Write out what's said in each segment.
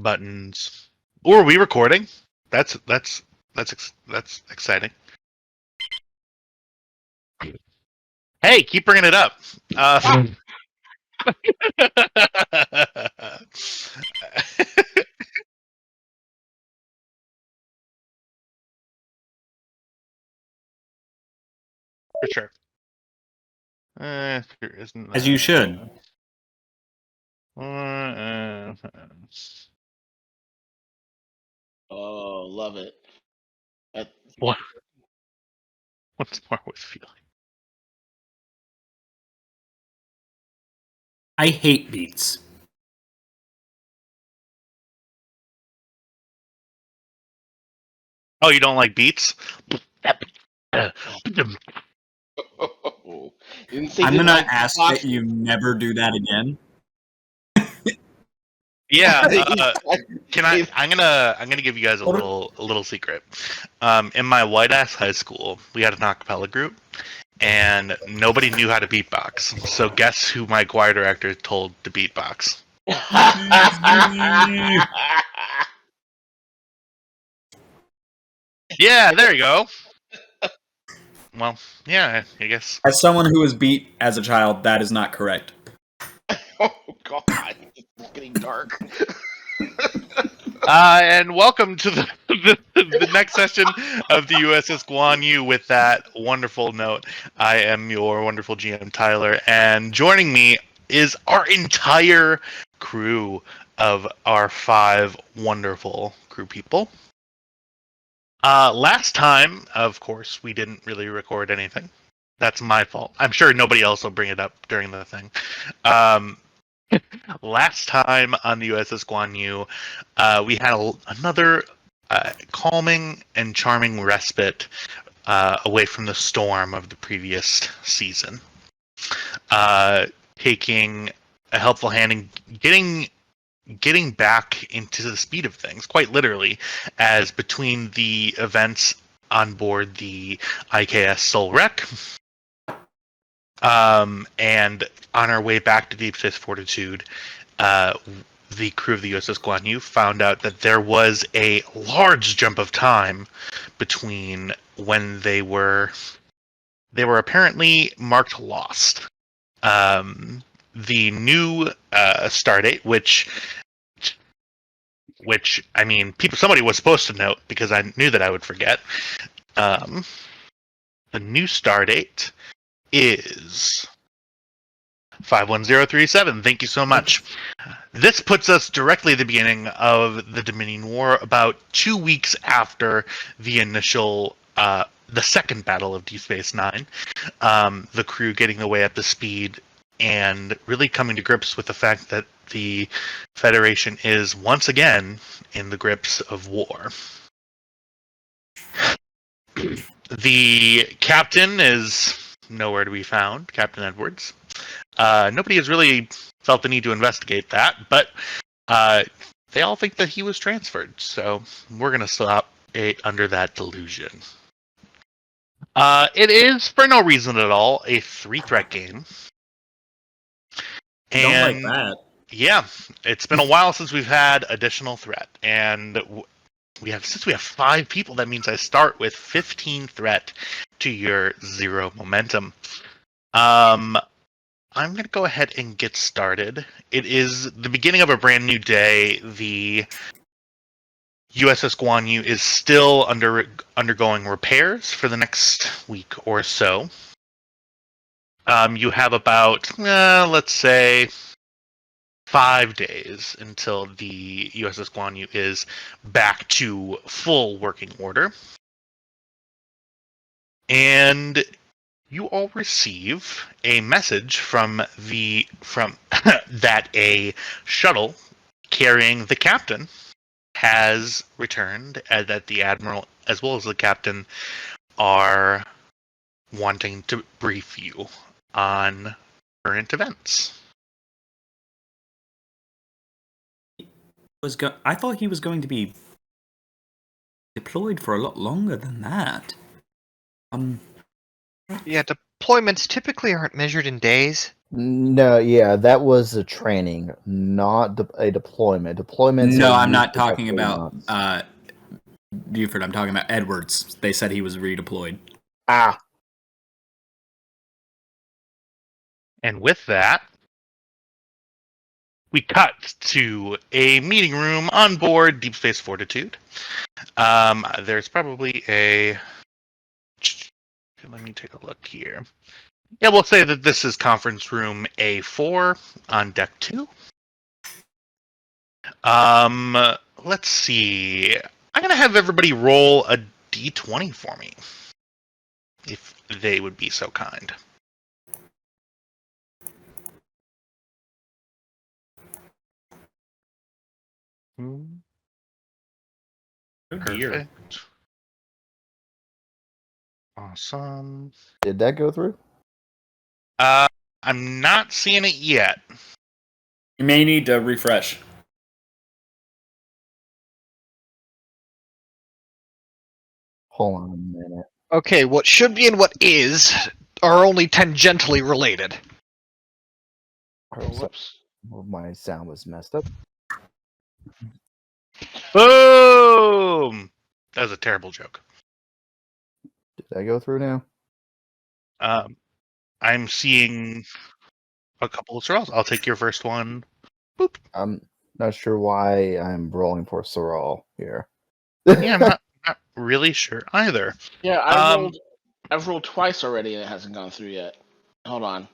buttons. Or are we recording? That's exciting. Hey, keep bringing it up. For sure. There isn't As you should. Oh, love it. What? What's more with feeling? I hate beats. Oh, you don't like beats? You didn't say I'm you gonna like ask beatbox? that you never do that again. Yeah. I'm gonna give you guys a little secret. In my white ass high school, we had an acapella group, and nobody knew how to beatbox. So guess who my choir director told to beatbox? Yeah, there you go. Well, yeah, I guess. As someone who was beat as a child, that is not correct. Oh God, it's getting dark. And welcome to the next session of the USS Guan Yu. With that wonderful note, I am your wonderful GM Tyler, and joining me is our entire crew of our 5 wonderful crew people. Last time, of course, we didn't really record anything. That's my fault. I'm sure nobody else will bring it up during the thing. Last time on the USS Guan Yu, we had another calming and charming respite away from the storm of the previous season. Taking a helpful hand in getting back into the speed of things, quite literally, as between the events on board the IKS Soul Wreck and on our way back to Deep Space Fortitude, the crew of the USS Guan Yu found out that there was a large jump of time between when they were apparently marked lost. The new stardate, which I mean, somebody was supposed to note because I knew that I would forget. The new stardate is 51037. Thank you so much. This puts us directly at the beginning of the Dominion War, about 2 weeks after the initial, the second battle of Deep Space Nine. The crew getting the way up to speed and really coming to grips with the fact that the Federation is once again in the grips of war. The captain is nowhere to be found, Captain Edwards. Nobody has really felt the need to investigate that, but they all think that he was transferred, so we're going to stop it under that delusion. It is, for no reason at all, a 3-threat game. Don't like that. Yeah, it's been a while since we've had additional threat, and since we have 5 people, that means I start with 15 threat to your 0 momentum. I'm going to go ahead and get started. It is the beginning of a brand new day. The USS Guan Yu is still undergoing repairs for the next week or so. You have about, let's say, 5 days until the USS Guan Yu is back to full working order. And you all receive a message from that a shuttle carrying the captain has returned, and that the admiral as well as the captain are wanting to brief you on current events. I thought he was going to be deployed for a lot longer than that. Yeah, deployments typically aren't measured in days. No, yeah, that was a training, not a deployment. Deployments No, are I'm not usually about talking 3 about months. Buford. I'm talking about Edwards. They said he was redeployed. Ah, And with that, we cut to a meeting room on board Deep Space Fortitude. There's probably a. Let me take a look here. Yeah, we'll say that this is conference room A4 on deck 2. Let's see. I'm gonna have everybody roll a d20 for me, if they would be so kind. Oh dear. Perfect. Awesome. did that go through? I'm not seeing it yet. You may need to refresh. Hold on a minute. Okay, what should be and what is are only tangentially related. Oh, so- Whoops. my sound was messed up. Boom! That was a terrible joke. Did that go through now? I'm seeing a couple of Sorrels. I'll take your first one. Boop. I'm not sure why I'm rolling for Sorrel here. Yeah, I'm not really sure either. Yeah, I've rolled twice already and it hasn't gone through yet. Hold on.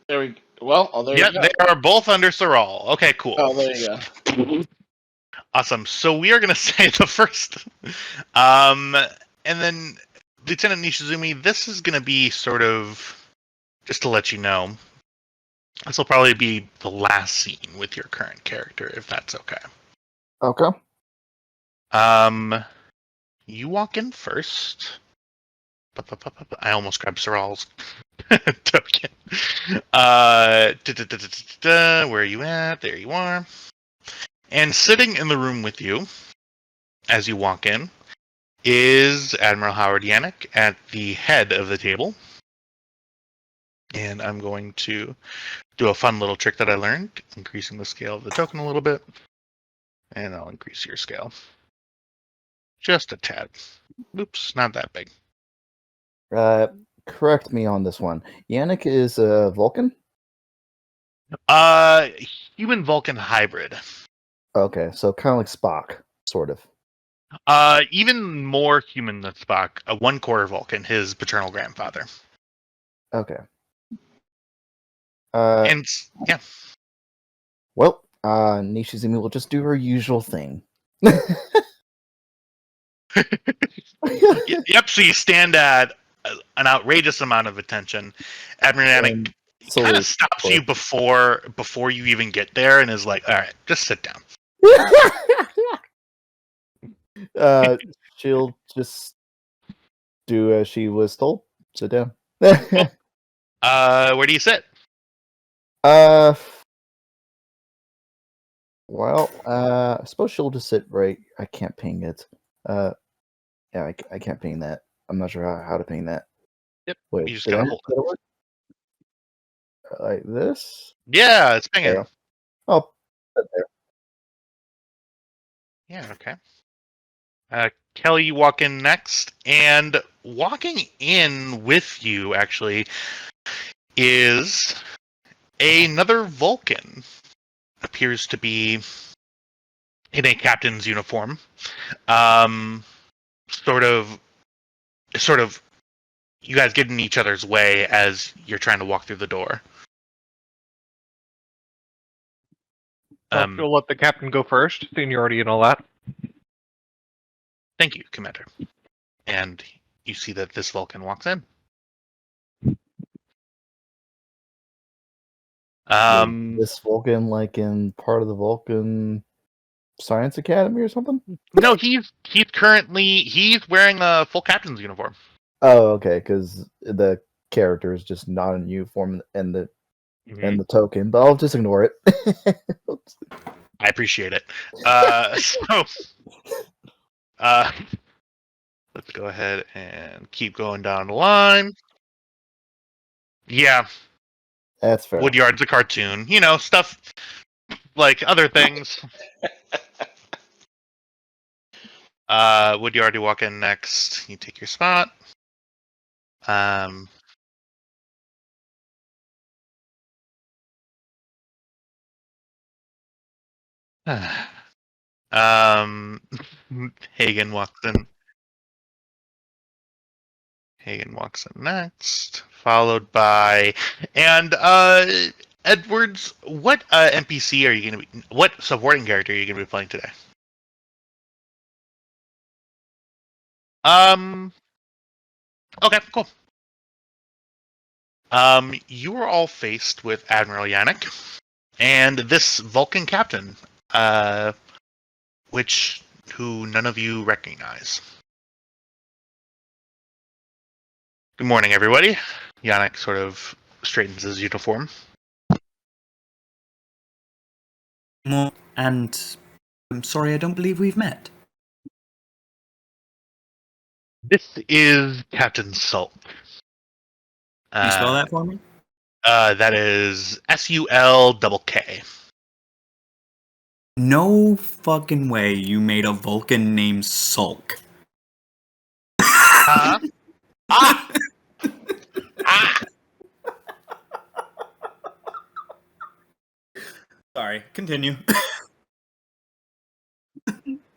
There we well, oh there Yeah, you go. they are both under Sorrel. Okay, cool. Oh, there you go. Awesome. So we are going to say the first. And then Lieutenant Nishizumi, this is going to be sort of, just to let you know, this will probably be the last scene with your current character, if that's okay. Okay. You walk in first. I almost grabbed Sorrel's token. Where are you at? There you are. And sitting in the room with you, as you walk in, is Admiral Howard Yannick at the head of the table. And I'm going to do a fun little trick that I learned, increasing the scale of the token a little bit. And I'll increase your scale. Just a tad. Oops, not that big. Correct me on this one. Yannick is a Vulcan? Human Vulcan hybrid. Okay, so kind of like Spock, sort of. Even more human than Spock. A 1/4 Vulcan, his paternal grandfather. Okay. And yeah, Well, Nishizumi will just do her usual thing. yep. So you stand at an outrageous amount of attention. Admiral Yannick And kind of salute. stops you before you even get there, and is like, "All right, just sit down." She'll just do as she was told. Sit down. Where do you sit? Well, I suppose she'll just sit right. I can't ping it. Yeah, I can't ping that. I'm not sure how to ping that. Yep. Wait, You just did gotta I- hold did it work? Like this? Yeah, it's pinging. There. Oh, there. Yeah, okay. Kelly, you walk in next, and walking in with you actually is another Vulcan. Appears to be in a captain's uniform. Sort of, you guys get in each other's way as you're trying to walk through the door. You'll let the captain go first, seniority and all that. Thank you, Commander. And you see that this Vulcan walks in. This Vulcan, like in part of the Vulcan Science Academy or something? No, he's wearing a full captain's uniform. Oh, okay, because the character is just not in uniform and the token, but I'll just ignore it. I appreciate it. Let's go ahead and keep going down the line. Yeah, That's fair. Woodyard's a cartoon. You know, stuff like other things. Woodyard, you walk in next. You take your spot. Um, um, Hagen walks in. Hagen walks in next, followed by Edwards. What NPC are you gonna be? What supporting character are you gonna be playing today? Okay, cool. You are all faced with Admiral Yannick and this Vulcan captain, uh, who none of you recognize. Good morning, everybody. Yannick sort of straightens his uniform. And I'm sorry, I don't believe we've met. This is Captain Sulk. Can you spell that for me? That is SULKK. No fucking way you made a Vulcan named Sulk. Ah! Sorry, continue.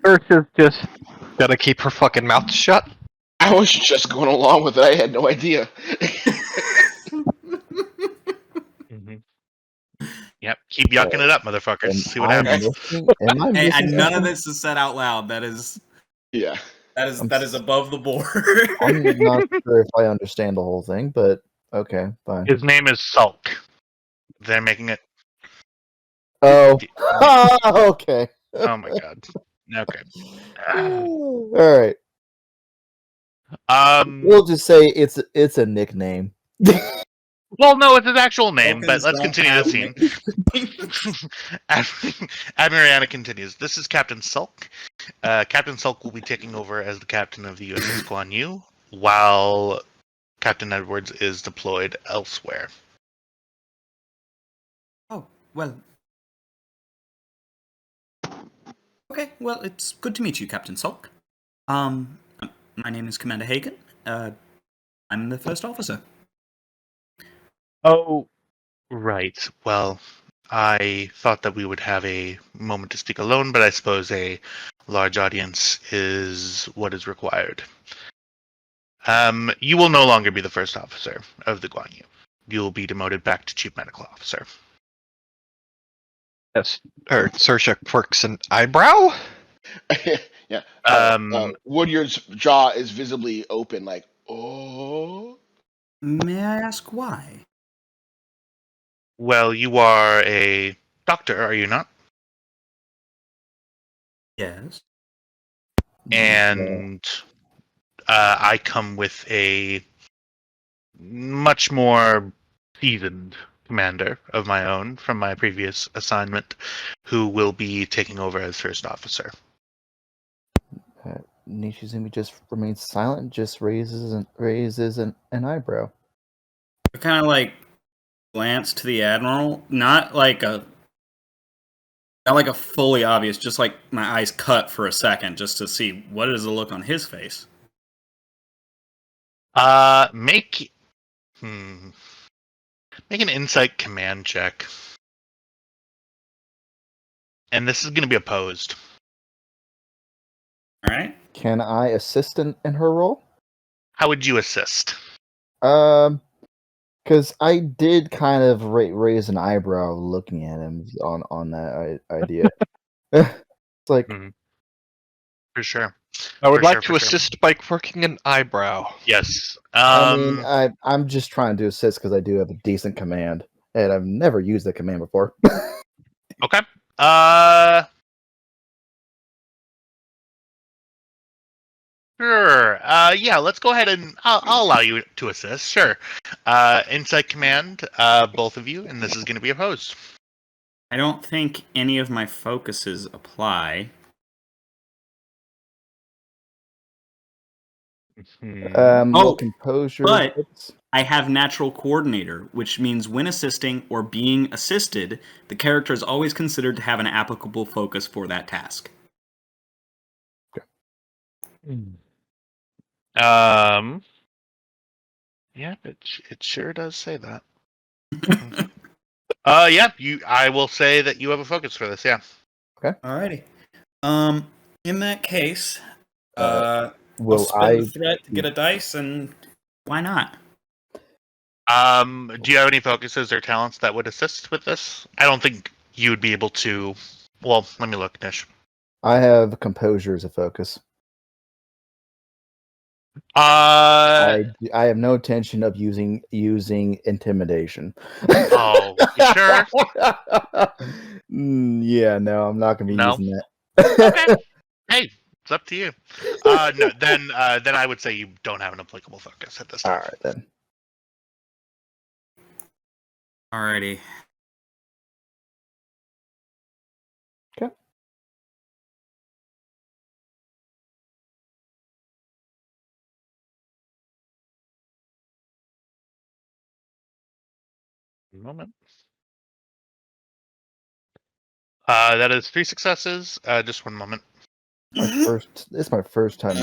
Ursa's just Gotta keep her fucking mouth shut. I was just going along with it. I had no idea. Yep, keep yucking it up, motherfuckers. See what Am I happens. missing? Am I Hey, missing and none of something? this is said out loud. That is Yeah. that is above the board. I'm not sure if I understand the whole thing, but okay, fine. His name is Sulk. They're making it. Oh, okay. Oh my god. Okay. All right. Um. We'll just say it's a nickname. Well, no, it's his actual name, Vulcans but let's don't continue the have scene. Admirana continues. This is Captain Sulk. Captain Sulk will be taking over as the captain of the USS Guan Yu, while Captain Edwards is deployed elsewhere. Oh, well. Okay, well, it's good to meet you, Captain Sulk. My name is Commander Hagen. I'm the first officer. Oh, right. Well, I thought that we would have a moment to speak alone, but I suppose a large audience is what is required. You will no longer be the first officer of the Guan Yu. You will be demoted back to Chief Medical Officer. Yes. Or Saoirse quirks an eyebrow? Yeah. Woodyard's jaw is visibly open, like, oh. May I ask why? Well, you are a doctor, are you not? Yes. And I come with a much more seasoned commander of my own from my previous assignment, who will be taking over as first officer. Nishizumi just remains silent, just raises an eyebrow. I kind of like glance to the Admiral, not like a fully obvious, just like my eyes cut for a second, just to see what is the look on his face. Make an insight command check. And this is going to be opposed. All right. Can I assist in her role? How would you assist? Because I did kind of raise an eyebrow looking at him on that idea. It's like, For sure. I would For like sure, to for sure. assist by quirking an eyebrow. Yes. I mean, I'm just trying to assist because I do have a decent command, and I've never used that command before. Okay. Sure. Yeah, let's go ahead and I'll allow you to assist. Sure. Insight command, both of you, and this is going to be opposed. I don't think any of my focuses apply. Mhm. Oh, Well, composure. but- it's- I have natural coordinator, which means when assisting or being assisted, the character is always considered to have an applicable focus for that task. Yeah, it sure does say that. Yeah, I will say that you have a focus for this. Yeah. Alrighty. In that case, I'll will spend I? the threat to get a dice, and why not? Do you have any focuses or talents that would assist with this? I don't think you would be able to. Well, let me look, Nish. I have composure as a focus. I have no intention of using intimidation. Oh, you sure? Yeah, no, I'm not gonna be No? using that. Okay. Hey, it's up to you. No, then I would say you don't have an applicable focus at this All time. right then. Alrighty. Okay. Moment. That is 3 successes. Just one moment. It's my first time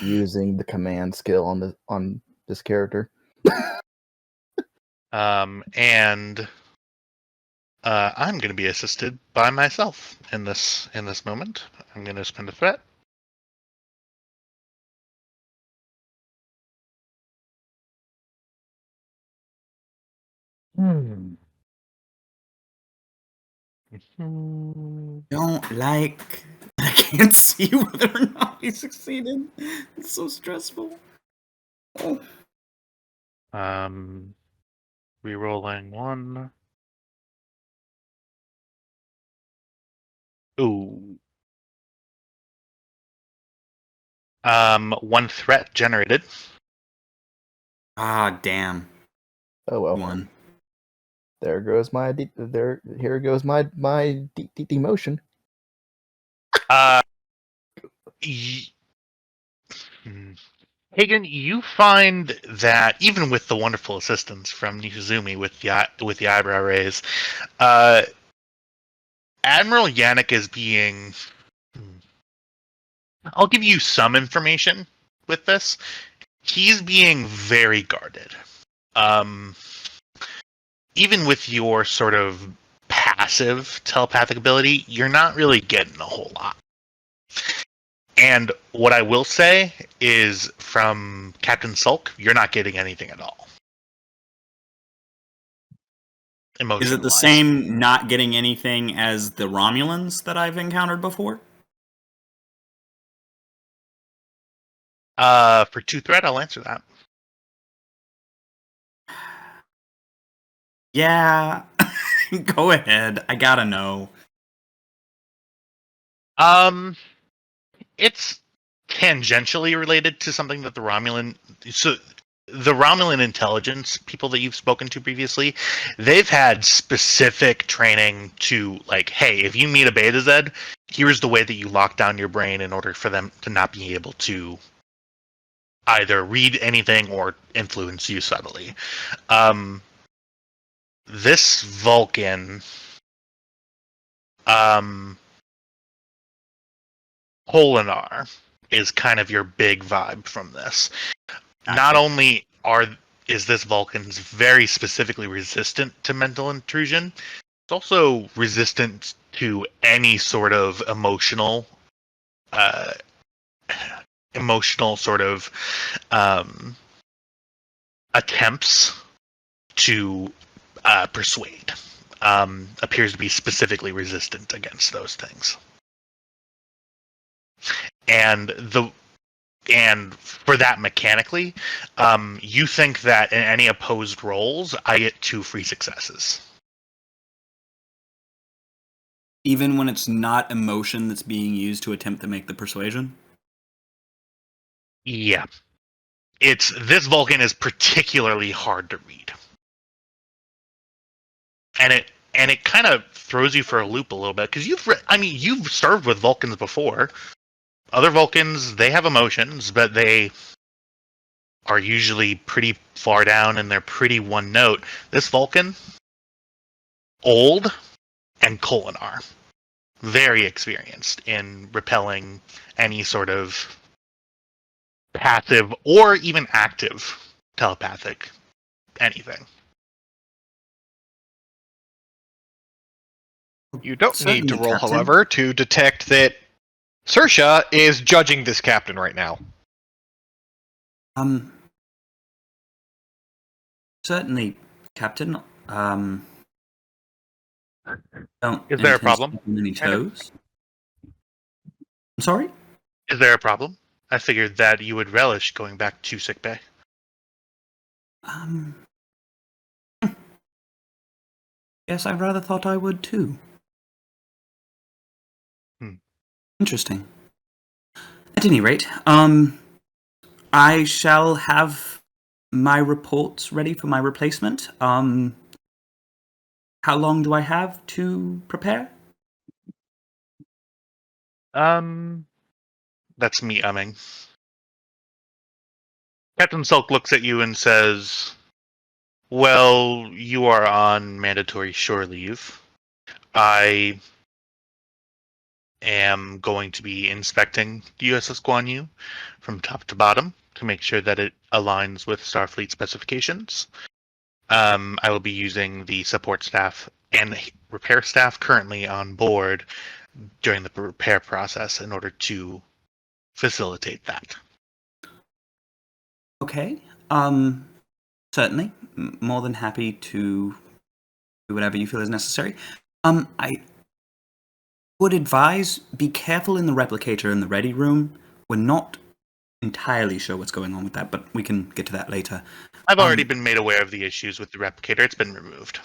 using the command skill on this character. And I'm going to be assisted by myself in this moment. I'm going to spend a threat. Don't like. I can't see whether or not he succeeded. It's so stressful. Oh. Rerolling 1. Ooh. 1 threat generated. Ah, damn. Oh well. One. There goes my here goes my demotion. Hagen, you find that even with the wonderful assistance from Nishizumi with the eyebrow raise, Admiral Yannick is being. I'll give you some information with this. He's being very guarded. Even with your sort of passive telepathic ability, you're not really getting a whole lot. And what I will say is from Captain Sulk, you're not getting anything at all. Is it the Emotion-wise. same not getting anything as the Romulans that I've encountered before? For 2 threat, I'll answer that. Yeah. Go ahead. I gotta know. It's tangentially related to something that the Romulan intelligence people that you've spoken to previously, they've had specific training to, like, hey, if you meet a Beta Z, here's the way that you lock down your brain in order for them to not be able to either read anything or influence you subtly. This Vulcan, Polinar is kind of your big vibe from this. Gotcha. Not only is this Vulcan's very specifically resistant to mental intrusion, it's also resistant to any sort of emotional sort of attempts to persuade. Appears to be specifically resistant against those things. And for that mechanically, you think that in any opposed rolls, I get 2 free successes. Even when it's not emotion that's being used to attempt to make the persuasion? Yeah. This Vulcan is particularly hard to read. And it kind of throws you for a loop a little bit, because you've served with Vulcans before. Other Vulcans, they have emotions, but they are usually pretty far down and they're pretty one note. This Vulcan, old and Kolinar, very experienced in repelling any sort of passive or even active telepathic anything. You don't need to Certainly, roll, Captain. however, to detect that Sersha is judging this captain right now. Certainly, Captain. Don't Is there a intend problem? stepping on any toes. I'm sorry? Is there a problem? I figured that you would relish going back to sickbay. Yes, I rather thought I would too. Interesting. At any rate, I shall have my reports ready for my replacement. How long do I have to prepare? That's me umming. Captain Sulk looks at you and says, well, you are on mandatory shore leave. I am going to be inspecting the USS Guan Yu from top to bottom to make sure that it aligns with Starfleet specifications. I will be using the support staff and repair staff currently on board during the repair process in order to facilitate that. Okay. Certainly. More than happy to do whatever you feel is necessary. I would advise be careful in the replicator in the ready room. We're not entirely sure what's going on with that, but we can get to that later. I've already been made aware of the issues with the replicator. It's been removed.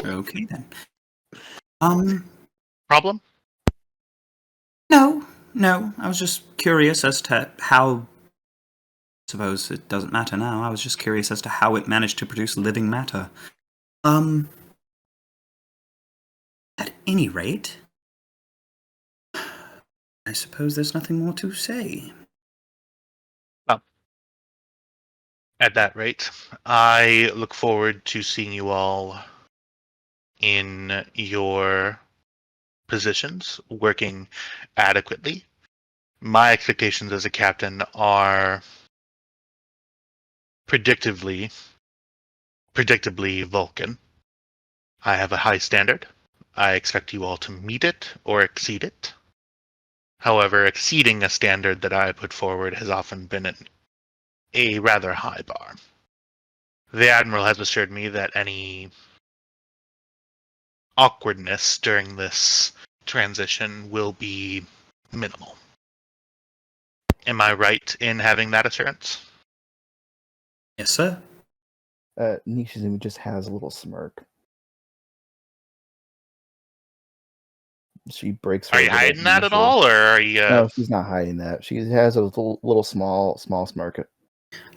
Okay then. Problem? No. I was just curious as to how. I suppose it doesn't matter now. I was just curious as to how it managed to produce living matter. At any rate, I suppose there's nothing more to say. Well, at that rate, I look forward to seeing you all in your positions, working adequately. My expectations as a captain are predictably Vulcan. I have a high standard. I expect you all to meet it or exceed it. However, exceeding a standard that I put forward has often been a rather high bar. The Admiral has assured me that any awkwardness during this transition will be minimal. Am I right in having that assurance? Yes, sir. Nishizumi just has a little smirk. She breaks her Are you little hiding that at initial- all, or are you? No, she's not hiding that. She has a little small smirk.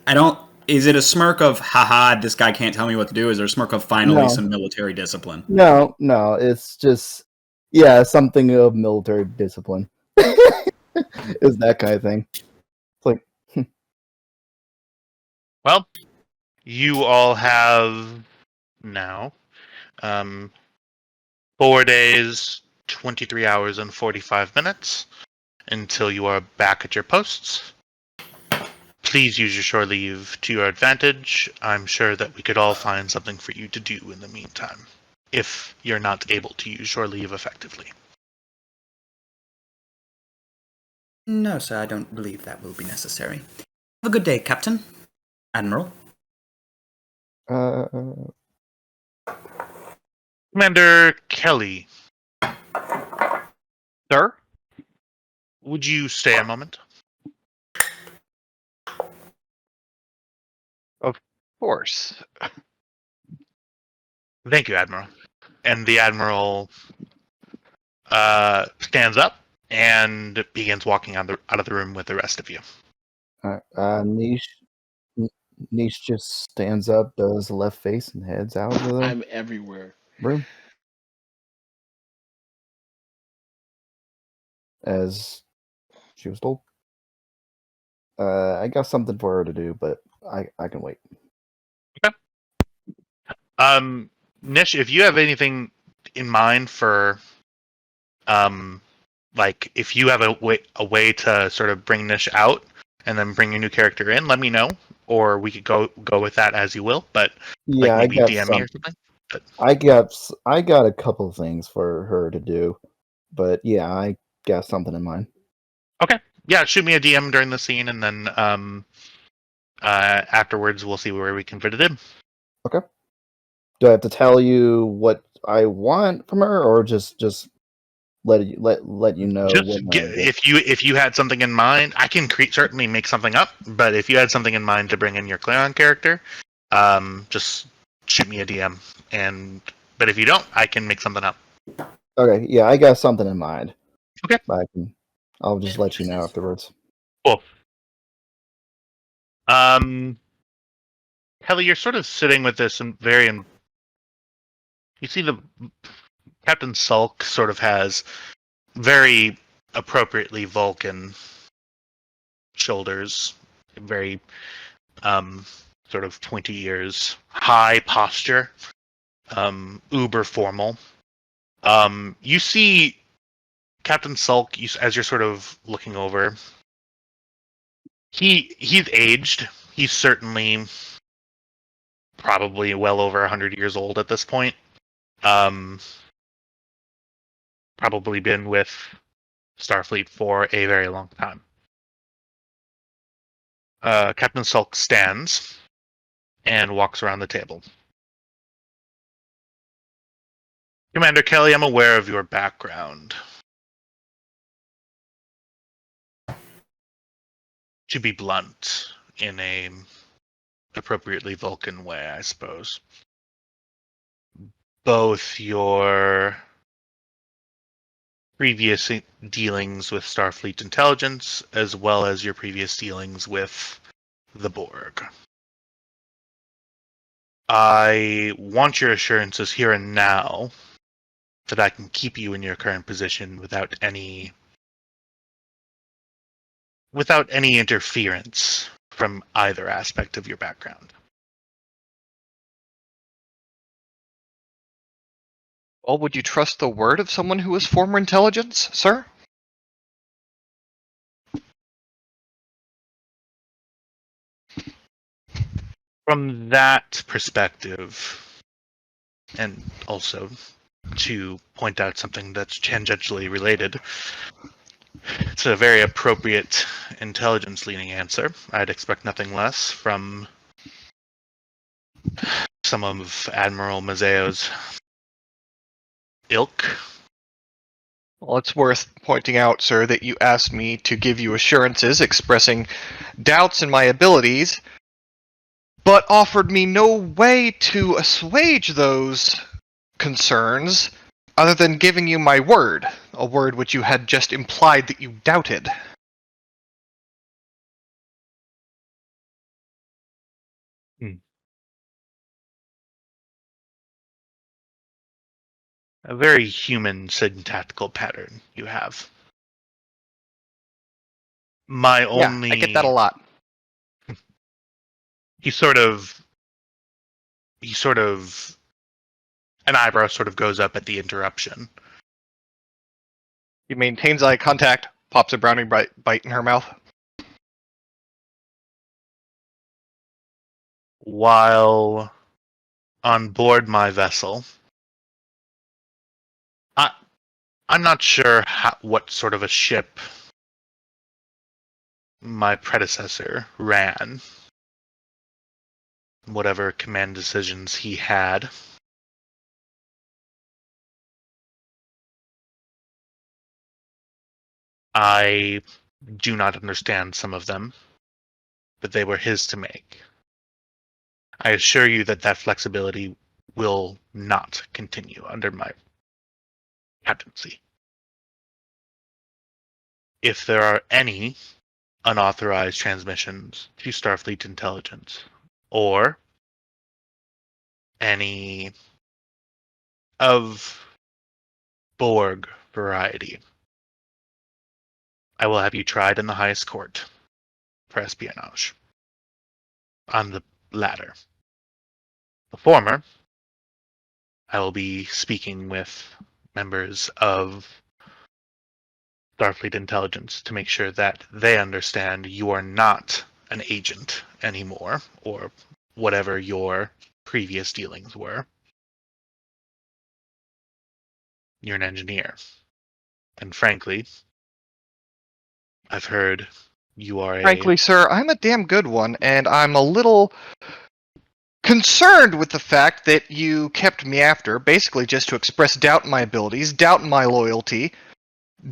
I don't. Is it a smirk of haha? This guy can't tell me what to do. Is there a smirk of finally No. some military discipline? No, it's just something of military discipline. Is that kind of thing. It's like Well, you all have now 4 days, 23 hours, and 45 minutes until you are back at your posts. Please use your shore leave to your advantage. I'm sure that we could all find something for you to do in the meantime, if you're not able to use shore leave effectively. No, sir. I don't believe that will be necessary. Have a good day, Captain. Admiral. Commander Kelly, Sir? would you stay a moment? Of course. Thank you, Admiral. And the Admiral stands up and begins walking out of the room with the rest of you. Niche just stands up, does a left face, and heads out of the I'm everywhere. room. As she was told. I got something for her to do, but I can wait. Nish, if you have anything in mind for, like if you have a way to sort of bring Nish out and then bring your new character in, let me know, or we could go with that as you will. But Yeah, like maybe I got DM me or something. But, I got a couple things for her to do, but yeah, I got something in mind. okay, yeah, shoot me a DM during the scene, and then afterwards we'll see where we can fit it in. Do I have to tell you what I want from her, or just let you know Just when I get? if you had something in mind, I can certainly make something up. But if you had something in mind to bring in your Clarion character, just shoot me a DM. But if you don't, I can make something up. Okay, yeah, I got something in mind. Okay. But I'll just let you know afterwards. Cool. Kelly, you're sort of sitting with this and you see the Captain Sulk sort of has very appropriately Vulcan shoulders, very sort of pointy ears, high posture, uber formal. You see Captain Sulk as you're sort of looking over. He's aged. He's certainly probably well over 100 years old at this point. Probably been with Starfleet for a very long time. Captain Sulk stands and walks around the table. Commander Kelly, I'm aware of your background. To be blunt, in a appropriately Vulcan way, I suppose. Both your previous dealings with Starfleet intelligence, as well as your previous dealings with the Borg. I want your assurances here and now that I can keep you in your current position without any interference from either aspect of your background. Well, would you trust the word of someone who is former intelligence, sir? From that perspective, and also to point out something that's tangentially related, it's a very appropriate intelligence-leaning answer. I'd expect nothing less from some of Admiral Mazzeo's ilk. Well, it's worth pointing out, sir, that you asked me to give you assurances expressing doubts in my abilities, but offered me no way to assuage those concerns other than giving you my word, a word which you had just implied that you doubted. A very human syntactical pattern you have. My only... Yeah, I get that a lot. He sort of... An eyebrow sort of goes up at the interruption. He maintains eye contact, pops a brownie bite in her mouth. While on board my vessel, I'm not sure what sort of a ship my predecessor ran. Whatever command decisions he had. I do not understand some of them, but they were his to make. I assure you that flexibility will not continue under my captaincy. If there are any unauthorized transmissions to Starfleet intelligence, or any of Borg variety, I will have you tried in the highest court. for espionage. On the latter. The former, I will be speaking with members of Starfleet Intelligence to make sure that they understand you are not an agent anymore, or whatever your previous dealings were. You're an engineer. And frankly, I've heard you are Frankly, sir, I'm a damn good one, and I'm a little concerned with the fact that you kept me after, basically just to express doubt in my abilities, doubt in my loyalty,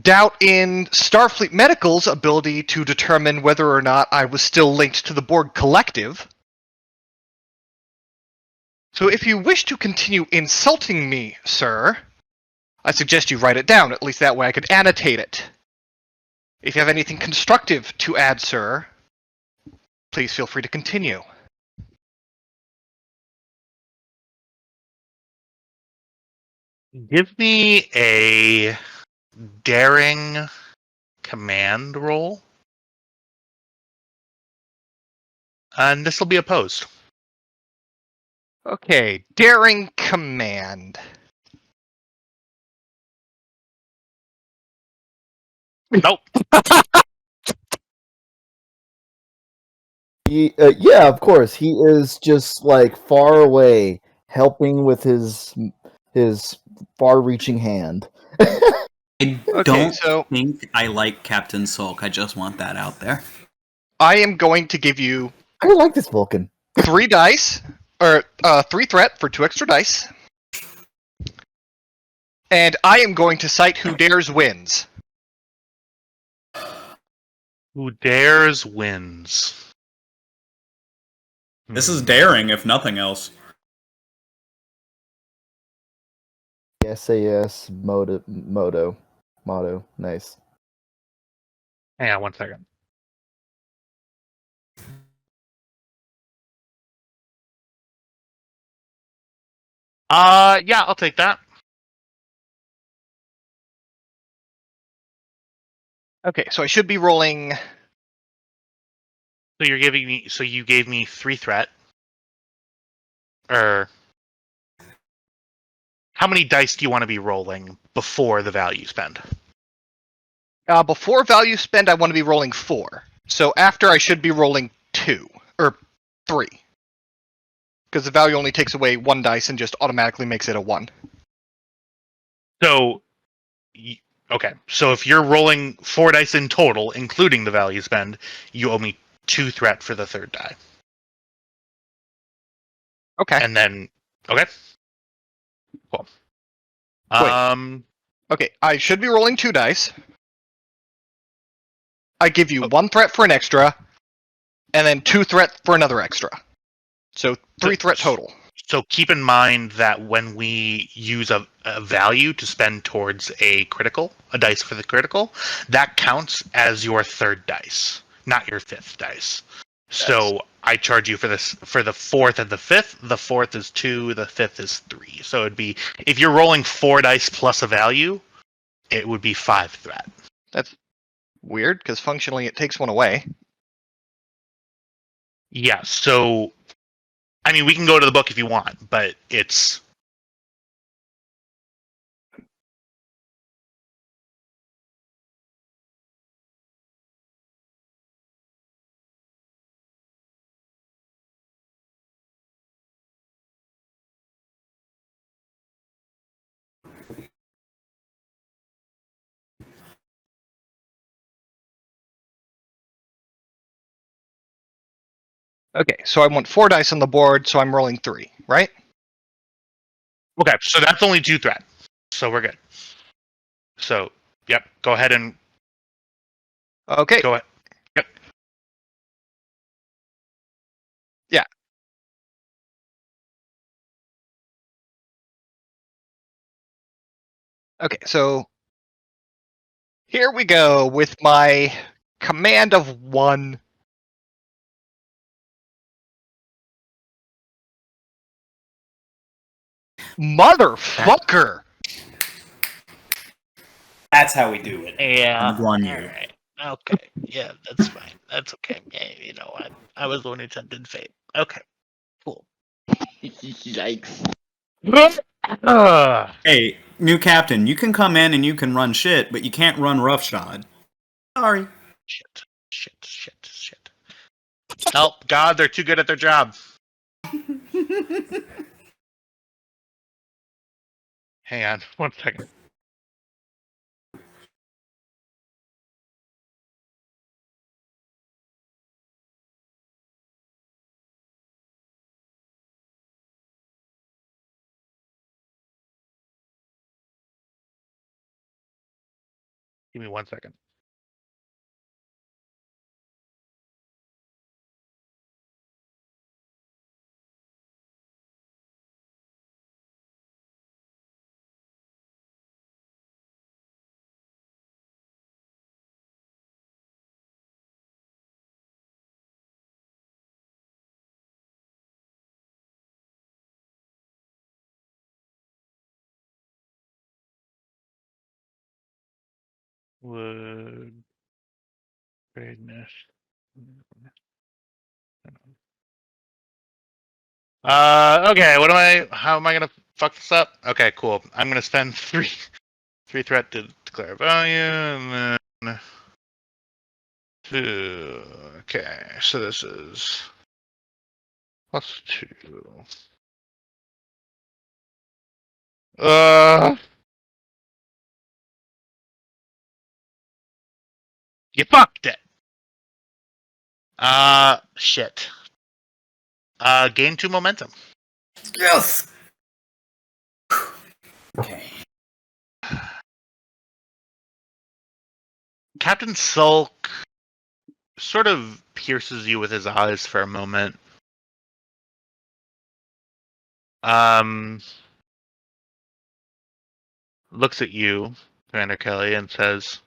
doubt in Starfleet Medical's ability to determine whether or not I was still linked to the Borg Collective. So if you wish to continue insulting me, sir, I suggest you write it down, at least that way I could annotate it. If you have anything constructive to add, sir, please feel free to continue. Give me a daring command roll. And this will be opposed. Okay, daring command. Nope. Yeah, of course. He is just like far away, helping with his far-reaching hand. I Okay, don't so think I like Captain Sulk. I just want that out there. I am going to give you I like this Vulcan. 3 dice, or 3 threat for 2 extra dice. And I am going to cite Who Dares Wins. Who dares wins. This is daring, if nothing else. SAS motto. Nice. Hang on 1 second. Yeah, I'll take that. Okay, so I should be rolling. So you're giving me. So you gave me 3 threat. How many dice do you want to be rolling before the value spend? Before value spend, I want to be rolling 4. So after, I should be rolling 2 or 3, because the value only takes away 1 dice and just automatically makes it a 1. So, okay. So if you're rolling 4 dice in total, including the value spend, you owe me 2 threat for the 3rd die. Okay. And then, okay. Cool. Wait. Okay, I should be rolling 2 dice. I give you 1 threat for an extra, and then 2 threat for another extra. So 3 threat total. So keep in mind that when we use a value to spend towards a dice for the critical, that counts as your 3rd dice, not your 5th dice. So I charge you for this for the 4th and the 5th. The 4th is 2, the 5th is 3. So it'd be, if you're rolling 4 dice plus a value, it would be 5 threat. That's weird, because functionally it takes 1 away. Yeah, so I mean, we can go to the book if you want, but it's... Okay, so I want 4 dice on the board, so I'm rolling 3, right? Okay, so that's only 2 threat. So we're good. So, yep, go ahead and... Okay. Go ahead. Yep. Yeah. Okay, so here we go with my command of 1. Motherfucker! That's how we do it. Yeah. On the Guan All Yu. right. Okay, yeah, that's fine. That's okay. Yeah, you know, I was the one who tempted fate. Okay, cool. Yikes. Hey, new captain, you can come in and you can run shit, but you can't run roughshod. Sorry. Shit. Help, God, they're too good at their job. Hang on, 1 second. Give me 1 second. Would greatness. Okay, how am I gonna fuck this up? Okay, cool. I'm gonna spend three threat to declare value, and then 2. Okay, so this is +2. You fucked it. Shit. Gain 2 momentum. Yes. Okay. Captain Sulk sort of pierces you with his eyes for a moment. Looks at you, Commander Kelly, and says,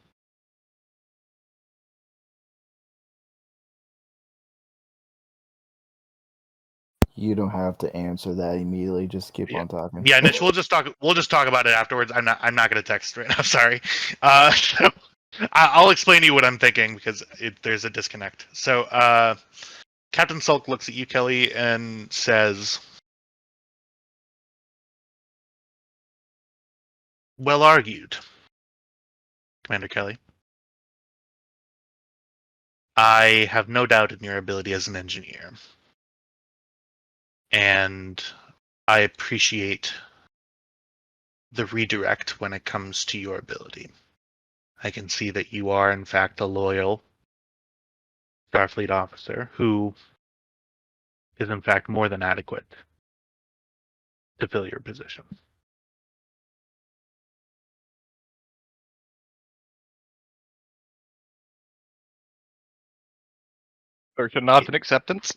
You don't have to answer that immediately. Just keep Yeah. on talking. "Yeah, Nish, we'll just talk about it afterwards. I'm not going to text right now. Sorry. So I'll explain to you what I'm thinking because there's a disconnect. So, Captain Sulk looks at you, Kelly, and says, "Well argued, Commander Kelly. I have no doubt in your ability as an engineer, and I appreciate the redirect when it comes to your ability. I can see that you are, in fact, a loyal Starfleet officer who is, in fact, more than adequate to fill your position." Search nods in acceptance.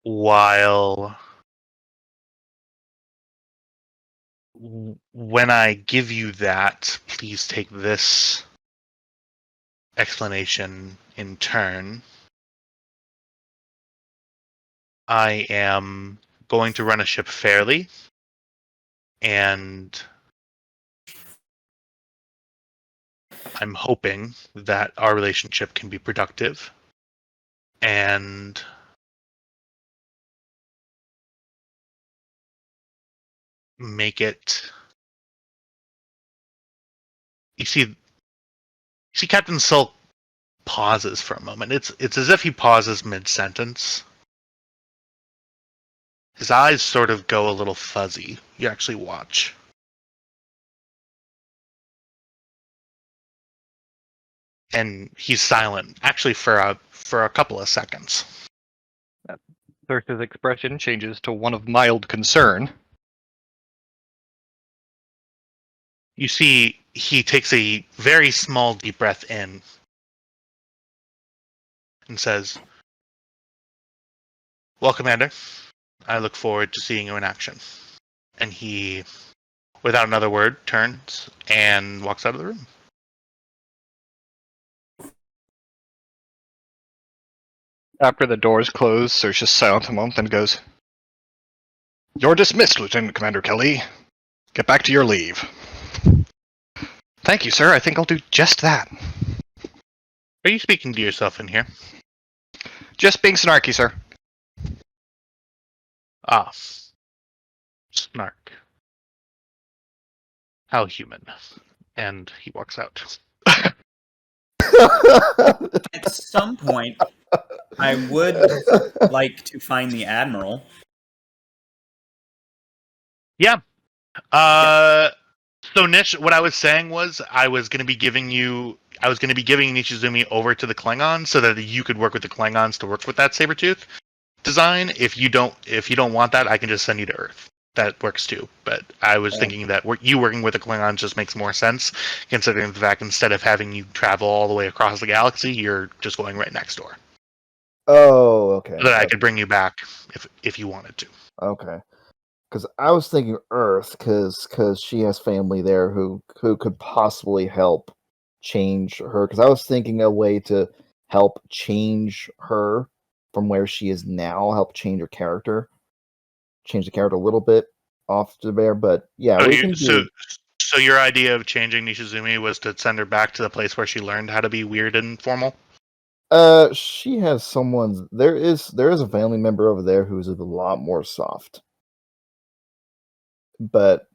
While when I give you that, please take this explanation in turn. I am going to run a ship fairly, and I'm hoping that our relationship can be productive and make it. You see Captain Sulk pauses for a moment. It's as if he pauses mid-sentence. His eyes sort of go a little fuzzy. You actually watch. And he's silent, actually, for a couple of seconds. Thirst's expression changes to one of mild concern. You see, he takes a very small deep breath in and says, "Well, Commander, I look forward to seeing you in action." And he, without another word, turns and walks out of the room. After the doors close, Search is silent a moment and goes, "You're dismissed, Lieutenant Commander Kelly. Get back to your leave." Thank you, sir. I think I'll do just that. Are you speaking to yourself in here? Just being snarky, sir. Ah. Snark. How human. And he walks out. At some point, I would like to find the Admiral. Yeah. So Nish, what I was saying was I was gonna be giving Nishizumi over to the Klingons so that you could work with the Klingons to work with that Sabretooth design. If you don't want that, I can just send you to Earth. That works too. But I was thinking that you working with the Klingons just makes more sense, considering the fact instead of having you travel all the way across the galaxy, you're just going right next door. Oh, okay. So that I could bring you back if you wanted to. Okay. Because I was thinking Earth, because she has family there who could possibly help change her. Because I was thinking a way to help change her from where she is now, help change her character, change the character a little bit off to there. But yeah, So we can do. So your idea of changing Nishizumi was to send her back to the place where she learned how to be weird and formal? She has someone. There is a family member over there who's a lot more soft. But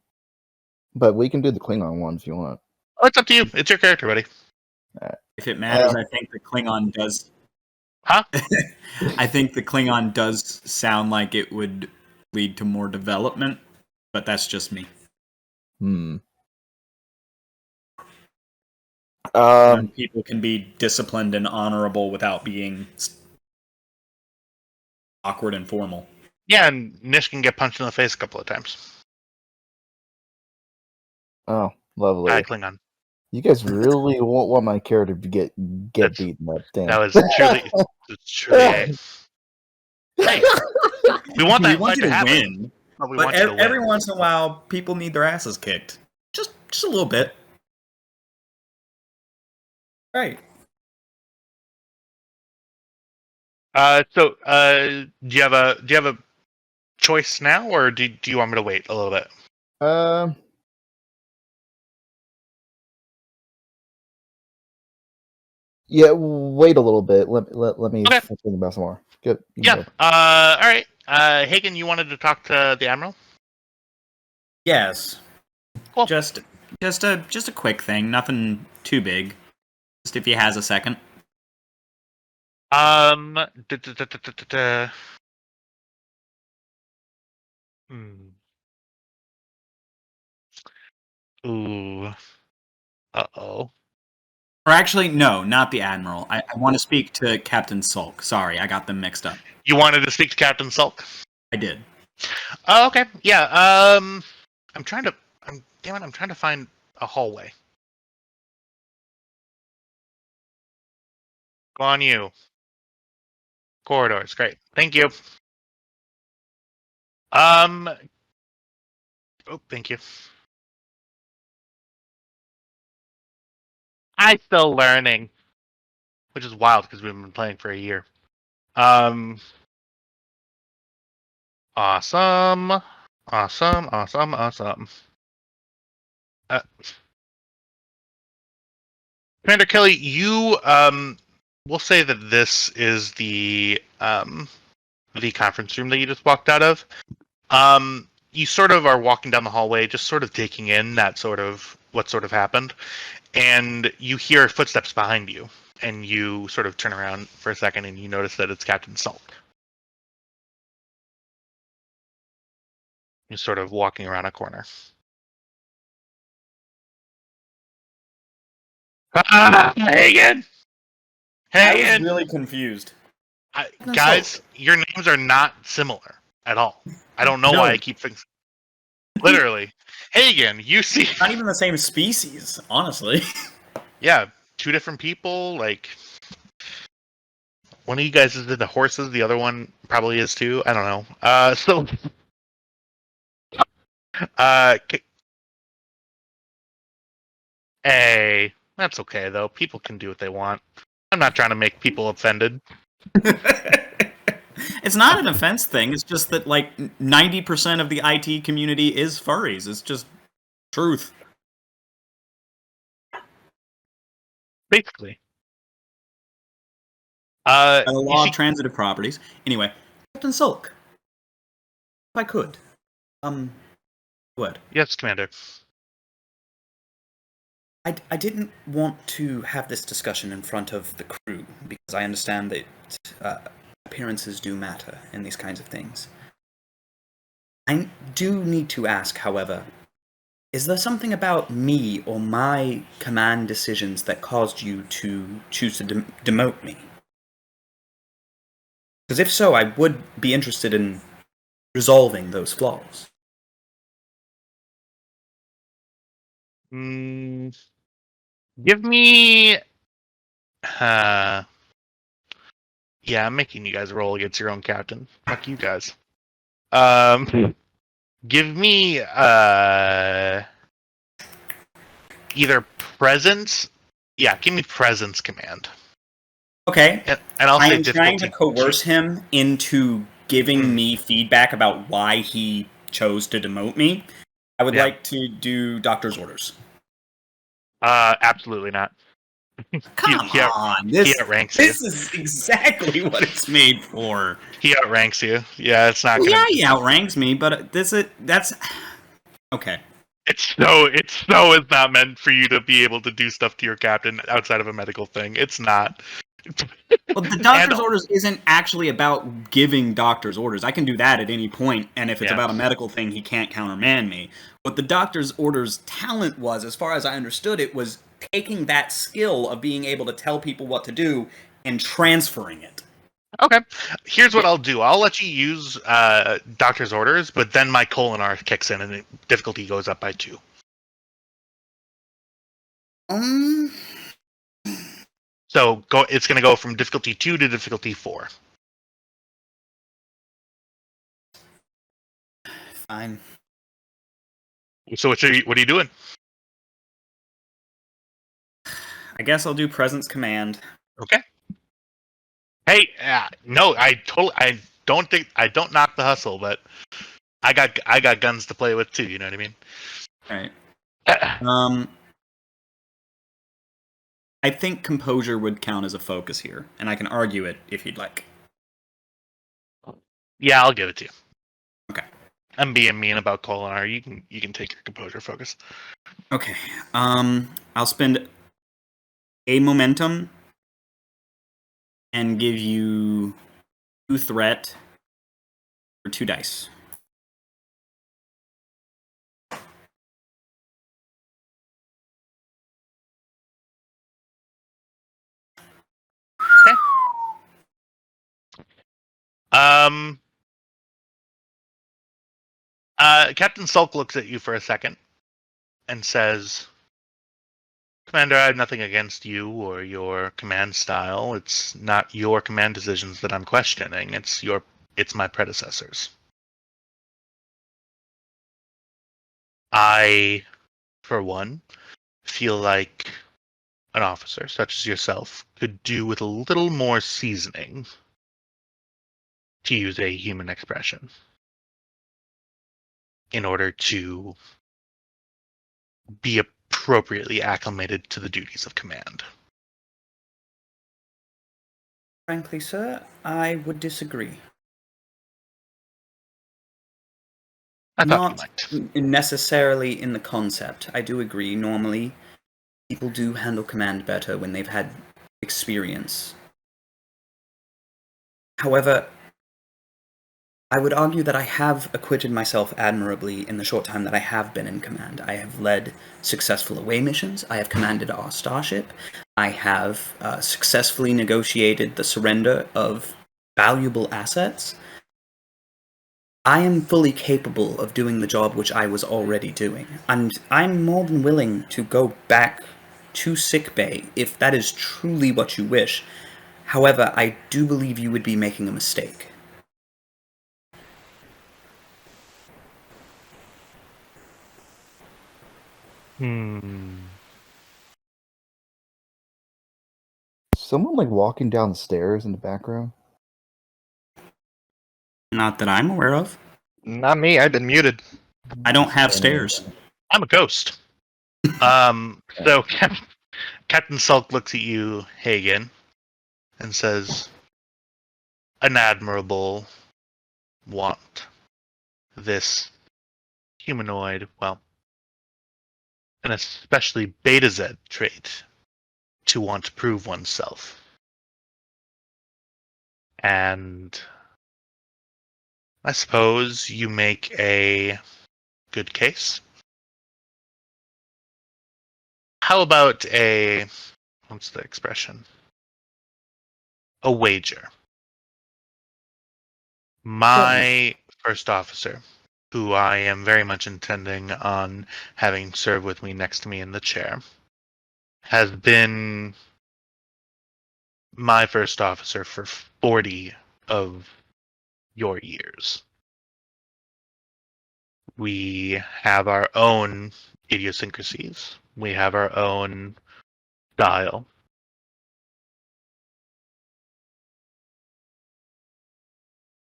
we can do the Klingon one if you want. Oh, it's up to you. It's your character, buddy. If it matters, I think the Klingon does. Huh? I think the Klingon does sound like it would lead to more development, but that's just me. People can be disciplined and honorable without being awkward and formal. Yeah, and Nish can get punched in the face a couple of times. Oh, lovely. Hi, Klingon. You guys really want my character to get beaten up? Damn. That was truly a... Hey, we want that fight to happen. Win, but we but want you to win. every once in a while, people need their asses kicked. Just a little bit. Right. So, do you have a choice now, or do you want me to wait a little bit? Yeah, wait a little bit. Let me Okay. think about some more. Good. Yeah. All right. Hagen, you wanted to talk to the Admiral? Yes. Cool. Just a quick thing. Nothing too big. Just if he has a second. Ooh. Uh-oh. Or actually, no, not the Admiral. I want to speak to Captain Sulk. Sorry, I got them mixed up. You wanted to speak to Captain Sulk? I did. Oh, okay. Yeah. I'm trying to find a hallway. Go on, you. Corridors. Great. Thank you. Oh, thank you. I'm still learning, which is wild because we've been playing for a year. Awesome. Commander Kelly, you we'll say that this is the conference room that you just walked out of. You sort of are walking down the hallway, just sort of taking in that sort of what sort of happened, and you hear footsteps behind you, and you sort of turn around for a second, and you notice that it's Captain Sulk. He's sort of walking around a corner. Hagen! I was Hagen! really confused. Guys, your names are not similar at all. I don't know why I keep thinking. Literally. Hagen, you see. Not even the same species, honestly. Yeah, two different people. Like, one of you guys is into horses, the other one probably is too. I don't know. Hey, that's okay though. People can do what they want. I'm not trying to make people offended. It's not an offense thing. It's just that, like, 90% of the IT community is furries. It's just truth. Basically. By the You law see- of transitive properties. Anyway, Captain Sulk, if I could, what? yes, Commander. I didn't want to have this discussion in front of the crew because I understand that appearances do matter in these kinds of things. I do need to ask, however, is there something about me or my command decisions that caused you to choose to demote me? Because if so, I would be interested in resolving those flaws. Give me. Yeah, I'm making you guys roll against your own captain. Fuck you guys. Give me either presence. Yeah, give me presence command. Okay. And I'll I say am trying to difficulty coerce him into giving me feedback about why he chose to demote me. I would Yeah. like to do doctor's orders. Absolutely not. Come he on, he outranks you. this is exactly what it's made for. He outranks you. Yeah, it's not Well, gonna. yeah, he outranks me, but that's okay. It's so is not meant for you to be able to do stuff to your captain outside of a medical thing. It's not. Well, the doctor's orders isn't actually about giving doctor's orders. I can do that at any point, and if it's about a medical thing, he can't countermand me. What the doctor's orders talent was, as far as I understood it, was taking that skill of being able to tell people what to do and transferring it. Okay. Here's what I'll do. I'll let you use doctor's orders, but then my colonar kicks in and the difficulty goes up by 2. So it's going to go from difficulty 2 to difficulty 4. Fine. So what are you doing? I guess I'll do presence command. Okay. Hey, no, I don't knock the hustle, but I got guns to play with too. You know what I mean? Right. I think composure would count as a focus here, and I can argue it if you'd like. Yeah, I'll give it to you. Okay. I'm being mean about Colinar. You can take your composure focus. Okay. I'll spend a momentum and give you 2 threat for 2 dice. Captain Sulk looks at you for a second and says, Commander, I have nothing against you or your command style. It's not your command decisions that I'm questioning. It's my predecessors. I, for one, feel like an officer such as yourself could do with a little more seasoning, to use a human expression, in order to be appropriately acclimated to the duties of command. Frankly, sir, I would disagree. I thought Not you might. necessarily in the concept. I do agree. Normally, people do handle command better when they've had experience. However, I would argue that I have acquitted myself admirably in the short time that I have been in command. I have led successful away missions. I have commanded our starship. I have successfully negotiated the surrender of valuable assets. I am fully capable of doing the job which I was already doing, and I'm more than willing to go back to sickbay if that is truly what you wish. However, I do believe you would be making a mistake. Someone like walking down the stairs in the background. Not that I'm aware of. Not me. I've been muted. I don't have stairs. I'm a ghost. So Captain Sulk looks at you, Hagen, and says, "An admirable want. This humanoid, well, an especially Beta Z trait to want to prove oneself. And I suppose you make a good case. How about what's the expression? A wager. My first officer, who I am very much intending on having serve with me next to me in the chair, has been my first officer for 40 of your years. We have our own idiosyncrasies. We have our own style.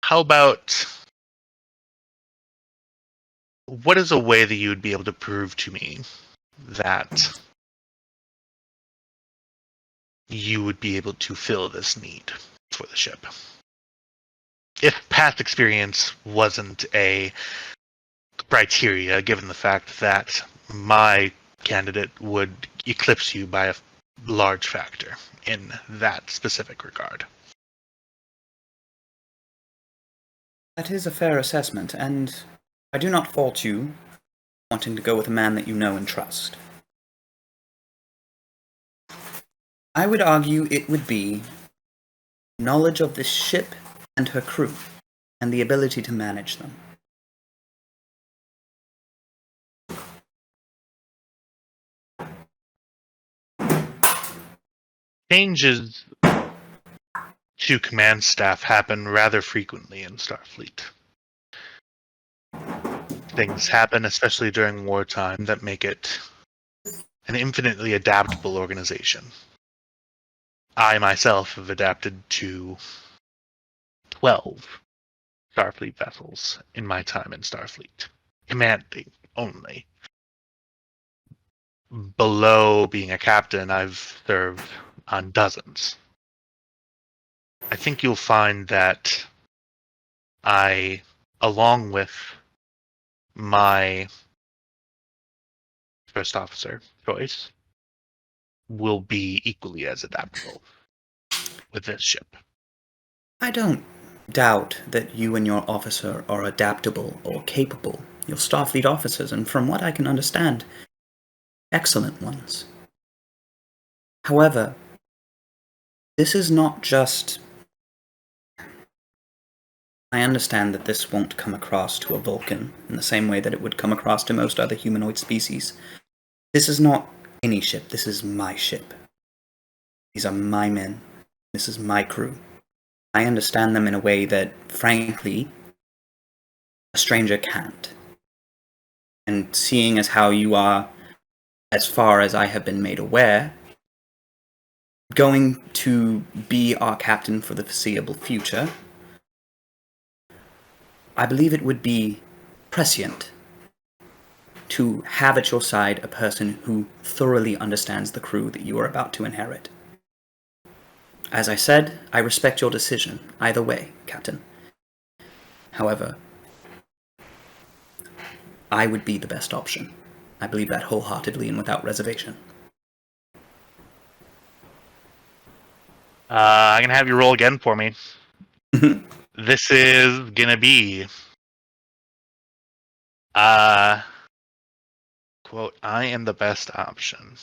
How about, what is a way that you would be able to prove to me that you would be able to fill this need for the ship? If past experience wasn't a criteria, given the fact that my candidate would eclipse you by a large factor in that specific regard. That is a fair assessment, and I do not fault you wanting to go with a man that you know and trust. I would argue it would be knowledge of this ship and her crew, and the ability to manage them. Changes to command staff happen rather frequently in Starfleet. Things happen, especially during wartime, that make it an infinitely adaptable organization. I myself have adapted to 12 Starfleet vessels in my time in Starfleet. Commanding only. Below being a captain, I've served on dozens. I think you'll find that I, along with my first officer choice, will be equally as adaptable with this ship. I don't doubt that you and your officer are adaptable or capable. You're Starfleet officers, and from what I can understand, excellent ones. However, this is not just... I understand that this won't come across to a Vulcan in the same way that it would come across to most other humanoid species. This is not any ship. This is my ship. These are my men. This is my crew. I understand them in a way that, frankly, a stranger can't. And seeing as how you are, as far as I have been made aware, going to be our captain for the foreseeable future, I believe it would be prescient to have at your side a person who thoroughly understands the crew that you are about to inherit. As I said, I respect your decision, either way, Captain. However, I would be the best option. I believe that wholeheartedly and without reservation. I'm gonna have you roll again for me. This is gonna be quote, I am the best option.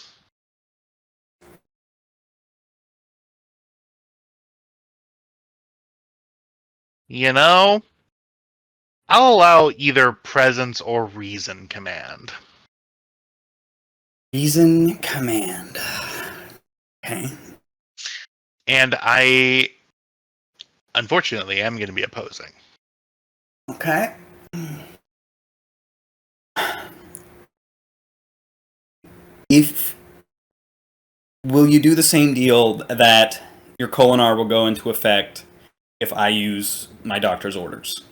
You know, I'll allow either presence or reason command. Reason command. Okay. And I, unfortunately, am going to be opposing. Okay. Will you do the same deal that your Kolinar will go into effect if I use my doctor's orders?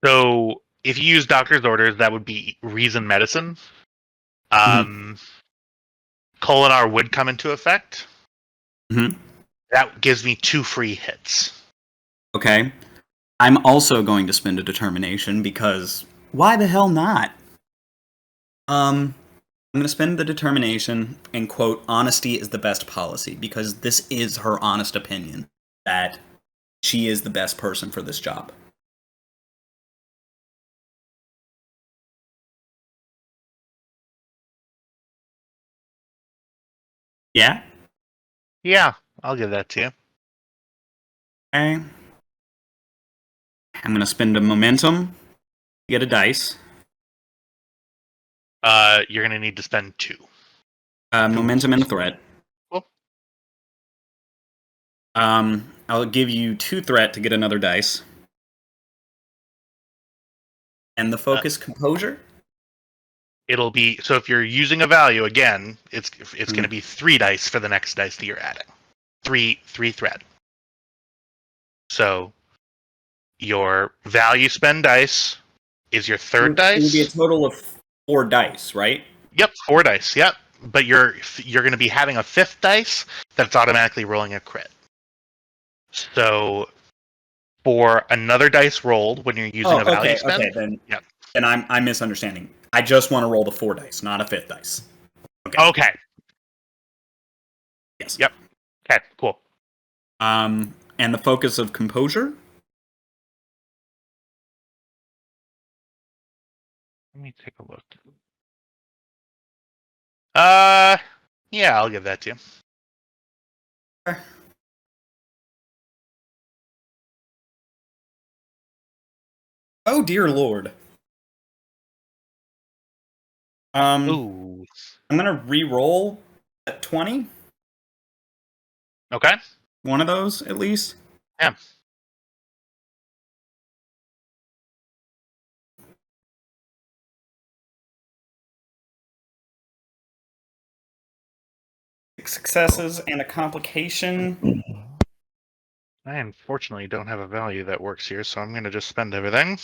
So, if you use doctor's orders, that would be reason medicine. Kolinar would come into effect. Mhm. That gives me 2 free hits. Okay. I'm also going to spend a determination because why the hell not? I'm going to spend the determination and quote, honesty is the best policy because this is her honest opinion that she is the best person for this job. Yeah? Yeah, I'll give that to you. Okay. I'm going to spend a momentum to get a dice. You're gonna need to spend 2. Momentum and a threat. Cool. I'll give you 2 threat to get another dice. And the focus composure? It'll be so if you're using a value again, it's going to be 3 dice for the next dice that you're adding. 3 threat. So your value spend dice is your third It would be a dice. total of 4 dice, right? Yep, 4 dice. Yep, but you're going to be having a 5th dice that's automatically rolling a crit. So for another dice rolled when you're using a value spend. Okay, Yep. then I'm misunderstanding. I just want to roll the 4 dice, not a 5th dice. Okay. Yes. Yep. Okay. Cool. And the focus of composure? Let me take a look. Yeah, I'll give that to you. Oh dear lord. Ooh. I'm gonna re-roll at 20. Okay. One of those, at least. Yeah. Successes and a complication. I unfortunately don't have a value that works here, so I'm going to just spend everything.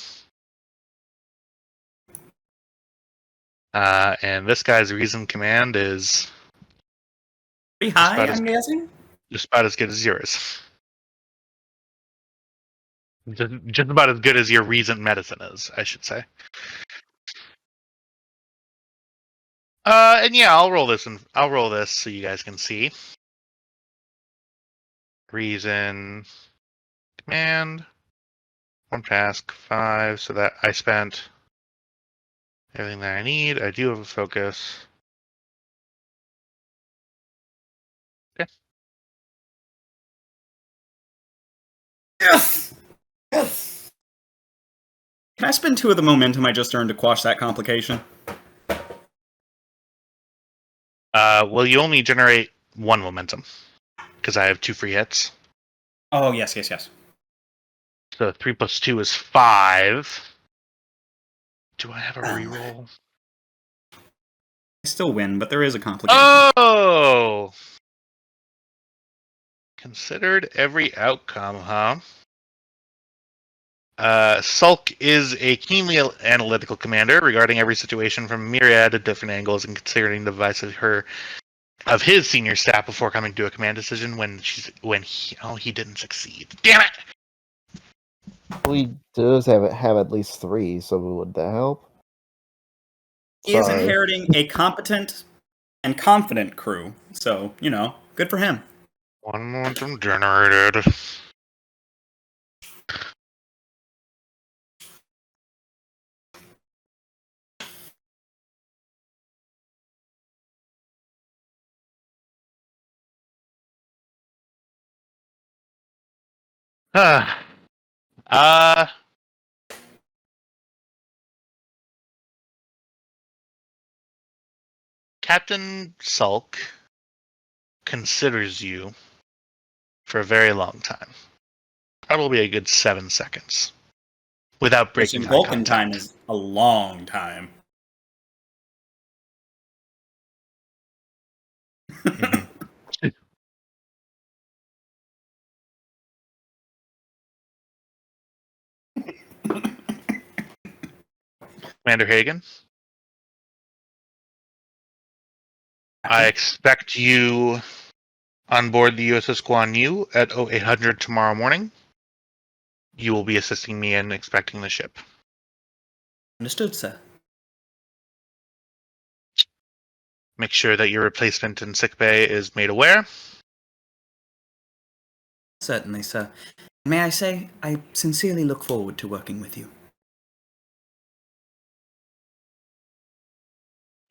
And this guy's reason command is Pretty high, about as- I'm guessing? just about as good as yours. Just about as good as your reason medicine is, I should say. And yeah, I'll roll this so you guys can see. Reason command 1 task 5, so that I spent everything that I need. I do have a focus. Okay. Yes! Yes! Can I spend 2 of the momentum I just earned to quash that complication? Well, you only generate 1 momentum because I have 2 free hits. Oh, yes. So 3 plus 2 is 5. Do I have a reroll? I still win, but there is a complication. Oh! Considered every outcome, huh? Sulk is a keenly analytical commander, regarding every situation from a myriad of different angles and considering the advice of his senior staff before coming to a command decision. He didn't succeed. Damn it! We does have at least 3, so would that help? He is Sorry. inheriting a competent and confident crew, so, good for him. 1 momentum generated. Captain Sulk considers you for a very long time. Probably a good 7 seconds. Without breaking eye Vulcan contact. time is a long time. Mhm. Commander Hagen? I expect you on board the USS Guan Yu at 0800 tomorrow morning. You will be assisting me in inspecting the ship. Understood, sir. Make sure that your replacement in sickbay is made aware. Certainly, sir. May I say, I sincerely look forward to working with you.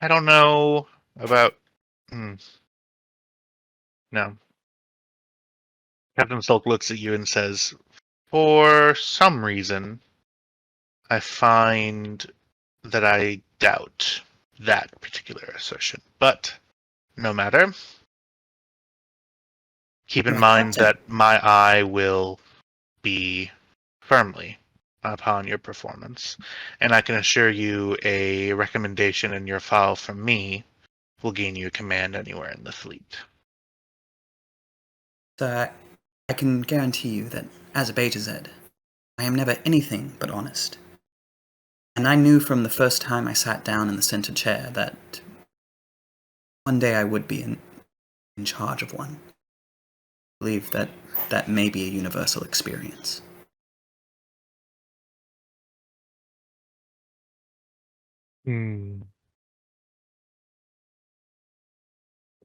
I don't know about... No. Captain Sulk looks at you and says, for some reason, I find that I doubt that particular assertion. But no matter. Keep in You're a mind captain. that my eye will be firmly upon your performance. And I can assure you a recommendation in your file from me will gain you command anywhere in the fleet. Sir, I can guarantee you that, as a Beta Z, I am never anything but honest. And I knew from the first time I sat down in the center chair that one day I would be in charge of one. I believe that that may be a universal experience.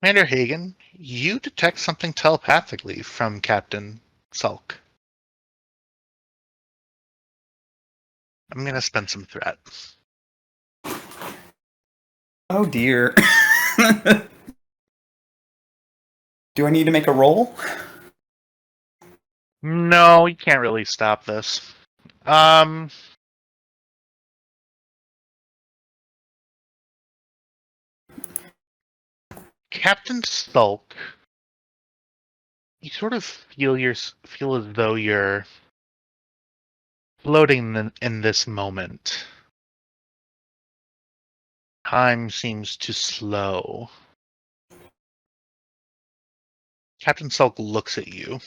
Commander Hagen, you detect something telepathically from Captain Sulk. I'm going to spend some threat. Oh dear. Do I need to make a roll? No, you can't really stop this. Captain Sulk, you sort of feel as though you're floating in this moment. Time seems to slow. Captain Sulk looks at you,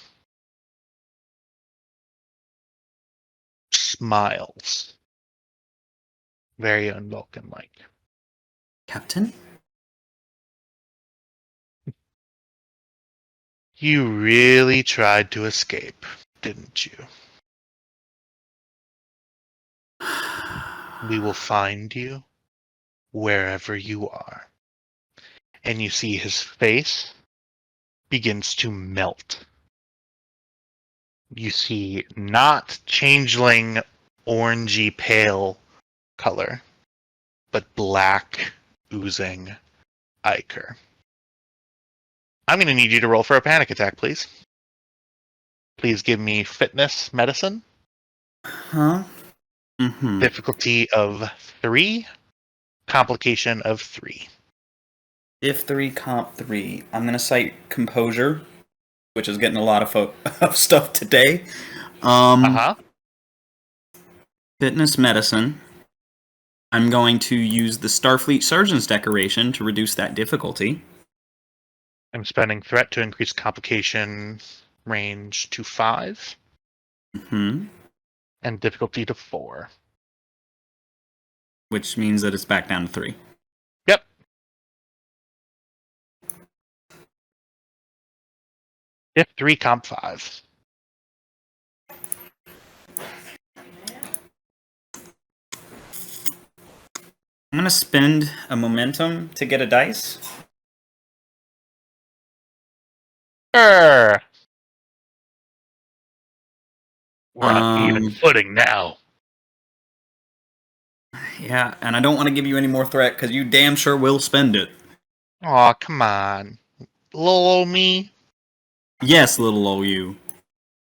smiles, very un-Vulcan-like. Captain? You really tried to escape, didn't you? We will find you wherever you are. And you see his face begins to melt. You see not changeling orangey pale color, but black oozing ichor. I'm going to need you to roll for a panic attack, please. Please give me fitness medicine. Huh? Mm-hmm. Difficulty of 3, complication of 3. If 3, comp 3. I'm gonna cite composure, which is getting a lot of stuff today. Fitness medicine. I'm going to use the Starfleet Surgeon's decoration to reduce that difficulty. I'm spending threat to increase complication range to 5. Mm-hmm. And difficulty to 4. Which means that it's back down to 3. Yep. If 3, comp 5. I'm gonna spend a momentum to get a dice. We're on even footing now. Yeah, and I don't want to give you any more threat because you damn sure will spend it. Aw, come on. Little old me. Yes, little old you.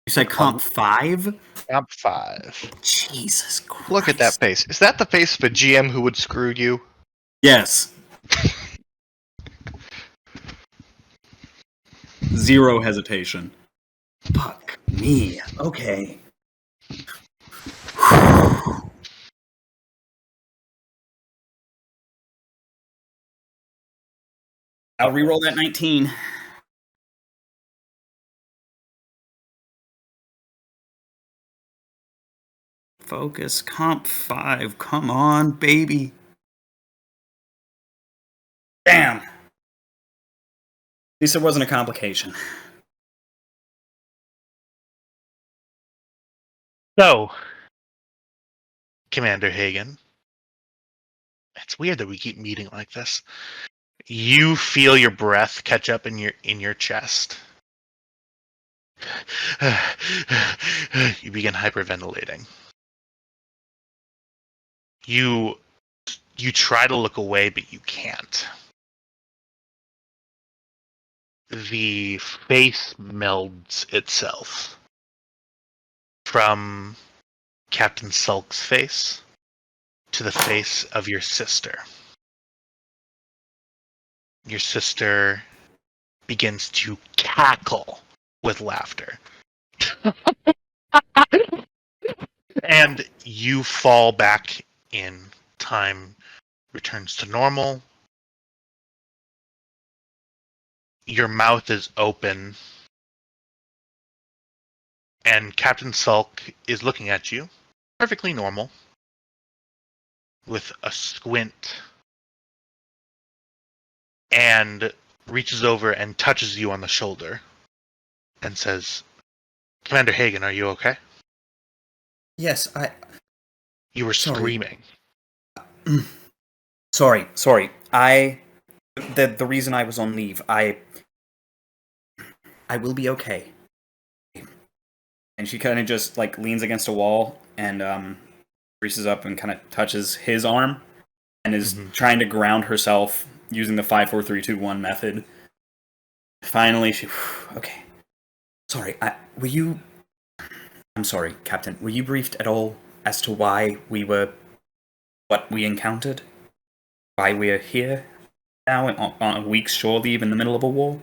You said comp 5? Comp 5. Jesus Christ. Look at that face. Is that the face of a GM who would screw you? Yes. Zero hesitation. Fuck me. Okay. I'll reroll that 19. Focus, comp 5. Come on, baby. Damn. least it wasn't a complication. So, Commander Hagen, it's weird that we keep meeting like this. You feel your breath catch up in your chest. You begin hyperventilating. You try to look away, but you can't. The face melds itself from Captain Sulk's face to the face of your sister. Your sister begins to cackle with laughter. And you fall back in. Time returns to normal. Your mouth is open. And Captain Sulk is looking at you, perfectly normal, with a squint, and reaches over and touches you on the shoulder and says, Commander Hagen, are you okay? Yes, You were Sorry. screaming. Sorry. The reason I was on leave, I will be okay. And she kind of just, like, leans against a wall and, reaches up and kind of touches his arm and is trying to ground herself using the 5-4-3-2-1 method. Finally, okay. Sorry, I'm sorry, Captain. Were you briefed at all as to what we encountered? Why we're here now on a week's shore leave in the middle of a war?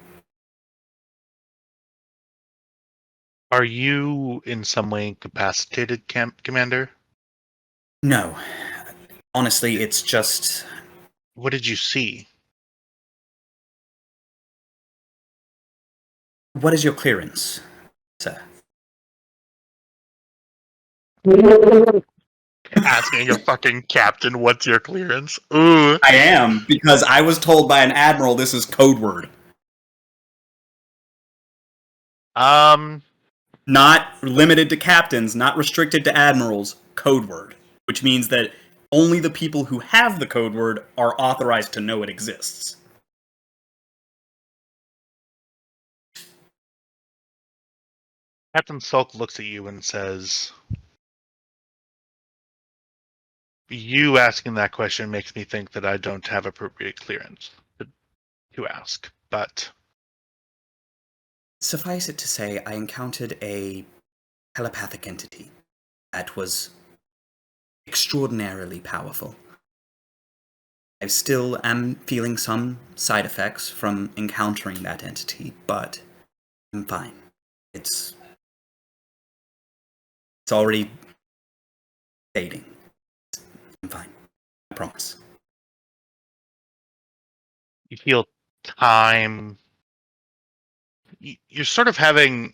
Are you in some way incapacitated, Commander? No. Honestly, it's just... What did you see? What is your clearance, sir? Asking a fucking captain, what's your clearance? Ooh. I am, because I was told by an admiral this is code word. Not limited to captains, not restricted to admirals, code word. Which means that only the people who have the code word are authorized to know it exists. Captain Sulk looks at you and says, you asking that question makes me think that I don't have appropriate clearance to ask, but... Suffice it to say, I encountered a telepathic entity that was extraordinarily powerful. I still am feeling some side effects from encountering that entity, but I'm fine. It's already fading. I'm fine. I promise. You feel time... You're sort of having...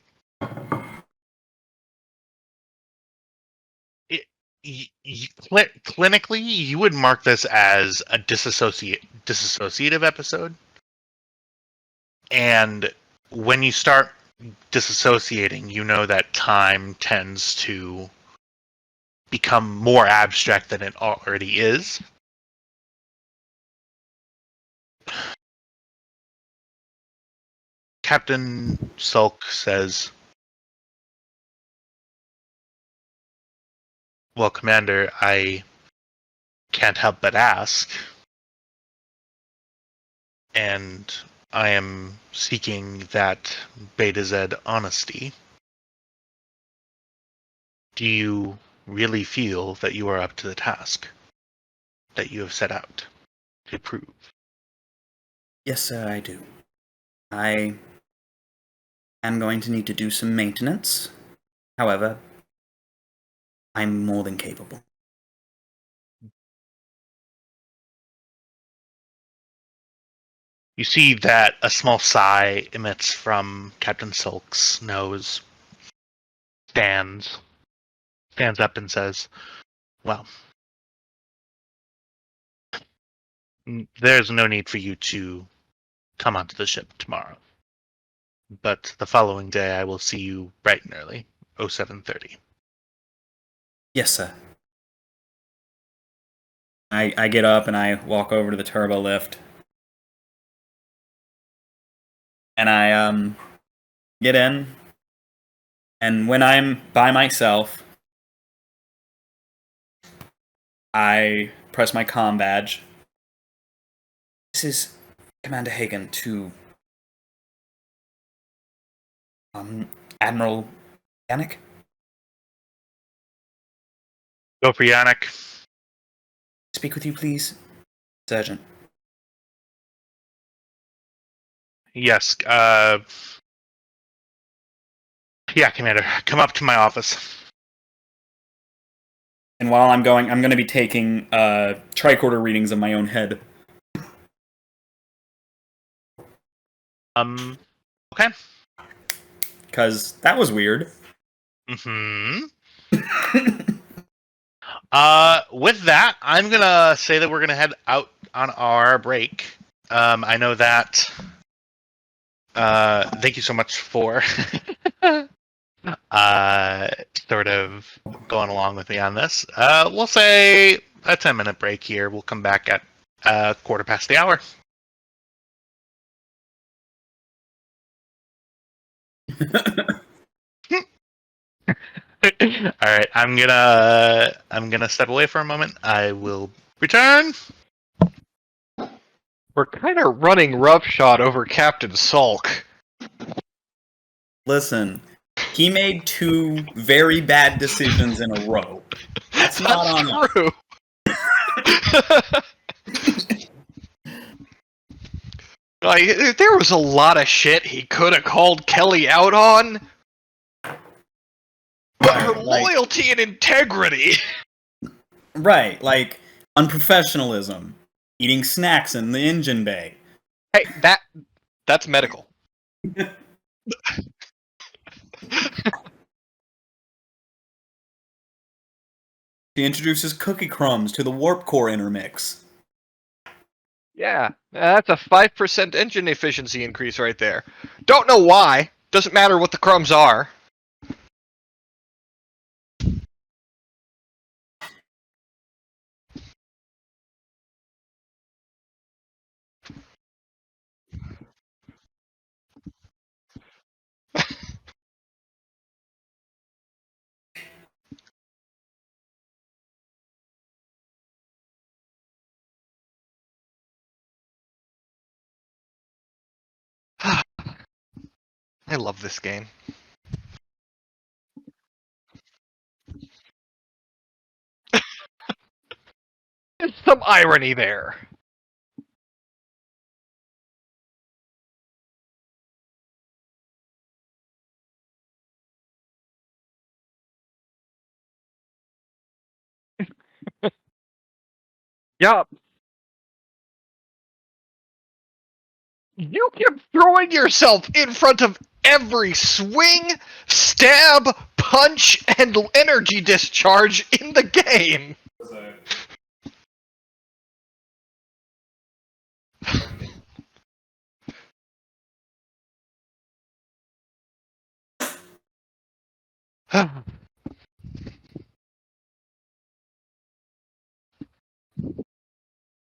Clinically, you would mark this as a dissociative episode. And when you start disassociating, you know that time tends to become more abstract than it already is. Captain Sulk says, well, Commander, I can't help but ask. And I am seeking that Beta Z honesty. Do you really feel that you are up to the task that you have set out to prove? Yes, sir, I do. I am going to need to do some maintenance. However, I'm more than capable. You see that a small sigh emits from Captain Sulk's nose, stands up and says, well, there's no need for you to come onto the ship tomorrow. but the following day I will see you bright and early, 0730. Yes, sir. I get up and I walk over to the turbo lift. And I get in. And when I'm by myself, I press my comm badge. This is Commander Hagen to Admiral Yannick. Go for Yannick. Speak with you, please. Sergeant. Yes, yeah, Commander, come up to my office. And while I'm going to be taking tricorder readings of my own head. Okay. Because that was weird. Mm-hmm. With that, I'm gonna say that we're gonna head out on our break. I know that. Thank you so much for sort of going along with me on this. We'll say a 10-minute break here. We'll come back at 1:15. All right, I'm gonna step away for a moment. I will return. We're kind of running roughshod over Captain Sulk. Listen, he made 2 very bad decisions in a row. That's not on us. true. Like, there was a lot of shit he could have called Kelly out on. But her loyalty and integrity. Right, like unprofessionalism, eating snacks in the engine bay. Hey, that's medical. He introduces cookie crumbs to the warp core intermix. Yeah, that's a 5% engine efficiency increase right there. Don't know why. Doesn't matter what the crumbs are. I love this game. There's some irony there. Yup. You kept throwing yourself in front of every swing, stab, punch, and energy discharge in the game.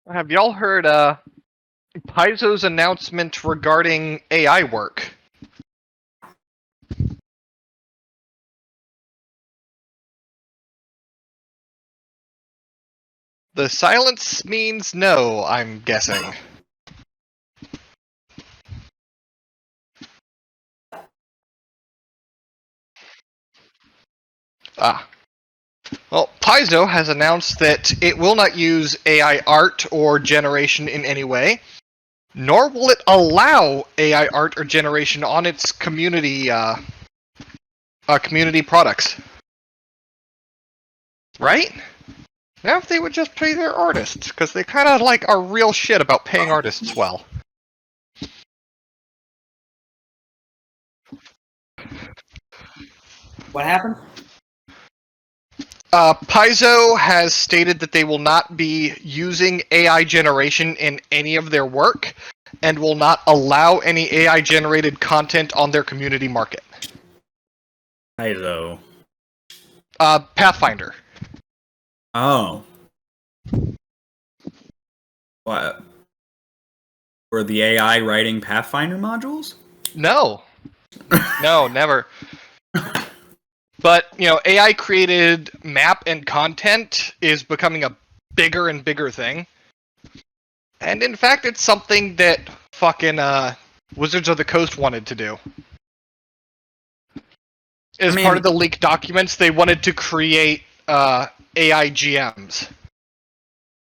Have y'all heard Paizo's announcement regarding AI work? The silence means no, I'm guessing. Ah. Well, Paizo has announced that it will not use AI art or generation in any way, nor will it allow AI art or generation on its community community products. Right? Now if they would just pay their artists, because they kind of like are real shit about paying artists well. What happened? Paizo has stated that they will not be using AI generation in any of their work, and will not allow any AI-generated content on their community market. Hi, though. Pathfinder. Oh. What? Were the AI writing Pathfinder modules? No. No, never. But, AI created map and content is becoming a bigger and bigger thing. And in fact, it's something that fucking Wizards of the Coast wanted to do. As part of the leaked documents, they wanted to create AI GMs.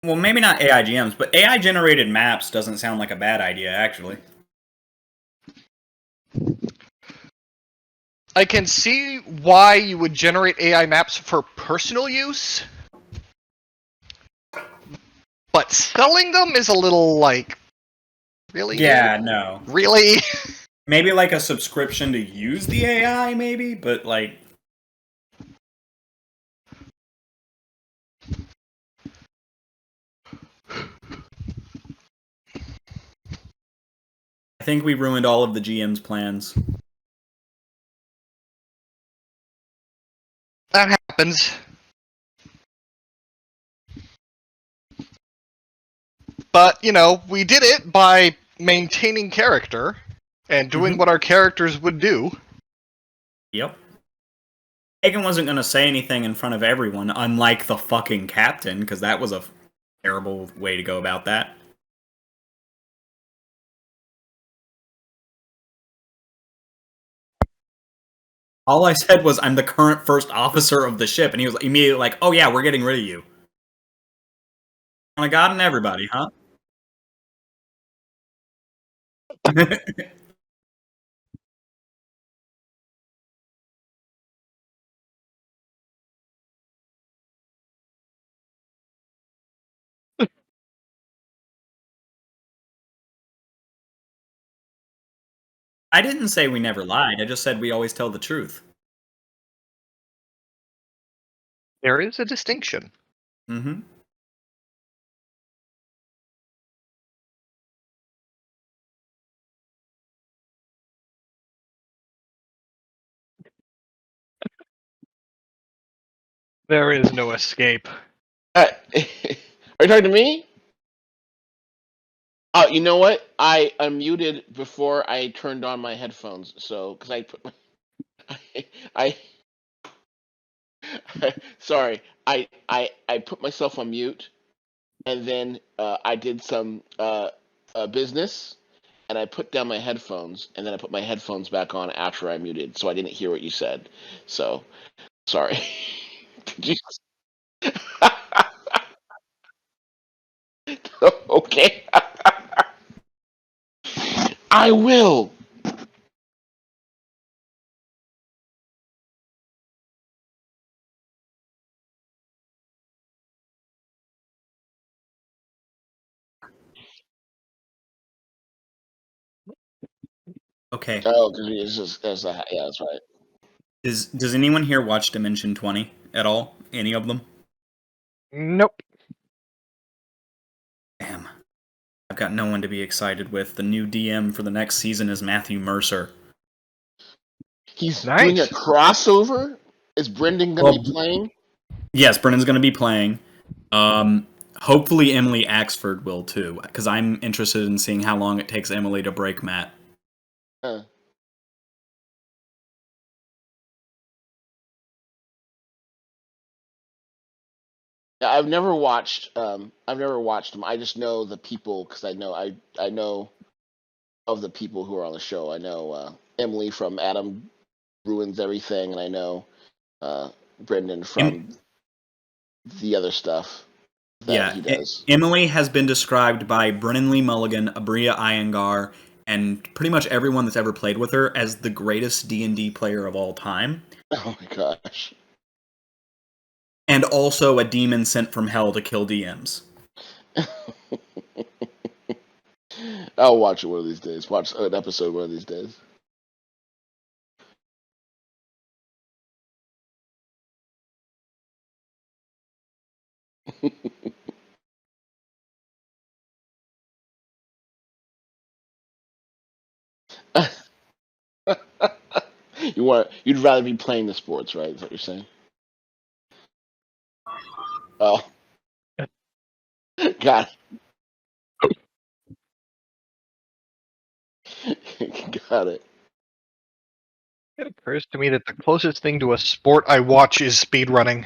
Well, maybe not AI GMs, but AI generated maps doesn't sound like a bad idea, actually. I can see why you would generate AI maps for personal use, but selling them is a little really? Yeah, no. Really? Maybe like a subscription to use the AI, maybe, but like. I think we ruined all of the GM's plans. That happens. But, we did it by maintaining character and doing what our characters would do. Yep. Hagen wasn't going to say anything in front of everyone, unlike the fucking captain, because that was a terrible way to go about that. All I said was, I'm the current first officer of the ship, and he was immediately like, oh yeah, we're getting rid of you. On a god and everybody, huh? I didn't say we never lied, I just said we always tell the truth. There is a distinction. Mm-hmm. There is no escape. Are you talking to me? Oh, you know what? I unmuted before I turned on my headphones, so because I put I sorry, I put myself on mute, and then I did some business, and I put down my headphones, and then I put my headphones back on after I muted, so I didn't hear what you said. So sorry. Did you? Okay. I will. Okay. Oh, because it's just yeah, that's right. Does anyone here watch Dimension 20 at all? Any of them? Nope. Damn. I've got no one to be excited with. The new DM for the next season is Matthew Mercer. He's Nice. doing a crossover. Is Brendan going to be playing? Yes, Brendan's going to be playing. Hopefully Emily Axford will too, because I'm interested in seeing how long it takes Emily to break Matt. I've never watched. I've never watched them. I just know the people because I know of the people who are on the show. I know Emily from Adam Ruins Everything, and I know Brendan from the other stuff that he does. Emily has been described by Brennan Lee Mulligan, Abria Iyengar, and pretty much everyone that's ever played with her as the greatest D&D player of all time. Oh my gosh. And also a demon sent from hell to kill DMs. I'll watch it one of these days. Watch an episode one of these days. You'd rather be playing the sports, right? Is what you're saying? Oh, got it. Got it. It occurs to me that the closest thing to a sport I watch is speedrunning.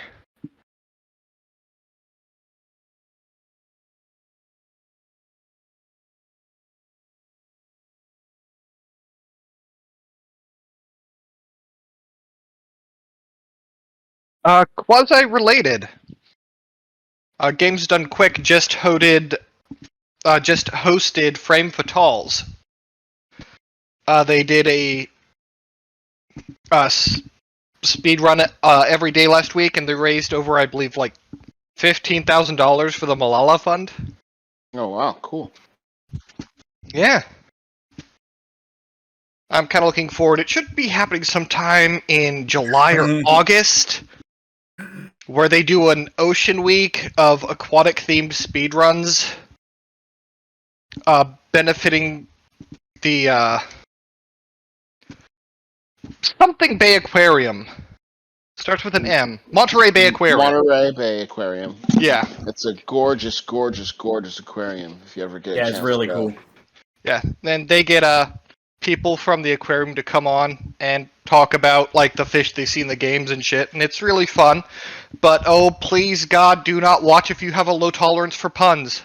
Quasi-related. Games Done Quick just hosted Frame Fatales. They did a speed run every day last week, and they raised over, I believe, like $15,000 for the Malala Fund. Oh wow, cool. Yeah. I'm kind of looking forward. It should be happening sometime in July or August, where they do an ocean week of aquatic-themed speedruns, benefiting the something Bay Aquarium. Starts with an M. Monterey Bay Aquarium. Monterey Bay Aquarium. Yeah. It's a gorgeous, gorgeous, gorgeous aquarium. If you ever get a chance it's really to go. cool. Yeah. Then they get people from the aquarium to come on and talk about like the fish they see in the games and shit, and it's really fun. But oh, please God, do not watch if you have a low tolerance for puns.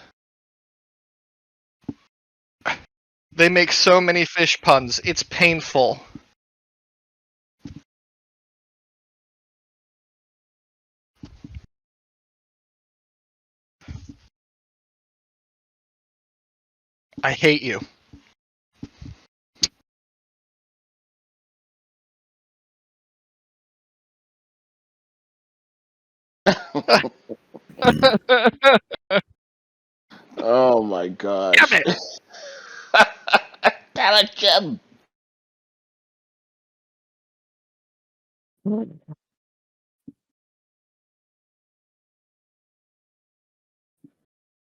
They make so many fish puns. It's painful. I hate you. Oh my gosh. Damn it! Damn it, Jim!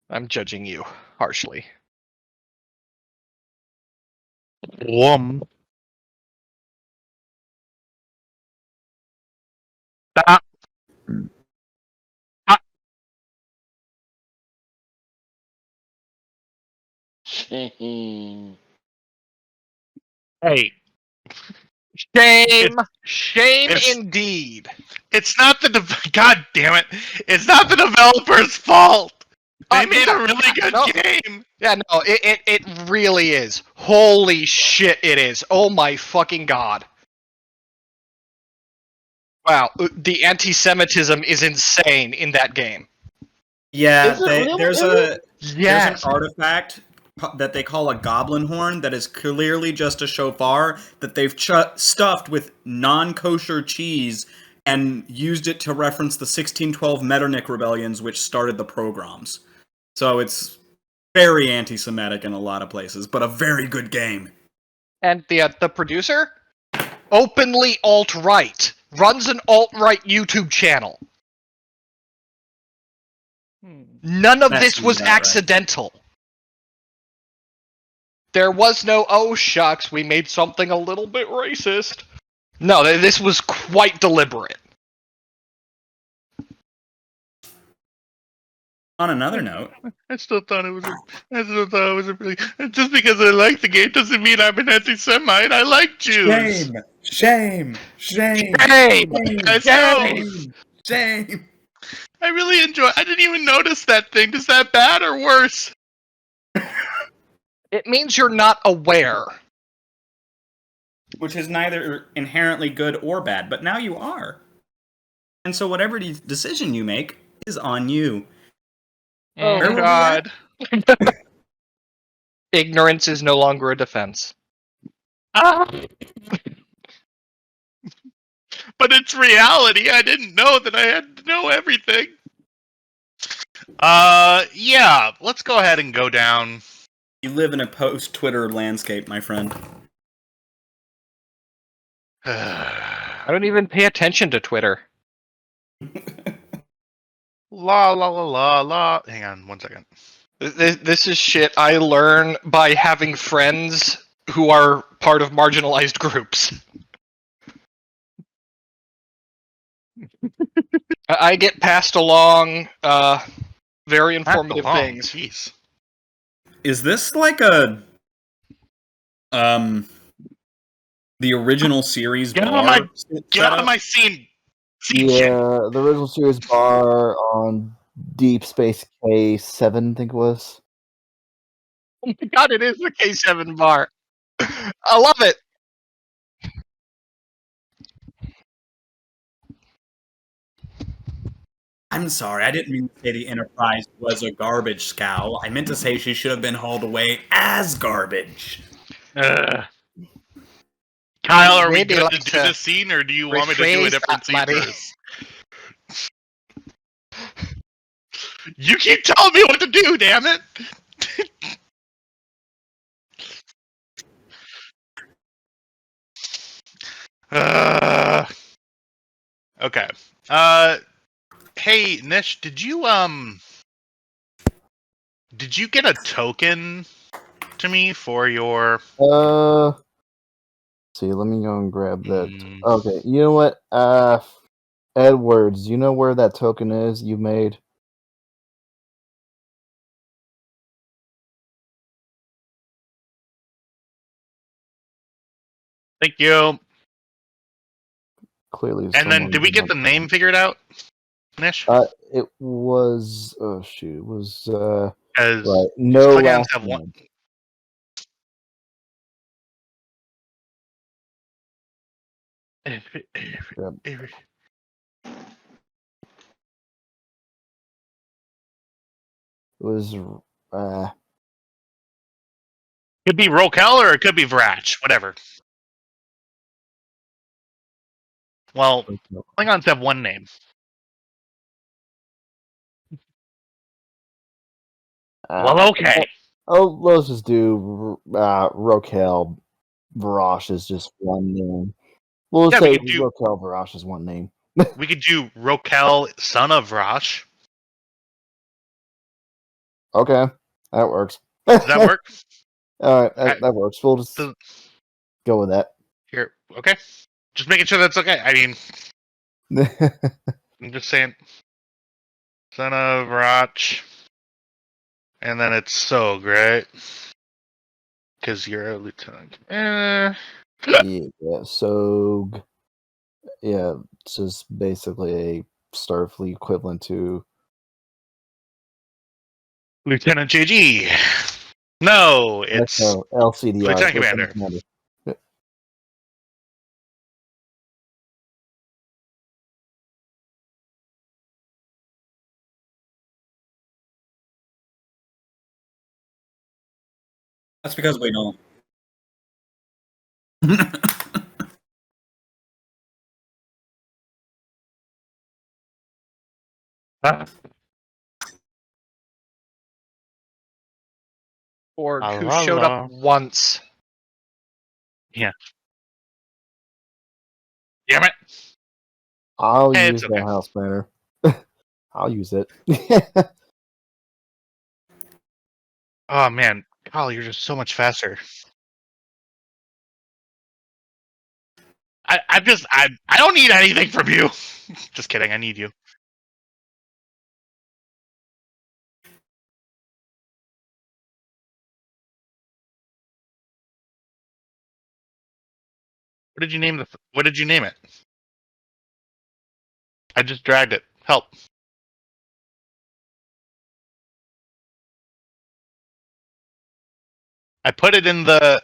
I'm judging you harshly. Stop. Shame. Hey. Shame! Shame it's- indeed! It's not the God damn it! It's not the developer's fault. They made a no, really good no. game. Yeah, no, it really is. Holy shit, it is. Oh my fucking god. Wow, the anti-Semitism is insane in that game. Yeah, Is it really? there's Is it? there's an artifact that they call a goblin horn that is clearly just a shofar that they've stuffed with non-kosher cheese and used it to reference the 1612 Metternich rebellions, which started the pogroms. So it's very anti-Semitic in a lot of places, but a very good game. And the producer? Openly alt-right. Runs an alt-right YouTube channel. None of That this seems was about right. accidental. There was no, oh shucks, we made something a little bit racist. No, this was quite deliberate. On another note, I still thought it was. A really. Just because I like the game doesn't mean I'm an anti-Semite. I like Jews. shame. Shame! Shame. I really enjoy. I didn't even notice that thing. Is that bad or worse? It means you're not aware. Which is neither inherently good or bad, but now you are. And so whatever decision you make is on you. Oh Where were we god. Ignorance is no longer a defense. But it's reality. I didn't know that I had to know everything. Yeah. Let's go ahead and go down. You live in a post-Twitter landscape, my friend. I don't even pay attention to Twitter. La la la la la. Hang on 1 second. This is shit I learn by having friends who are part of marginalized groups. I get passed along very informative Not alone, things. Jeez. Is this like a the original series Get out bar of my setup? scene Yeah, shit. the original series bar on Deep Space K7, I think it was. Oh my god, it is the K7 bar. I love it. I'm sorry, I didn't mean to say the Enterprise was a garbage scow. I meant to say she should have been hauled away as garbage. Kyle, are we Maybe good like to do to this scene, or do you want me to do a rephrase different that, scene buddy. first? You keep telling me what to do, damn it! Okay. Hey, Nish, did you get a token to me for your? See, let me go and grab that. Mm. Okay, you know what? Edwards, you know where that token is you made? Thank you. Clearly, And then, someone did we did get not the name find figured out, Nish? it was oh shoot, it was Because right. No Klingons last have one. name. Yep. It was Could be Rokel or it could be Vrach, whatever. Well, Klingons have one name. Well, okay. Oh, let's just do Rokel Varash is just one name. We'll Yeah, say we could do Rokel Varash is one name. Rokel, son of Vrach. Okay, that works. Does that work? All right, that works. We'll just So- go with that. Here, okay. Just making sure that's okay. I mean, I'm just saying, son of Vrach, and then it's so great because you're a lieutenant. Yeah, so yeah, it's just basically a Starfleet equivalent to Lieutenant JG. No, it's LCDR. Lieutenant Commander. That's because we don't. Or La, who la, showed la. up once. Yeah. Damn it. I'll Hey, use it's the okay. house banner. I'll use it. Oh man, Kyle, you're just so much faster. I don't need anything from you. Just kidding, I need you. What did you name what did you name it? I just dragged it. Help. I put it in the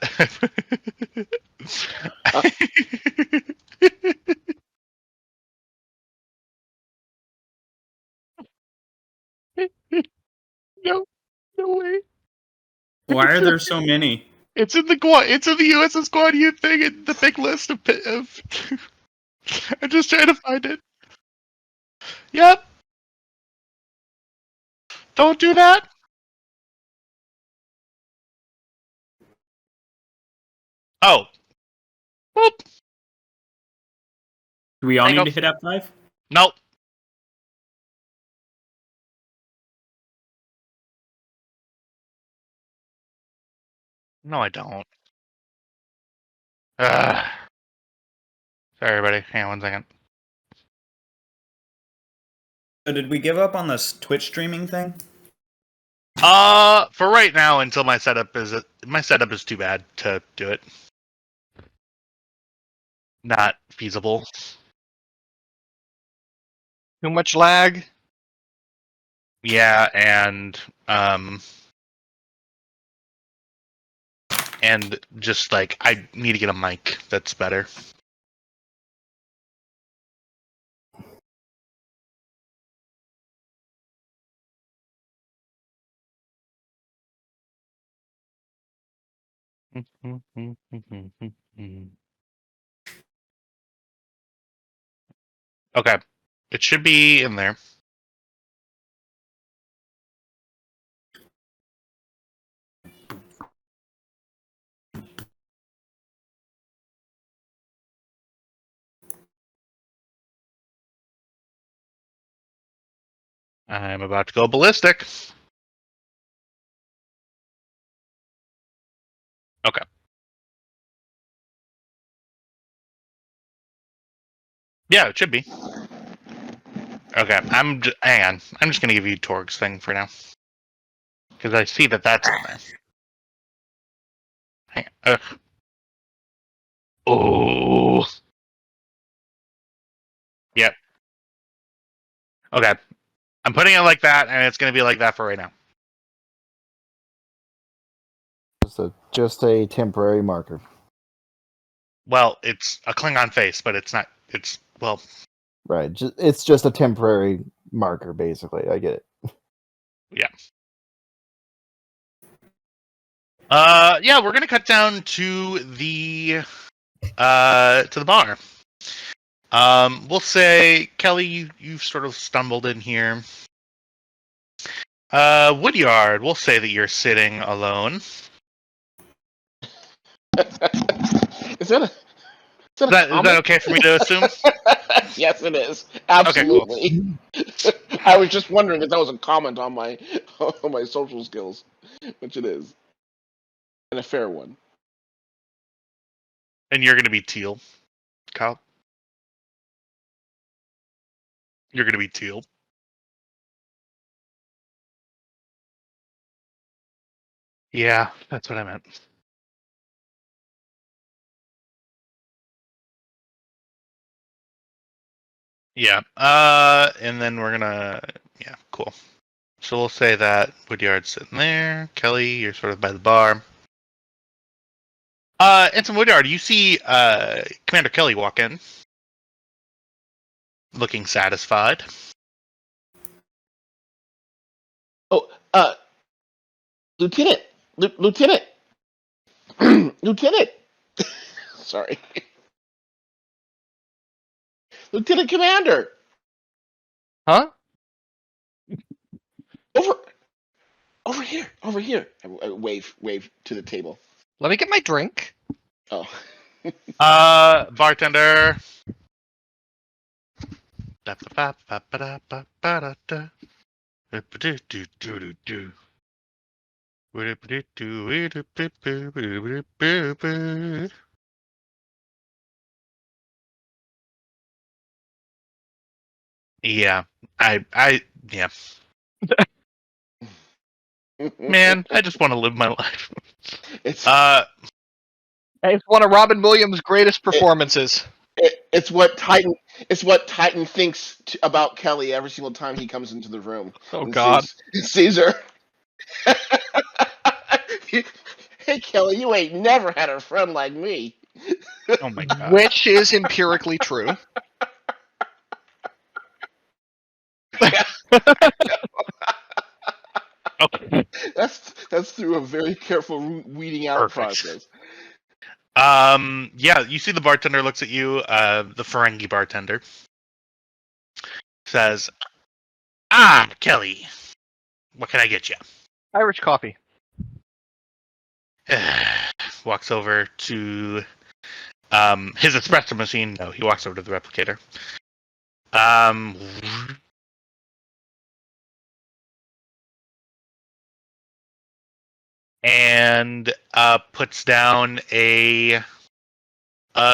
No, no way. Why are there so many? It's in the Guan. It's in the USS Guan Yu thing in the big list of. I'm just trying to find it. Yep. Don't do that. Oh. Whoop. Do we all Hang need up. to hit F5? Nope. No, I don't. Sorry, everybody. Hang on 1 second. So did we give up on this Twitch streaming thing? For right now, until my setup is too bad to do it. Not feasible. Too much lag? Yeah, and just like I need to get a mic that's better. Okay, it should be in there. I'm about to go ballistic. Okay. Yeah, it should be. Okay, hang on. I'm just gonna give you Torg's thing for now. Because I see that that's in there. Hang on. Oh. Yep. Okay. I'm putting it like that, and it's gonna be like that for right now. Just a temporary marker. Well, it's a Klingon face, but it's not. It's, well, Right. It's just a temporary marker, basically. I get it. yeah, we're gonna cut down to the bar. We'll say, Kelly, you've sort of stumbled in here. Woodyard, we'll say that you're sitting alone. Is that a Is that okay for me to assume? Yes, it is. Absolutely. I was just wondering if that was a comment on my social skills, which it is, and a fair one. And you're gonna be Teal, Kyle. You're gonna be Teal. Yeah, that's what I meant. Yeah. And then we're gonna. Yeah, cool. So we'll say that Woodyard's sitting there. Kelly, you're sort of by the bar. Ensign Woodyard, you see Commander Kelly walk in, looking satisfied. Oh, Lieutenant, Lieutenant, Lieutenant. Sorry, Lieutenant Commander. Huh? Over here, over here. I wave to the table. Let me get my drink. Oh. Bartender. Yeah, yeah. Man, I just want to live my life. It's It's one of Robin Williams' greatest performances. it's what Titan thinks about Kelly every single time he comes into the room. Oh and God. sees her. Hey Kelly, you ain't never had a friend like me. Oh my god. Which is empirically true. Okay. That's through a very careful weeding out Perfect. process. Yeah, you see the bartender looks at you, the Ferengi bartender. Says, "Ah, Kelly, what can I get you?" Irish coffee. Walks over to his espresso machine. No, he walks over to the replicator. And puts down a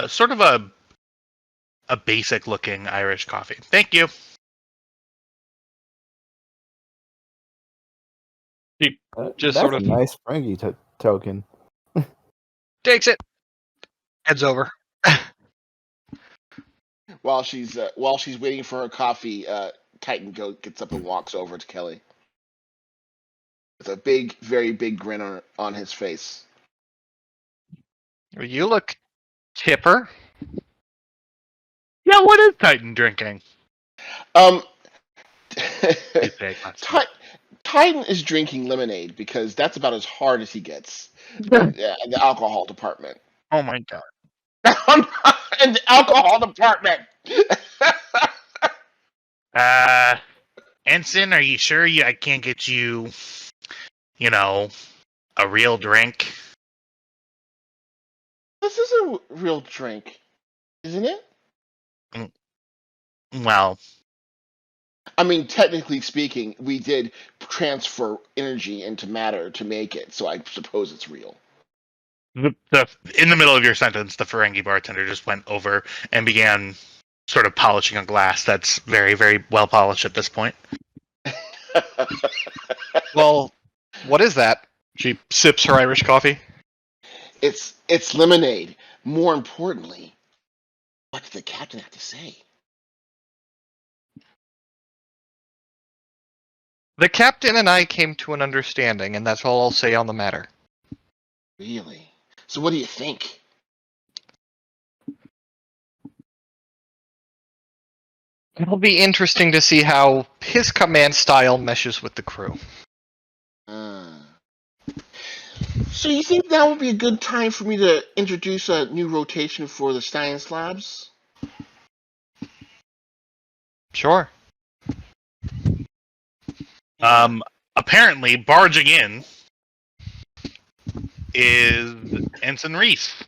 Sort of a basic looking Irish coffee. Thank you. Just That's sort a of- nice Ferengi token. Takes it. Heads over. While she's waiting for her coffee, Titan gets up and walks over to Kelly with a big, very big grin on his face. You look chipper. Yeah, what is Titan drinking? Um, You say, Titan is drinking lemonade because that's about as hard as he gets in the alcohol department. Oh my god. In the alcohol department. Ensign, are you sure I can't get you, a real drink? This is a real drink, isn't it? Well, I mean, technically speaking, we did transfer energy into matter to make it, so I suppose it's real. in the middle of your sentence, the Ferengi bartender just went over and began sort of polishing a glass that's very, very well polished at this point. Well, what is that? She sips her Irish coffee. It's lemonade. More importantly, what did the captain have to say? The captain and I came to an understanding, and that's all I'll say on the matter. Really? So what do you think? It'll be interesting to see how his command style meshes with the crew. So you think that would be a good time for me to introduce a new rotation for the science labs? Sure. Apparently, barging in is Ensign Reese.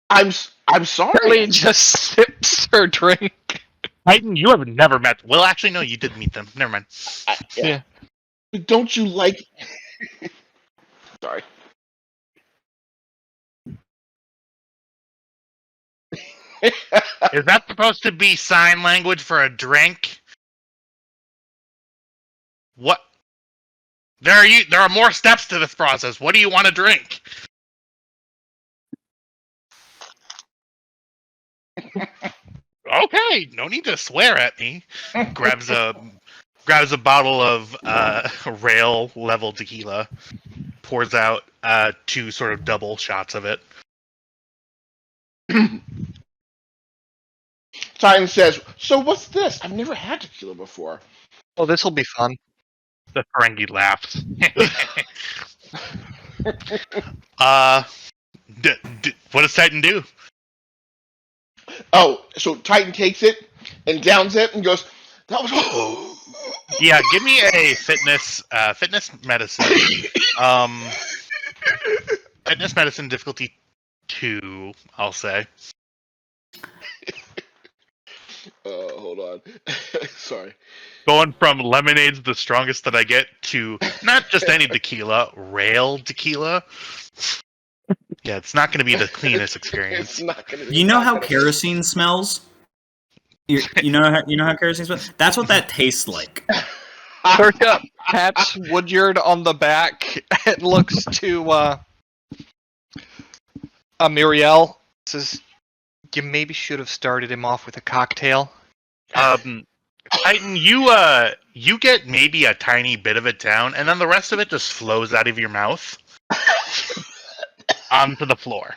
I'm sorry. Kelly just sips her drink. Titan, you have never met. Well, actually, no, you did meet them. Never mind. Yeah. But don't you like? Sorry. Is that supposed to be sign language for a drink? What? There are more steps to this process. What do you want to drink? Okay, no need to swear at me. Grabs a bottle of rail level tequila, pours out 2 sort of double shots of it. Titan says, "So what's this? I've never had tequila before." Oh, this'll be fun. The Ferengi laughs. What does Titan do? Oh, so Titan takes it and downs it and goes, "That was." Yeah, give me a fitness medicine. Fitness medicine difficulty 2, I'll say. Hold on. Sorry. Going from lemonade's the strongest that I get to not just any tequila, rail tequila. Yeah, it's not going to be the cleanest experience. It's not gonna. You know how kerosene smells? You know how kerosene smells? That's what that tastes like. Circa pats Woodyard on the back and looks to Muriel. Says, "You maybe should have started him off with a cocktail." Titan, you get maybe a tiny bit of it down, and then the rest of it just flows out of your mouth onto the floor.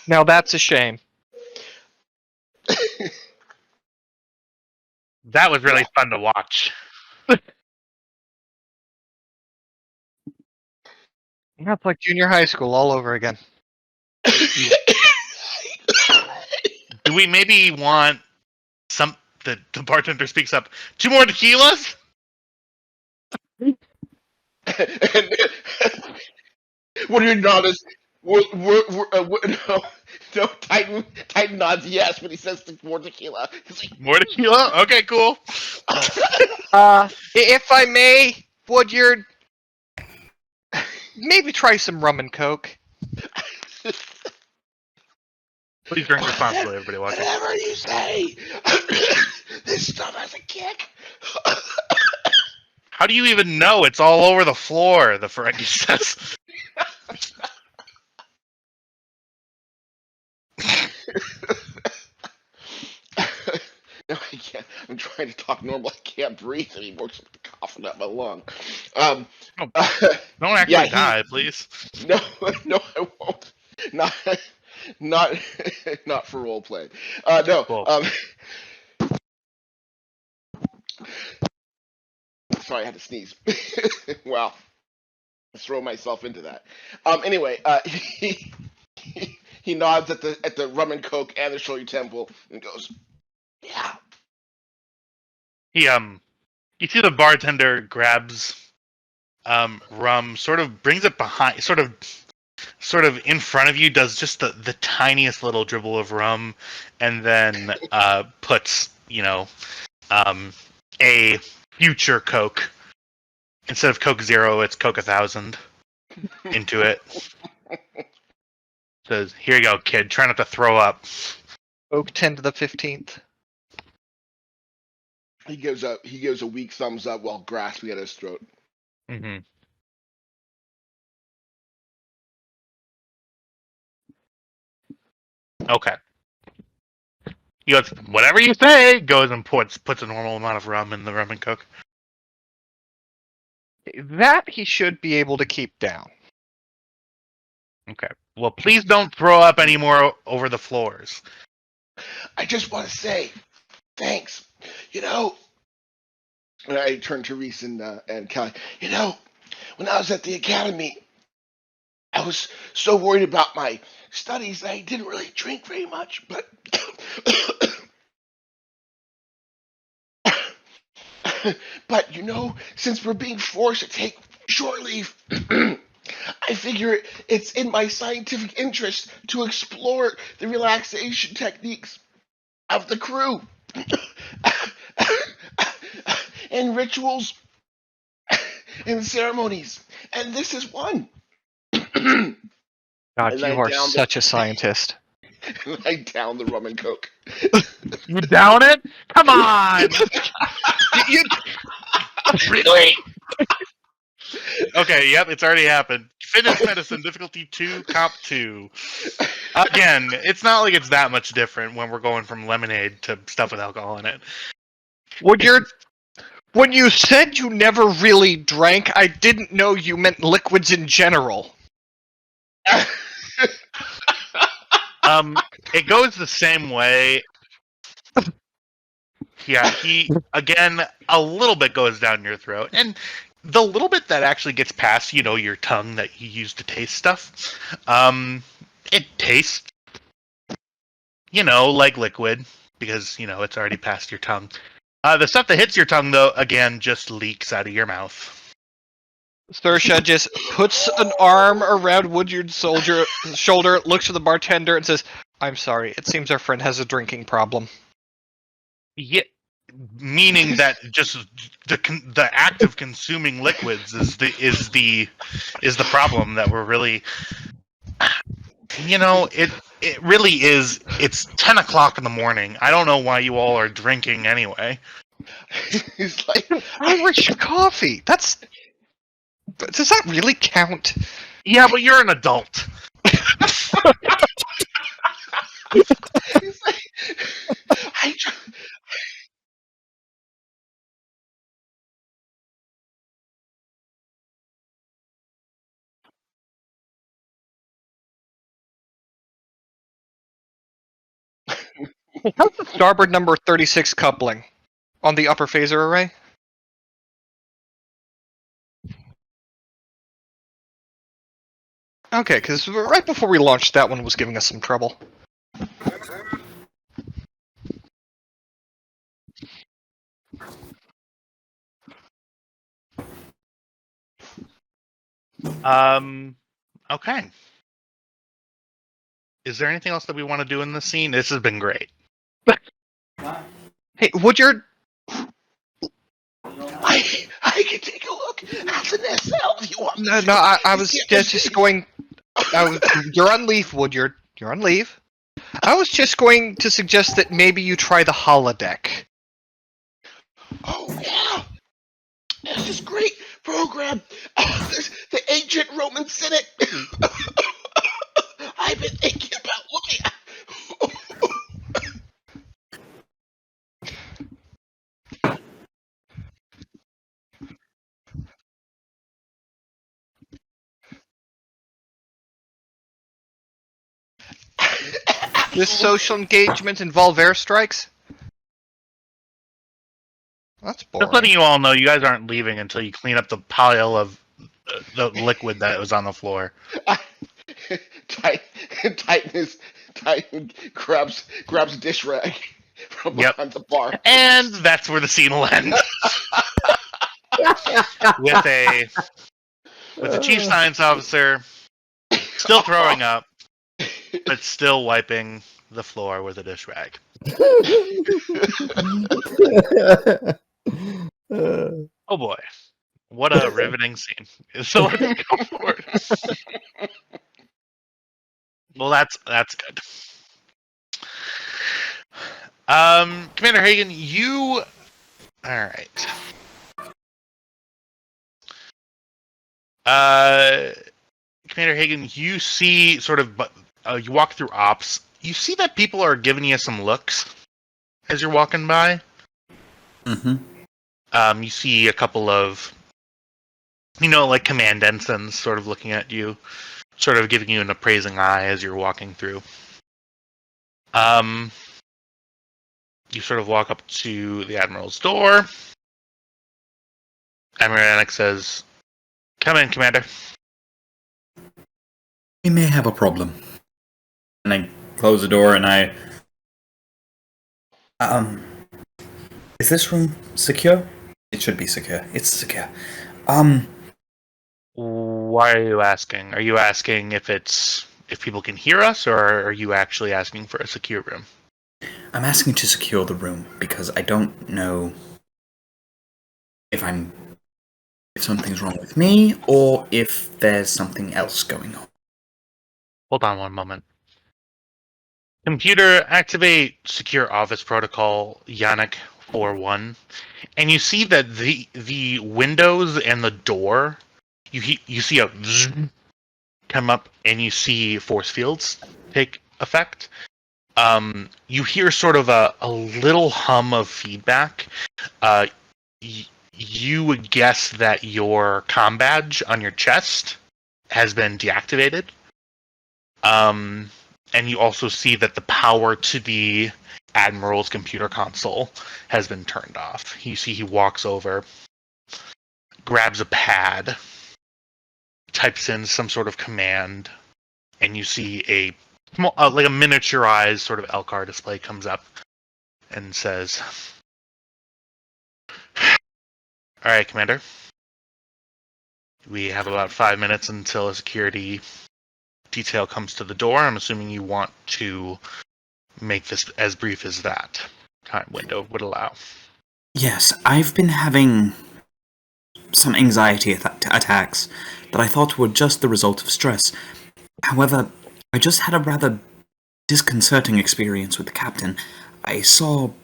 Now that's a shame. That was really fun to watch. That's like junior high school all over again. Do we maybe want some? The bartender speaks up. 2 more tequilas? What do you notice? No, no. Titan nods yes, but he says more tequila. He's like, More tequila? Okay, cool. If I may, Woodyard, maybe try some rum and coke. Please drink responsibly, everybody watching. whatever you say. This stuff has a kick. How do you even know? It's all over the floor, the Ferengi says. No, I can't. I'm trying to talk normal. I can't breathe anymore. I'm coughing up my lung. Don't actually yeah, die, please. No, no, I won't. Not, not, not for role play. No. Cool. Sorry, I had to sneeze. Wow. Throw myself into that. Anyway, he nods at the rum and coke and the shoyu temple and goes, "Yeah." You see the bartender grabs rum, sort of brings it behind, sort of in front of you, does just the tiniest little dribble of rum, and then puts a future Coke, instead of Coke Zero, it's Coke 1000 into it. Says, "Here you go, kid. Try not to throw up." Oak 10 to the 15th. He gives a weak thumbs up while grasping at his throat. Mm-hmm. Okay. He goes, "Whatever you say," goes and puts a normal amount of rum in the rum and coke. That he should be able to keep down. Okay. Well, please don't throw up anymore over the floors. I just want to say thanks. And I turn to Reese and Kelly. When I was at the academy, I was so worried about my studies that I didn't really drink very much. But but since we're being forced to take short leave, I figure it's in my scientific interest to explore the relaxation techniques of the crew and rituals and ceremonies, and this is one. God, And you I are downed such a scientist. I down the rum and coke. You down it? Come on! Really? Okay, yep, it's already happened. Fitness medicine, difficulty 2, comp 2. Again, it's not like it's that much different when we're going from lemonade to stuff with alcohol in it. When you said you never really drank, I didn't know you meant liquids in general. It goes the same way. Yeah, he, again, a little bit goes down your throat. And the little bit that actually gets past, your tongue that you use to taste stuff, it tastes, like liquid, because, it's already past your tongue. The stuff that hits your tongue, though, again, just leaks out of your mouth. Saoirse just puts an arm around Woodyard's shoulder, looks at the bartender, and says, "I'm sorry, it seems our friend has a drinking problem." Yeah, meaning that just the act of consuming liquids is the problem that we're really. It really is. It's 10 o'clock in the morning. I don't know why you all are drinking anyway. He's like, Irish coffee. Does that really count? Yeah, but you're an adult. he's like, How's the starboard number 36 coupling on the upper phaser array? Okay, because right before we launched, that one was giving us some trouble. Okay. is there anything else that we want to do in this scene? This has been great. Hey, Woodyard, I can take a look at the SL if you want. no, I was just going. You're on leave, Woodyard. You're on leave. I was just going to suggest that maybe you try the holodeck. Oh yeah, this is great program. There's the ancient Roman Senate. I've been thinking about looking at. Does social engagement involve airstrikes? That's boring. Just letting you all know, you guys aren't leaving until you clean up the pile of the liquid that was on the floor. Titan grabs a dish rag from Yep. behind the bar. And that's where the scene will end. with a chief science officer still throwing up, but still wiping the floor with a dish rag. Oh boy, what a riveting scene! So let's go forward. Well, that's good. Commander Hagen, you all right? Commander Hagen, you see sort of, you walk through ops. You see that people are giving you some looks as you're walking by. Mm-hmm. You see a couple of, like command ensigns sort of looking at you, sort of giving you an appraising eye as you're walking through. You sort of walk up to the Admiral's door. Admiral Anik says, "Come in, Commander." We may have a problem. And I close the door and I... Is this room secure? It should be secure. It's secure. Why are you asking? Are you asking if people can hear us, or are you actually asking for a secure room? I'm asking to secure the room because I don't know if something's wrong with me or if there's something else going on. Hold on one moment. Computer, activate secure office protocol Yannick 41, and you see that the windows and the door, you see a zzz come up, and you see force fields take effect. You hear sort of a little hum of feedback. You would guess that your comm badge on your chest has been deactivated. And you also see that the power to the Admiral's computer console has been turned off. You see he walks over, grabs a pad, types in some sort of command, and you see a small, like a miniaturized sort of LCAR display comes up and says, "All right, Commander. We have about 5 minutes until a security detail comes to the door. I'm assuming you want to make this as brief as that time window would allow." Yes, I've been having some anxiety attacks that I thought were just the result of stress. However, I just had a rather disconcerting experience with the captain. I felt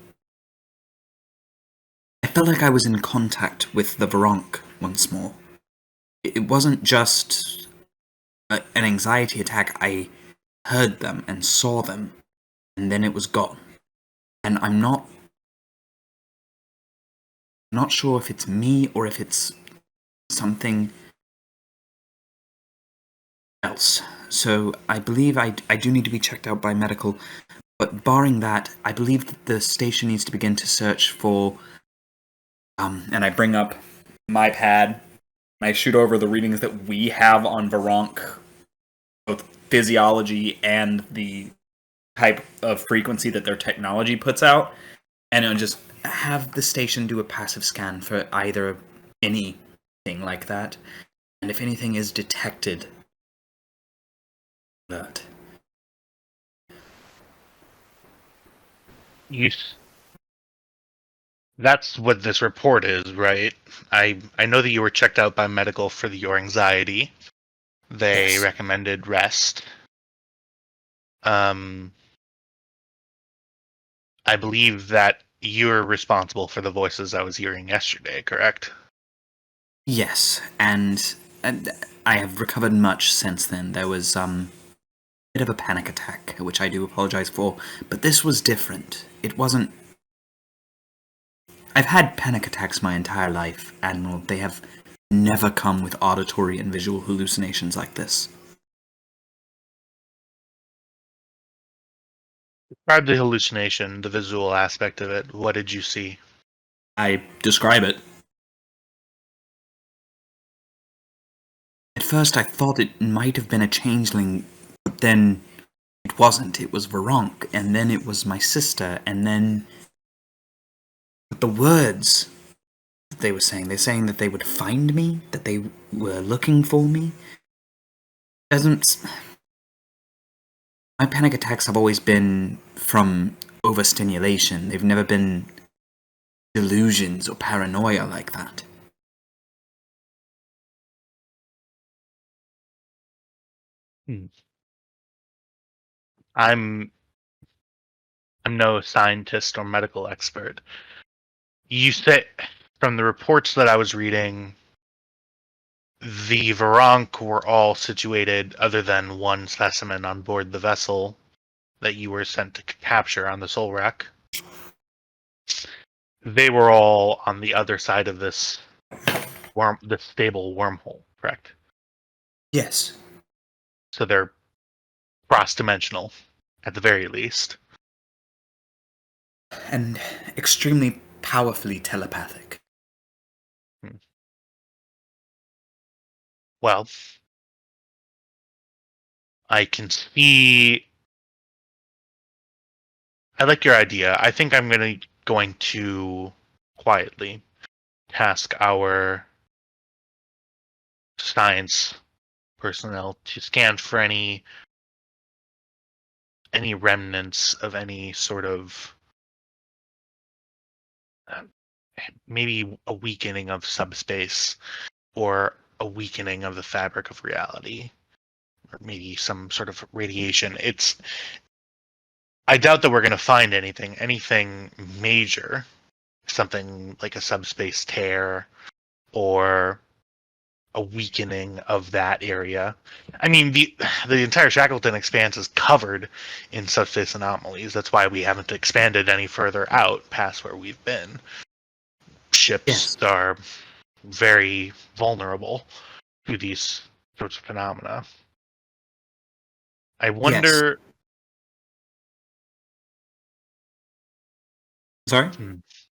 like I was in contact with the Varonk once more. It wasn't just an anxiety attack. I heard them and saw them, and then it was gone. And I'm not sure if it's me or if it's something else. So I believe I do need to be checked out by medical. But barring that, I believe that the station needs to begin to search for... and I bring up my pad. And I shoot over the readings that we have on Varonk, both physiology and the type of frequency that their technology puts out. And I'll just have the station do a passive scan for either anything like that. And if anything is detected, alert. That's what this report is, right? I know that you were checked out by medical for your anxiety. They Yes. recommended rest. I believe that you're responsible for the voices I was hearing yesterday, correct? Yes, and I have recovered much since then. There was bit of a panic attack, which I do apologize for, but this was different. It wasn't. I've had panic attacks my entire life, Admiral. They have never come with auditory and visual hallucinations like this. Describe the hallucination, the visual aspect of it. What did you see? I describe it. At first, I thought it might have been a changeling, but then it wasn't. It was Veronk, and then it was my sister, and then. But the words that they were saying, they're saying that they would find me, that they were looking for me. Doesn't. My panic attacks have always been from overstimulation. They've never been delusions or paranoia like that. I'm no scientist or medical expert. You say from the reports that I was reading, the Varank were all situated, other than one specimen on board the vessel that you were sent to capture on the Soul Wreck. They were all on the other side of this stable wormhole, correct? Yes. So they're cross-dimensional, at the very least. And extremely powerfully telepathic. Well, I can see. I like your idea. I think I'm going to quietly task our science personnel to scan for any remnants of any sort of maybe a weakening of subspace or a weakening of the fabric of reality, or maybe some sort of radiation. I doubt that we're going to find anything major, something like a subspace tear or a weakening of that area. I mean, the entire Shackleton expanse is covered in subspace anomalies. That's why we haven't expanded any further out past where we've been. Ships are very vulnerable to these sorts of phenomena. I wonder. Sorry?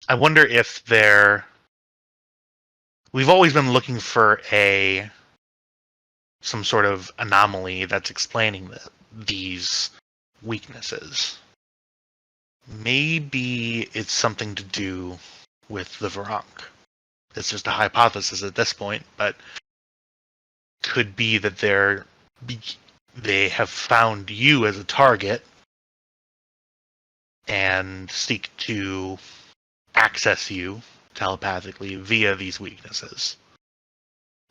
I wonder if they're. We've always been looking for some sort of anomaly that's explaining these weaknesses. Maybe it's something to do with the Varank. It's just a hypothesis at this point, but could be that they have found you as a target and seek to access you telepathically via these weaknesses.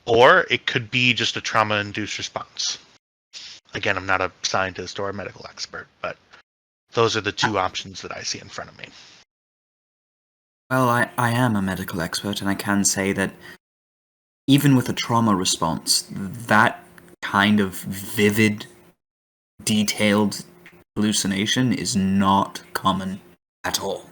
Or it could be just a trauma-induced response. Again, I'm not a scientist or a medical expert, but those are the two options that I see in front of me. Well, I am a medical expert, and I can say that even with a trauma response, that kind of vivid, detailed hallucination is not common at all.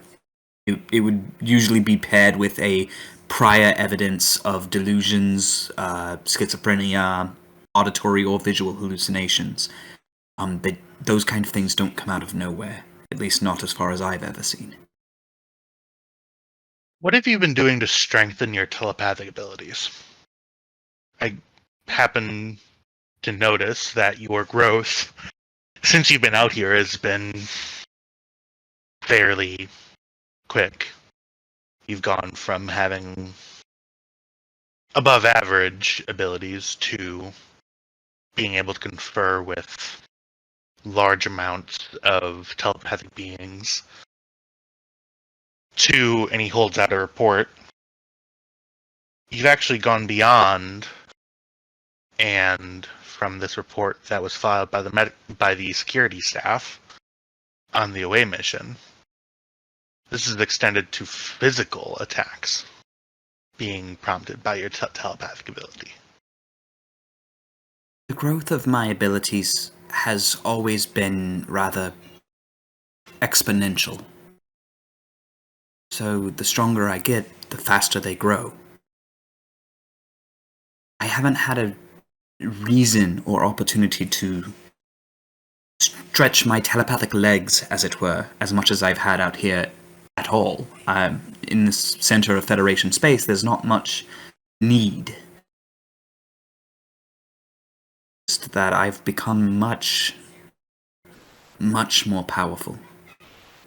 It would usually be paired with a prior evidence of delusions, schizophrenia, auditory or visual hallucinations. But those kind of things don't come out of nowhere, at least not as far as I've ever seen. What have you been doing to strengthen your telepathic abilities? I happen to notice that your growth since you've been out here has been fairly quick. You've gone from having above average abilities to being able to confer with large amounts of telepathic beings and he holds out a report. You've actually gone beyond, and from this report that was filed by the security staff on the away mission, this is extended to physical attacks being prompted by your telepathic ability. The growth of my abilities has always been rather exponential. So the stronger I get, the faster they grow. I haven't had a reason or opportunity to stretch my telepathic legs, as it were, as much as I've had out here at all. In the center of Federation space, there's not much need. Just that I've become much more powerful.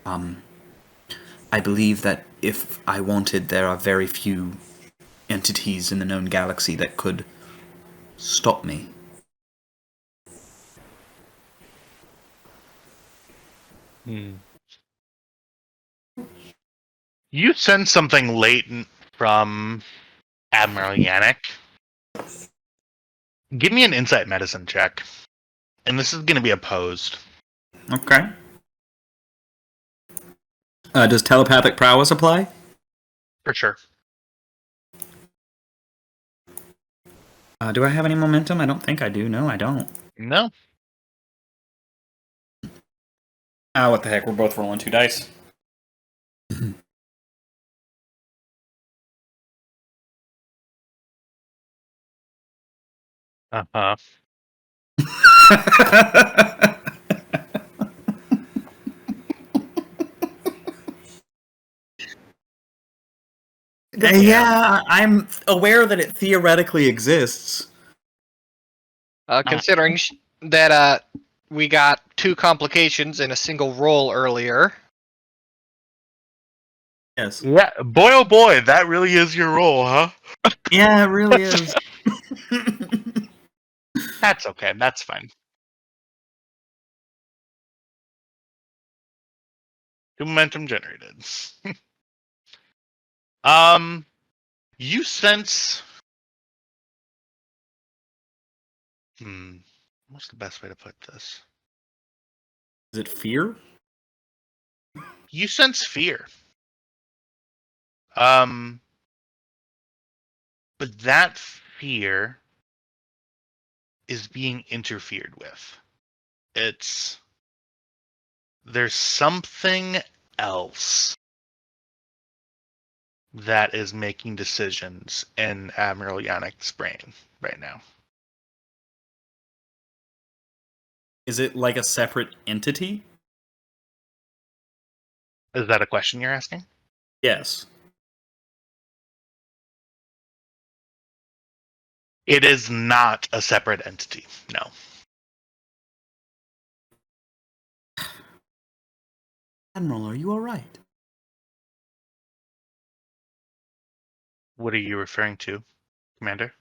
I believe that if I wanted, there are very few entities in the known galaxy that could stop me. You sense something latent from Admiral Yannick. Give me an insight medicine check. And this is going to be opposed. Okay. Does telepathic prowess apply? For sure. Do I have any momentum? I don't think I do. No, I don't. No. What the heck? We're both rolling 2 dice. Uh-huh. Yeah, I'm aware that it theoretically exists. Considering that we got 2 complications in a single roll earlier. Yes. Yeah, boy oh boy, that really is your role, huh? Yeah, it really is. That's okay, that's fine. 2 momentum generated. You sense... What's the best way to put this? Is it fear? You sense fear. But that fear is being interfered with. There's something else that is making decisions in Admiral Yannick's brain right now. Is it like a separate entity? Is that a question you're asking? Yes. It is not a separate entity, no. Admiral, are you alright? What are you referring to, Commander?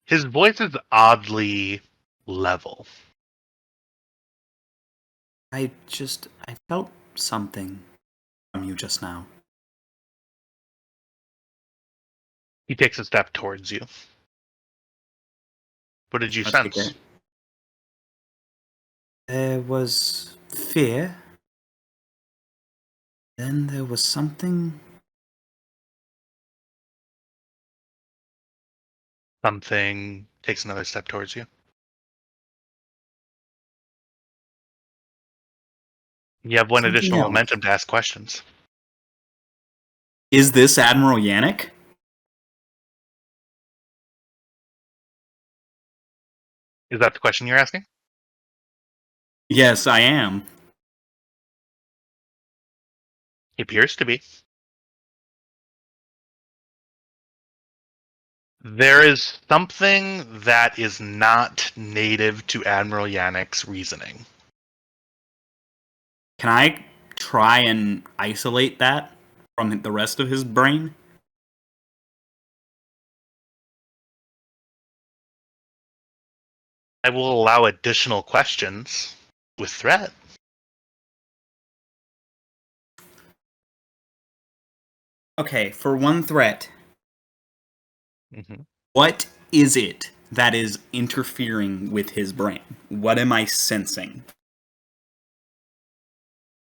His voice is oddly level. I felt something from you just now. He takes a step towards you. What did you I take sense? it. There was fear. Then there was something. Something takes another step towards you. You have one Something additional else. momentum to ask questions. Is this Admiral Yannick? Is that the question you're asking? Yes, I am. He appears to be. There is something that is not native to Admiral Yannick's reasoning. Can I try and isolate that from the rest of his brain? I will allow additional questions with threat. Okay, for one threat, Mm-hmm. what is it that is interfering with his brain? What am I sensing?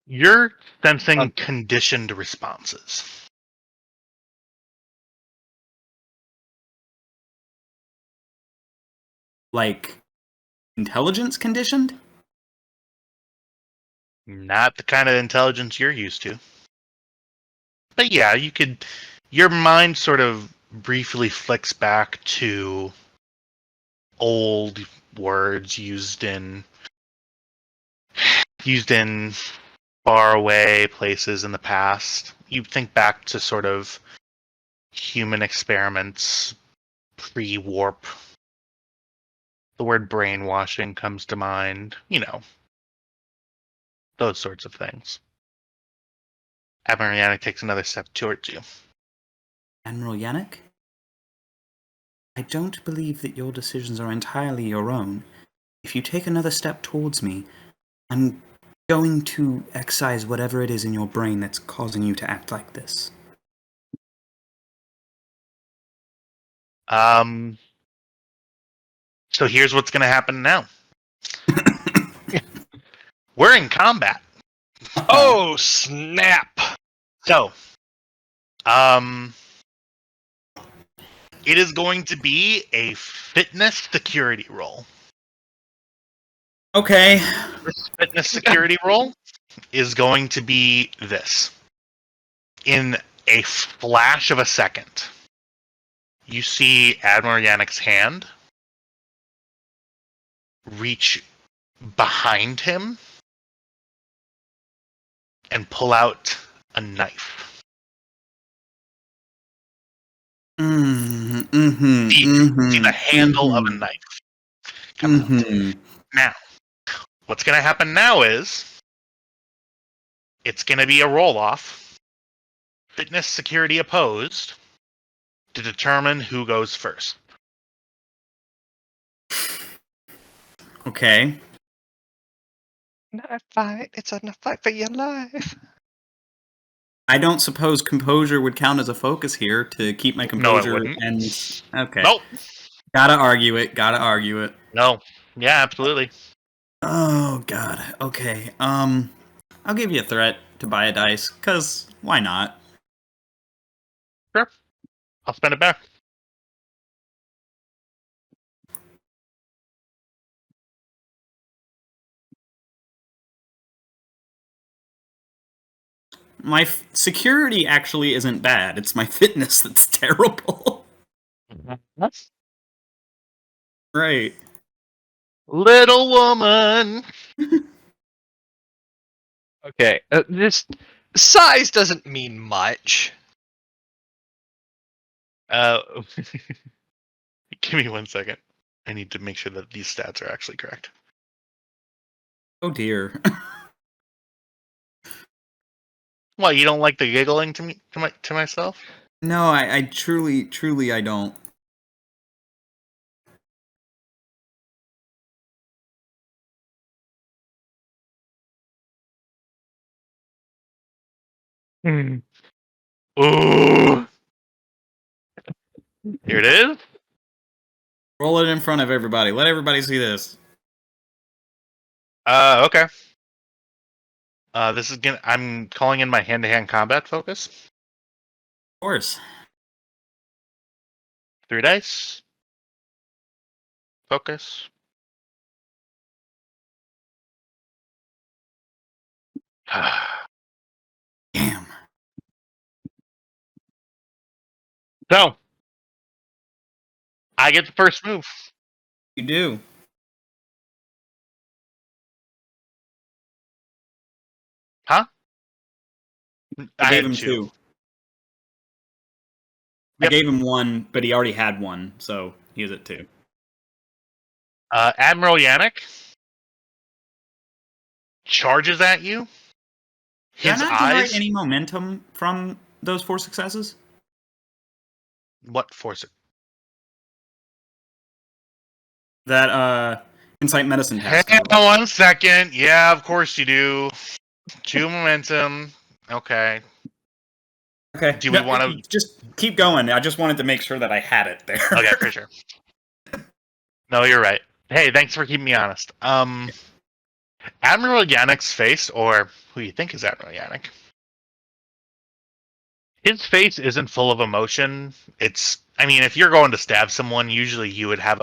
You're sensing conditioned responses. Like, intelligence conditioned? Not the kind of intelligence you're used to. But yeah, you could. Your mind sort of briefly flicks back to old words used in faraway places in the past. You think back to sort of human experiments pre-warp. The word brainwashing comes to mind. You know, those sorts of things. Admiral Yannick takes another step towards you. Admiral Yannick? I don't believe that your decisions are entirely your own. If you take another step towards me, I'm going to excise whatever it is in your brain that's causing you to act like this. So here's what's going to happen now. We're in combat. Oh, snap! So, it is going to be a fitness security roll. Okay. This fitness security roll is going to be this. In a flash of a second, you see Admiral Yannick's hand reach behind him and pull out a knife. See the handle of a knife come out. Now, what's going to happen now is it's going to be a roll-off. Fitness security opposed to determine who goes first. Okay. Not a fight. It's a fight for your life. I don't suppose composure would count as a focus here to keep my composure. No, it wouldn't. And okay. Nope. Gotta argue it. No. Yeah, absolutely. Oh god. Okay. I'll give you a threat to buy a dice, cause why not? Sure. I'll spend it back. My security actually isn't bad. It's my fitness that's terrible. Right. Little woman. Okay, this size doesn't mean much. Give me 1 second. I need to make sure that these stats are actually correct. Oh dear. What, you don't like the giggling to myself? No, I truly I don't. Ooh. Here it is. Roll it in front of everybody. Let everybody see this. Okay. This is I'm calling in my hand-to-hand combat focus. Of course. 3 dice. Focus. Damn. So, I get the first move. You do. Huh? I gave had him 2. I Yep. gave him 1, but he already had 1, so he was at 2. Admiral Yannick charges at you. Did I His not eyes. generate any momentum from those 4 successes? What force? That insight medicine test. Hang on 1 second. Yeah, of course you do. 2 momentum. Okay. Okay. Do we want to? just keep going? I just wanted to make sure that I had it there. Okay, for sure. No, you're right. Hey, thanks for keeping me honest. Admiral Yannick's face, or who you think is Admiral Yannick, his face isn't full of emotion. I mean, if you're going to stab someone, usually you would have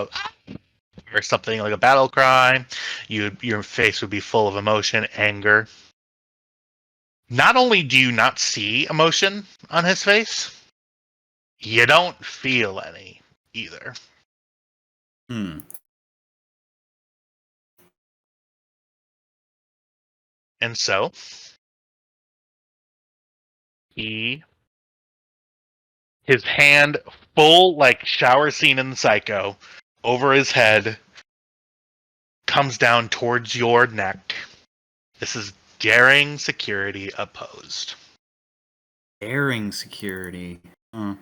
or something like a battle cry. Your face would be full of emotion, anger. Not only do you not see emotion on his face, you don't feel any either. Hmm. And so his hand full like shower scene in Psycho over his head comes down towards your neck. This is daring security opposed. Daring security. Huh.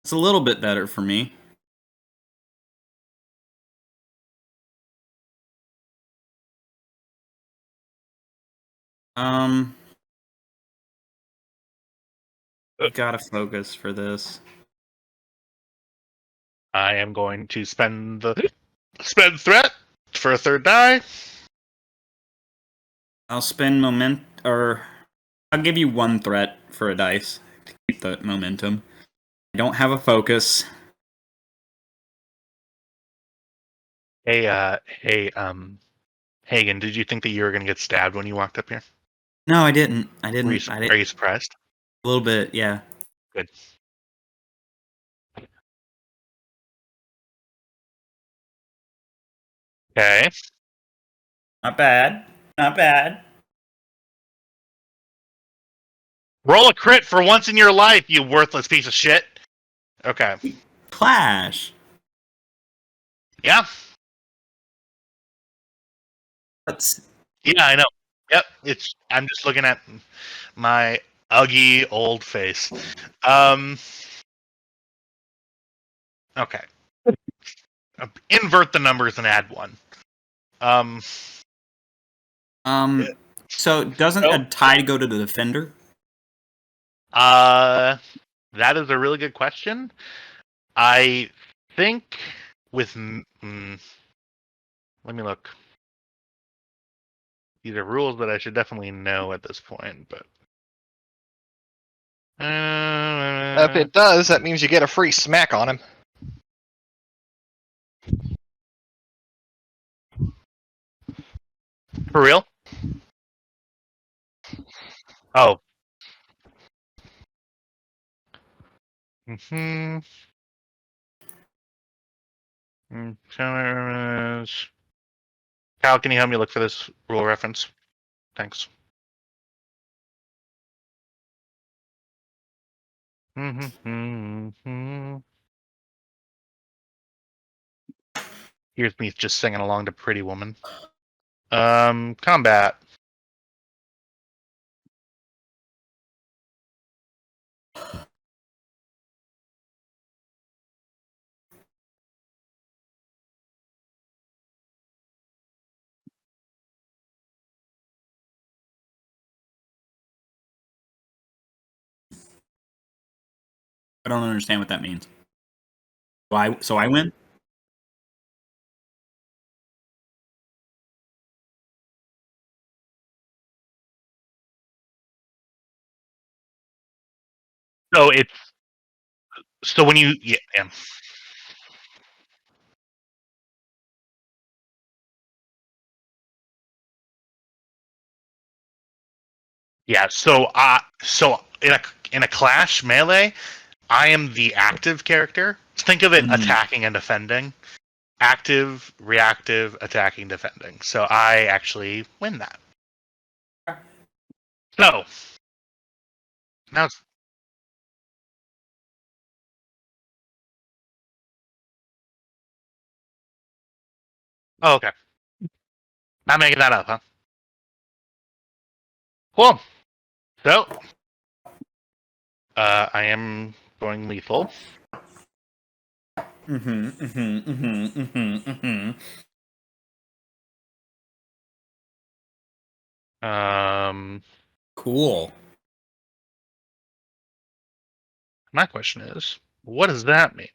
It's a little bit better for me. Gotta focus for this. I am going to spend threat for a third die. I'll spend or I'll give you one threat for a dice to keep the momentum. I don't have a focus. Hey, Hagen, did you think that you were going to get stabbed when you walked up here? No, I didn't. Are you surprised? A little bit, yeah. Good. Okay. Not bad. Not bad. Roll a crit for once in your life, you worthless piece of shit. Okay. Clash. Yeah. Let's. Yeah, I know. Yep. I'm just looking at my ugly old face. Okay. Invert the numbers and add one. So doesn't a tie go to the defender? That is a really good question. I think with let me look. These are rules that I should definitely know at this point, but If it does, that means you get a free smack on him. for real? Oh. Mm-hmm. Cal, can you help me look for this rule reference? Thanks. Here's me just singing along to Pretty Woman. Combat. I don't understand what that means. So I win? So when you so in a clash melee, I am the active character. Think of it attacking and defending. Active, reactive, attacking, defending. So I actually win that. So now it's okay. Not making that up, huh? Cool. So I am going lethal. Cool. My question is, what does that mean?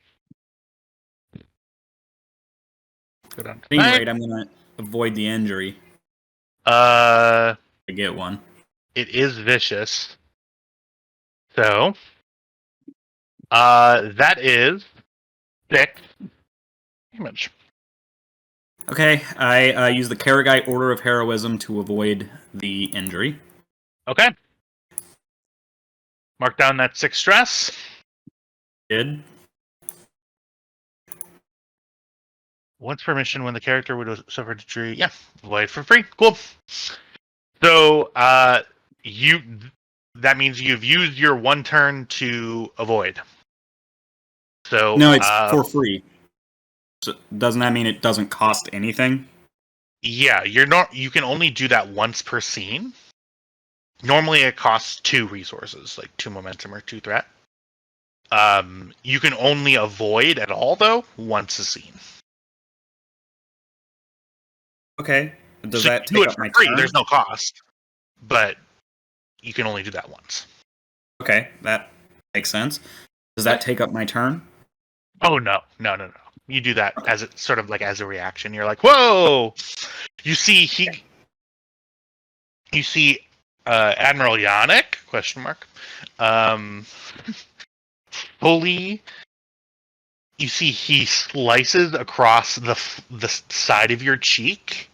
Go down to At any knife. rate, I'm gonna avoid the injury Uh, to get one. it is vicious. So, that is 6 damage. Okay, I use the Karagite Order of Heroism to avoid the injury. Okay. Mark down that 6 stress. Did. Once per mission, when the character would have suffered injury, yeah, avoid for free. Cool. So, that means you've used your 1 turn to avoid. So No, it's for free. So doesn't that mean it doesn't cost anything? Yeah, you can only do that once per scene. Normally it costs 2 resources, like 2 momentum or 2 threat. You can only avoid at all though once a scene. Okay. Does So that you do take it up for my free, turn? there's no cost. But you can only do that once. Okay, that makes sense. Does that take up my turn? Oh no. You do that as it sort of like as a reaction. You're like, whoa! You see Admiral Yannick? Question mark. Fully. You see he slices across the side of your cheek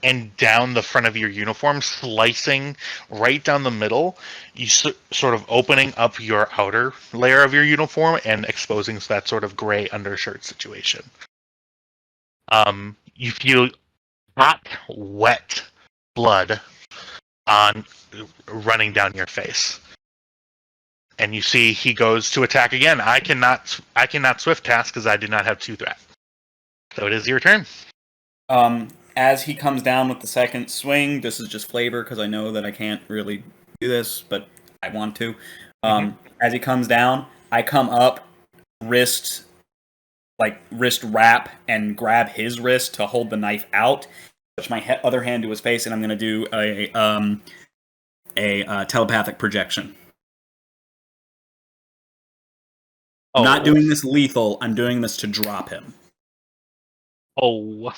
and down the front of your uniform, slicing right down the middle. You sort of opening up your outer layer of your uniform and exposing that sort of gray undershirt situation. You feel hot, wet blood running down your face. And you see he goes to attack again. I cannot swift cast because I do not have 2 threat. So it is your turn. As he comes down with the second swing, this is just flavor because I know that I can't really do this, but I want to. As he comes down, I come up, wrist wrap, and grab his wrist to hold the knife out. Touch my other hand to his face, and I'm going to do a telepathic projection. I'm not doing this lethal. I'm doing this to drop him. Oh.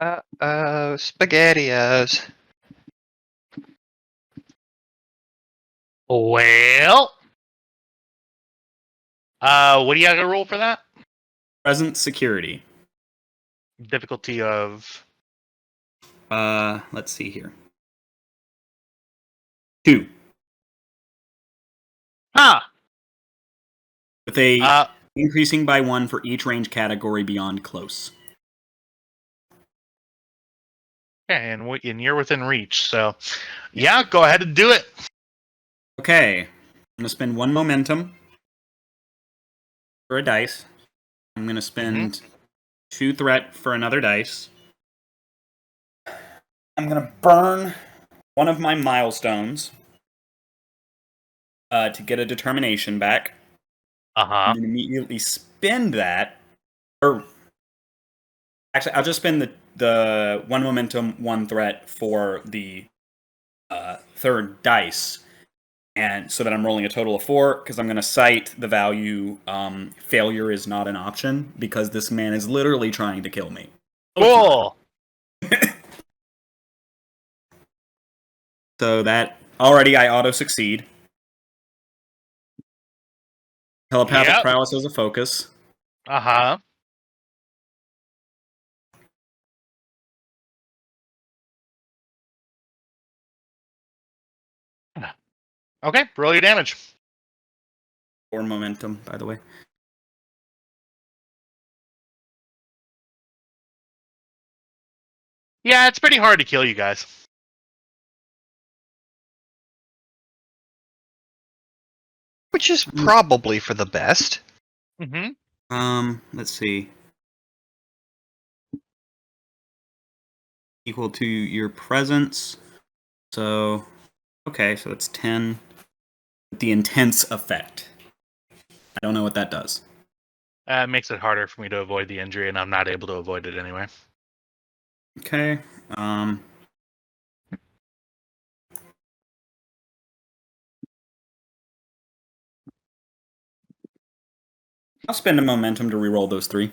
SpaghettiOs. Well. What do you got to roll for that? Present security. Difficulty of. Let's see here. 2. With a increasing by 1 for each range category beyond close. Okay, and you're within reach, so yeah, go ahead and do it. Okay, I'm gonna spend 1 momentum for a dice. I'm gonna spend 2 threat for another dice. I'm gonna burn one of my milestones to get a determination back. And then immediately spend that, or actually, I'll just spend the 1 momentum, 1 threat for the 3rd dice, and so that I'm rolling a total of 4, because I'm going to cite the value failure is not an option, because this man is literally trying to kill me. Cool. So that already I auto succeed. Telepathic prowess as a focus. Okay, roll your damage. 4 momentum, by the way. Yeah, it's pretty hard to kill you guys. Which is probably for the best. Let's see. Equal to your presence. So, okay, so it's 10. The intense effect. I don't know what that does. It makes it harder for me to avoid the injury, and I'm not able to avoid it anyway. Okay. I'll spend a momentum to reroll those 3.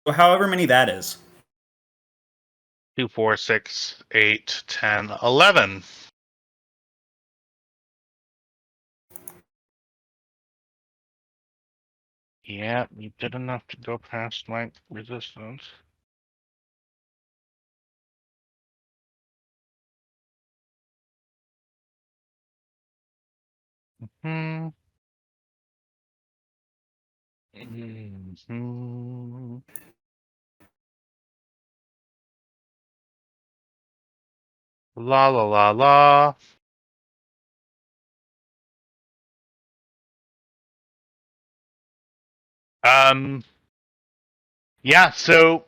So however many that is. 2, 4, 6, 8, 10, 11. Yeah, you did enough to go past my resistance. Hmm. Mhm. La la la la. Yeah, so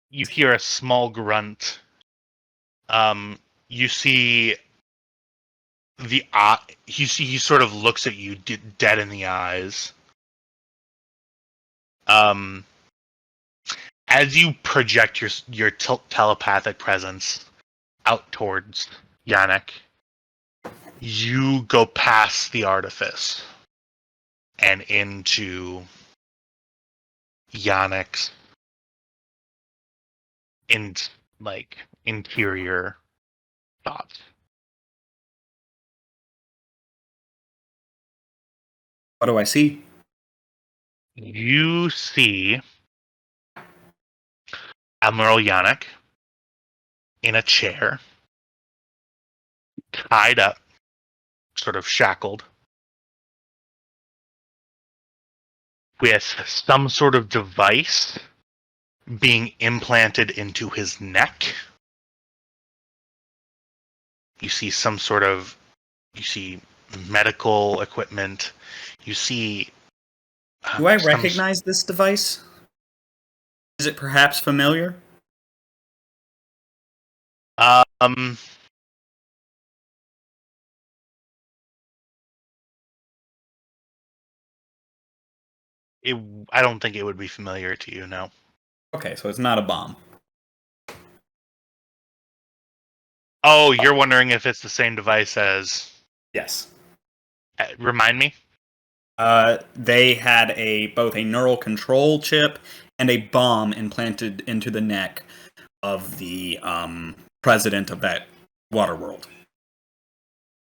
you hear a small grunt. You see the eye. He sort of looks at you dead in the eyes. As you project your telepathic presence out towards Yannick, you go past the artifice and into Yannick's interior thoughts. What do I see? You see Admiral Yannick in a chair, tied up, sort of shackled, with some sort of device being implanted into his neck. You see medical equipment. You see. Do I recognize this device? Is it perhaps familiar? I don't think it would be familiar to you, no. Okay, so it's not a bomb. Oh, you're wondering if it's the same device as... Yes. Remind me? They had both a neural control chip and a bomb implanted into the neck of the president of that water world.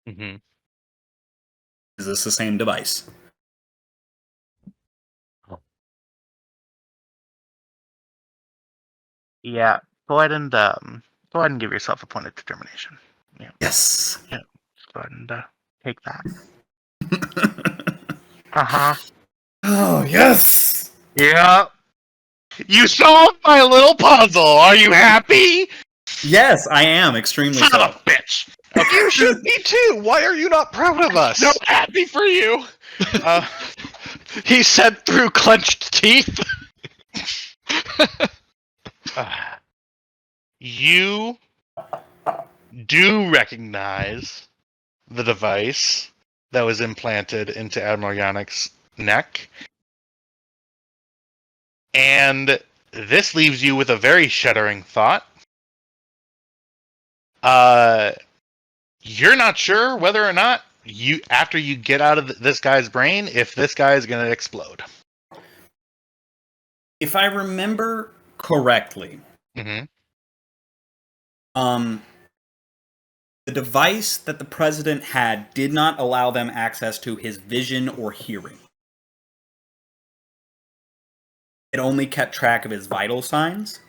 Mm-hmm. Is this the same device? Yeah. Go ahead and give yourself a point of determination. Yeah. Yes. Yeah. Go ahead and take that. Uh-huh. Oh, yes! Yeah. You solved my little puzzle. Are you happy? Yes, I am extremely Son so. of a bitch. You should be too. Why are you not proud of us? So happy for you. He said through clenched teeth. You do recognize the device that was implanted into Admiral Yannick's neck. And this leaves you with a very shuddering thought. You're not sure whether or not after you get out of this guy's brain, if this guy is going to explode. If I remember correctly, Mm-hmm. The device that the president had did not allow them access to his vision or hearing. It only kept track of his vital signs.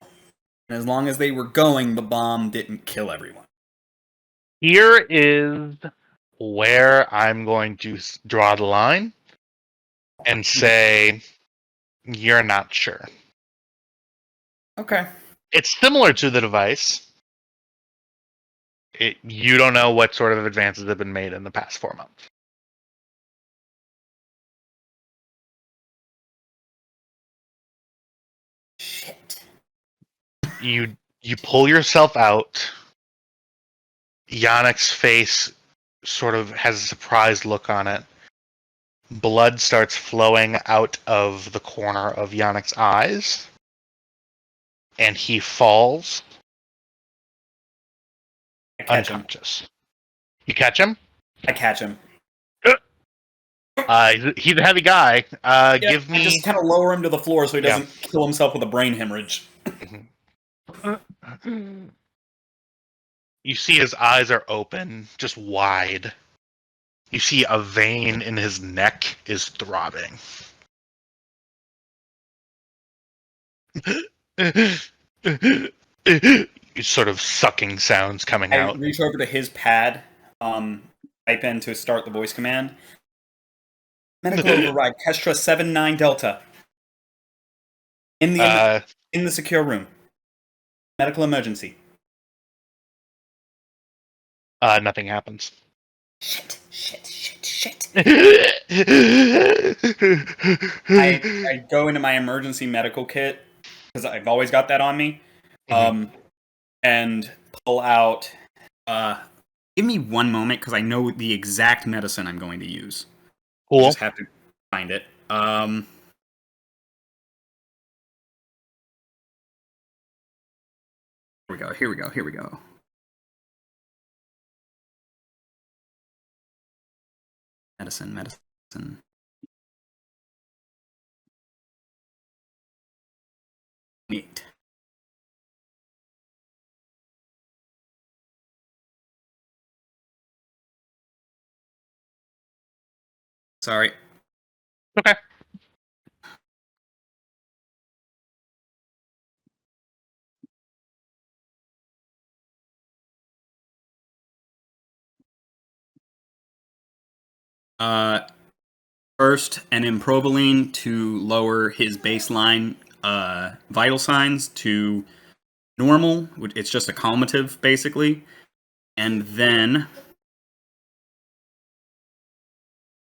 And as long as they were going, the bomb didn't kill everyone. Here is where I'm going to draw the line and say you're not sure. Okay. It's similar to the device. You don't know what sort of advances have been made in the past 4 months. Shit. You pull yourself out. Yannick's face sort of has a surprised look on it. blood starts flowing out of the corner of Yannick's eyes, and he falls I catch him. unconscious. You catch him? I catch him. He's a heavy guy. Give I me. just kind of lower him to the floor so he Yeah. doesn't kill himself with a brain hemorrhage. You see his eyes are open, just wide. You see a vein in his neck is throbbing. Sort of sucking sounds coming I out. reach over to his pad, type in to start the voice command. Medical override, Kestra 79 Delta. In the secure room. Medical emergency. Nothing happens. Shit. I I go into my emergency medical kit, because I've always got that on me, and pull out... give me one moment, because I know the exact medicine I'm going to use. Cool. I just have to find it. Here we go. Medicine. Neat. Sorry. Okay. First, an improvaline to lower his baseline vital signs to normal. It's just a calmative, basically. And then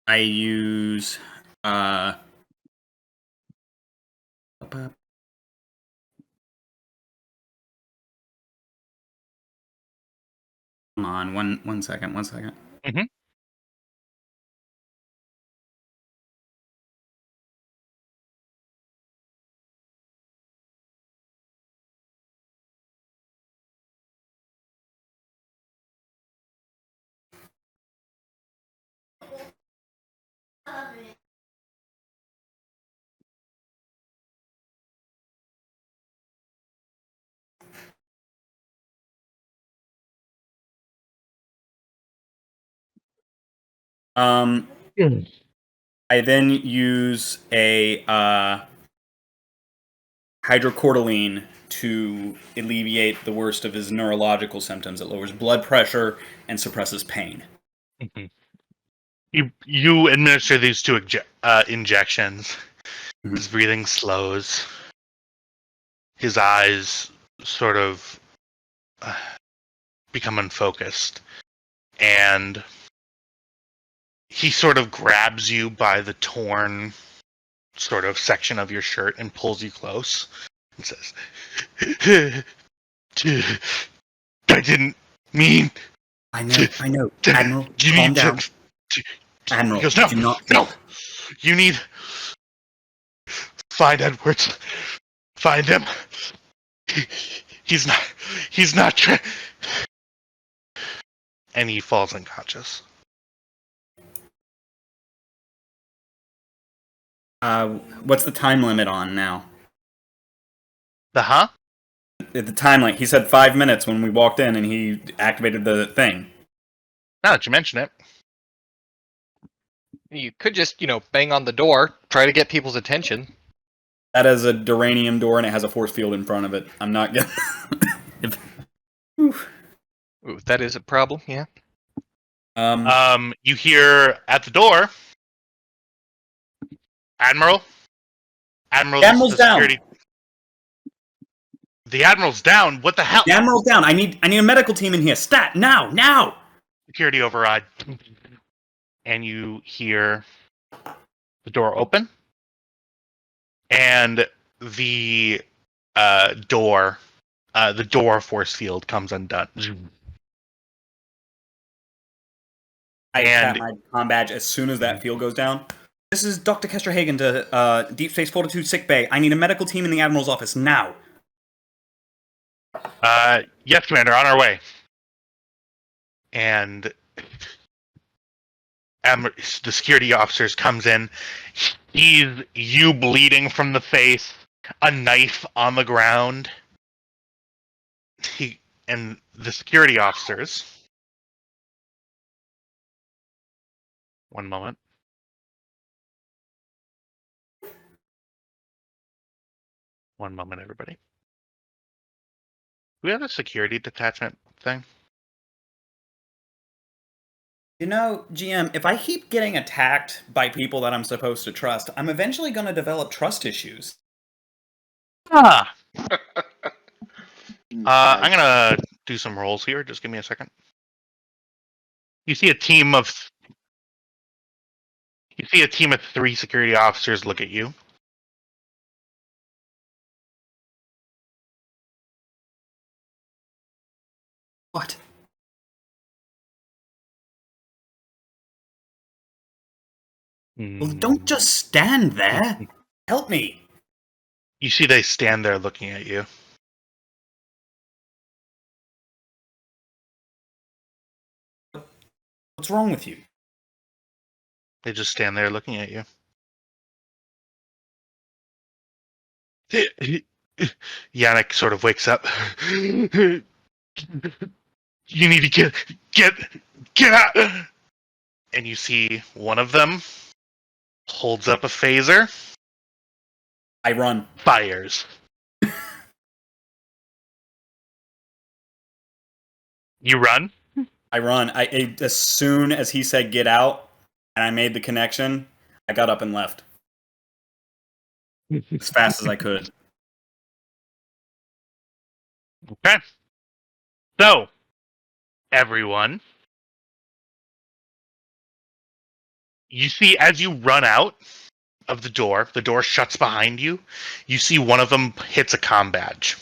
I use come on, one second. Mm-hmm. I then use a hydrocortisone to alleviate the worst of his neurological symptoms. It lowers blood pressure and suppresses pain. You administer these two injections. His breathing slows. His eyes sort of become unfocused, and he sort of grabs you by the torn sort of section of your shirt and pulls you close and says, I didn't mean... I know. Admiral, calm down. Admiral, he goes, no, do not... no. You need... Find Edwards. Find him. He's not... And he falls unconscious. What's the time limit on now? The time limit. He said 5 minutes when we walked in, and he activated the thing. Now that you mention it. You could just, bang on the door, try to get people's attention. That is a duranium door, and it has a force field in front of it. I'm not gonna... Ooh, that is a problem, yeah. You hear at the door... Admiral? The Admiral's down. Security... The Admiral's down? What the hell? The Admiral's down. I need a medical team in here. Stat! Now! Security override. And you hear the door open. And the door force field comes undone. I tap my comm badge as soon as that field goes down. This is Dr. Kestra Hagen to Deep Space Fortitude Sick Bay. I need a medical team in the Admiral's office now. Yes, Commander, on our way. And the security officers comes in. He's you bleeding from the face, a knife on the ground. And the security officers. One moment. One moment, everybody. Do we have a security detachment thing? You know, GM, if I keep getting attacked by people that I'm supposed to trust, I'm eventually going to develop trust issues. I'm gonna do some rolls here. Just give me a second. You see a team of 3 security officers look at you. What? Well, don't just stand there. Help me. You see they stand there looking at you. What's wrong with you? They just stand there looking at you. Yannick sort of wakes up. You need to get out. And you see one of them holds up a phaser. I run. Fires. You run? I run. As soon as he said get out, and I made the connection, I got up and left. As fast as I could. Okay. So, everyone, you see as you run out of the door shuts behind you, you see one of them hits a comm badge.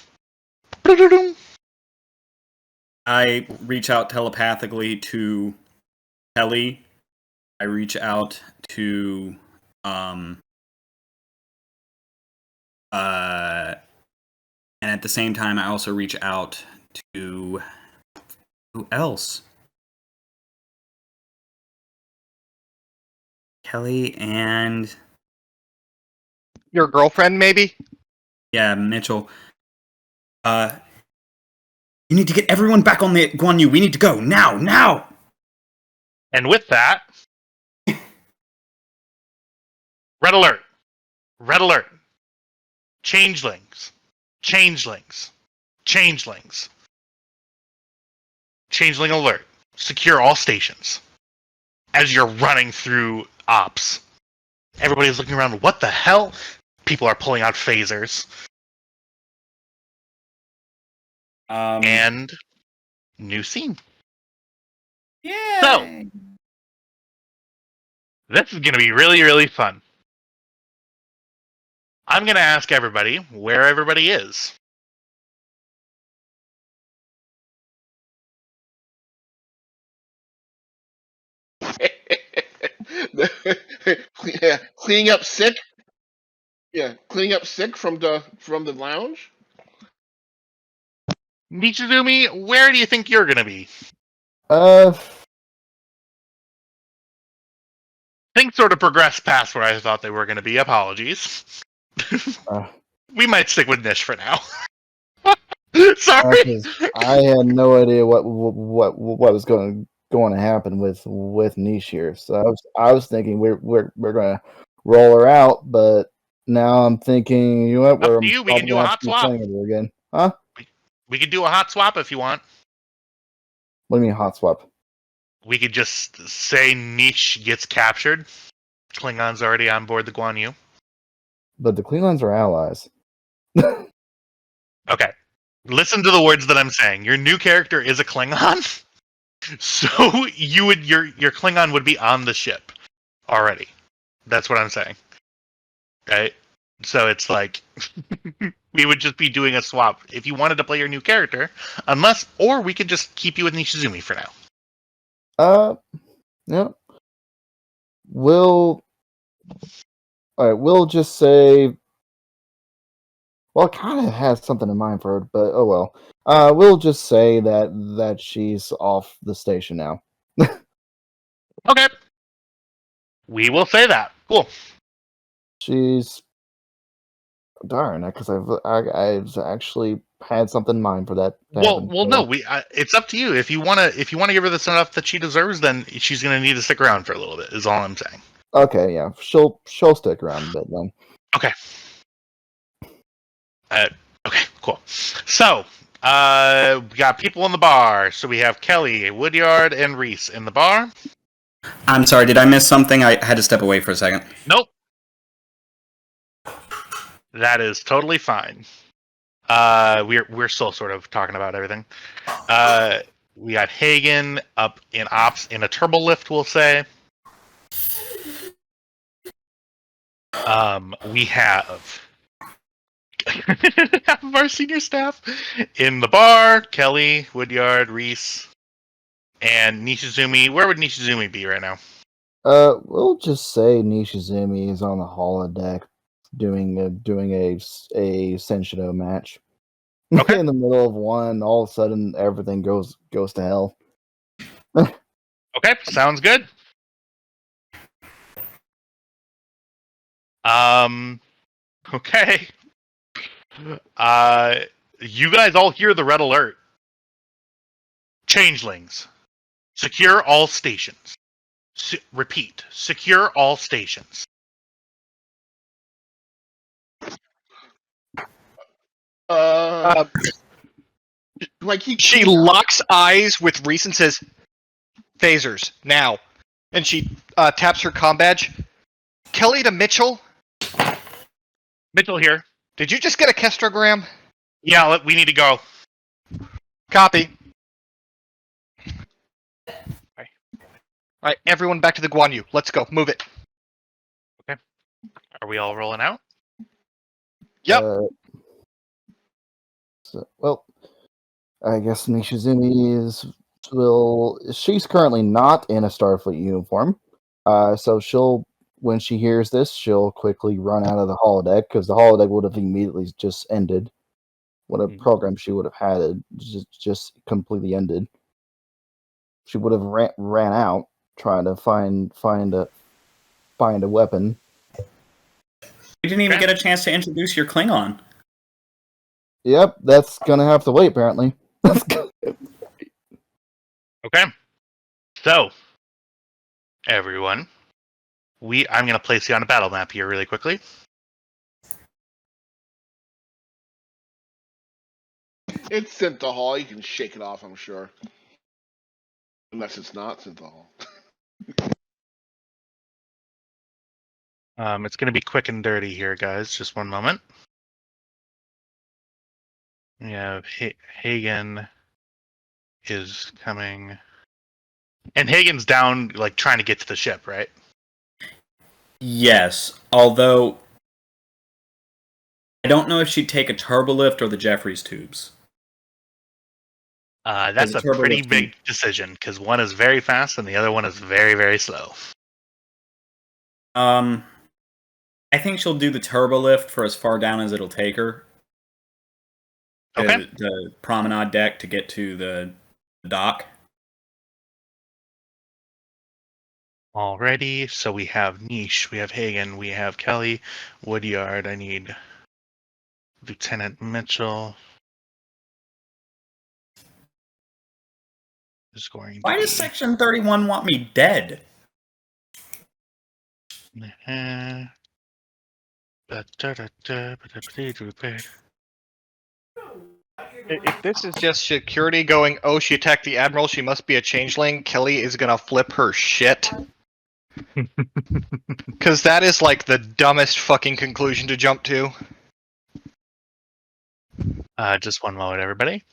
I reach out telepathically to Kelly. I reach out to and at the same time I also reach out to who else? Kelly and Your girlfriend, maybe? yeah, Mitchell. You need to get everyone back on the Guan Yu. We need to go now. And with that, red alert. Changelings. Changeling alert. Secure all stations. As you're running through ops, everybody's looking around. What the hell? People are pulling out phasers. And new scene. Yeah. So, this is going to be really, really fun. I'm going to ask everybody where everybody is. Cleaning up sick. Yeah, cleaning up sick from the lounge. Nichizumi, where do you think you're going to be? Things sort of progressed past where I thought they were going to be. Apologies. We might stick with Nish for now. Sorry. I had no idea what was going to happen with Niche here. So I was thinking we're going to roll her out, but now I'm thinking, you know what? Up to you. We can do a hot swap. Again, huh? We could do a hot swap if you want. What do you mean hot swap? We could just say Niche gets captured. Klingon's already on board the Guan Yu. But the Klingons are allies. Okay. Listen to the words that I'm saying. Your new character is a Klingon. So your Klingon would be on the ship already. That's what I'm saying. Right? So it's like we would just be doing a swap if you wanted to play your new character, or we could just keep you with Nishizumi for now. Yeah. We'll All right, we'll just say. Well, it kind of has something in mind for her, but oh well. We'll just say that she's off the station now. Okay. We will say that. Cool. She's darn, because I've actually had something in mind for that. to Well, happen, well, so- no. It's up to you. If you wanna give her the stuff that she deserves, then she's gonna need to stick around for a little bit. Is all I'm saying. Okay, yeah, she'll stick around a bit then. Okay. Okay. Cool. So, we got people in the bar. So we have Kelly, Woodyard, and Reese in the bar. I'm sorry, did I miss something? I had to step away for a second. Nope. That is totally fine. We're still sort of talking about everything. We got Hagen up in ops in a turbo lift, we'll say. We have half of our senior staff in the bar: Kelly, Woodyard, Reese, and Nishizumi. Where would Nishizumi be right now? We'll just say Nishizumi is on the holodeck doing a Senshido match. Okay. In the middle of one, all of a sudden everything goes to hell. Okay, sounds good. Okay. You guys all hear the red alert. Changelings. Secure all stations. Repeat. Secure all stations. Like She locks eyes with Reese and says, "Phasers now," and she taps her comm badge. Kelly to Mitchell. Mitchell here. Did you just get a Kestrogram? Yeah, we need to go. Copy. Alright, everyone back to the Guan Yu. Let's go. Move it. Are we all rolling out? Yep. Well, I guess Nishizumi she's currently not in a Starfleet uniform. So when she hears this, she'll quickly run out of the holodeck because the holodeck would have immediately just ended. What a program she would have had it just completely ended. She would have ran out trying to find a weapon. You didn't even get a chance to introduce your Klingon. Yep, that's gonna have to wait apparently. Okay. So, everyone, I'm going to place you on a battle map here really quickly. It's Synthahol. You can shake it off, I'm sure. Unless it's not Synthahol. It's going to be quick and dirty here, guys. Just one moment. We have Hagen is coming. And Hagen's down, like, trying to get to the ship, right? Yes, although I don't know if she'd take a turbolift or the Jeffries tubes. That's a pretty big decision, because one is very fast and the other one is very, very slow. I think she'll do the turbolift for as far down as it'll take her. Okay. The promenade deck to get to the dock. Alrighty, so we have Niche, we have Hagen, we have Kelly, Woodyard. I need Lieutenant Mitchell. Is going to Why does Section 31 want me dead? If this is just security going, "Oh, she attacked the Admiral, she must be a changeling," Kelly is gonna flip her shit. Because that is like the dumbest fucking conclusion to jump to. Just one moment, everybody.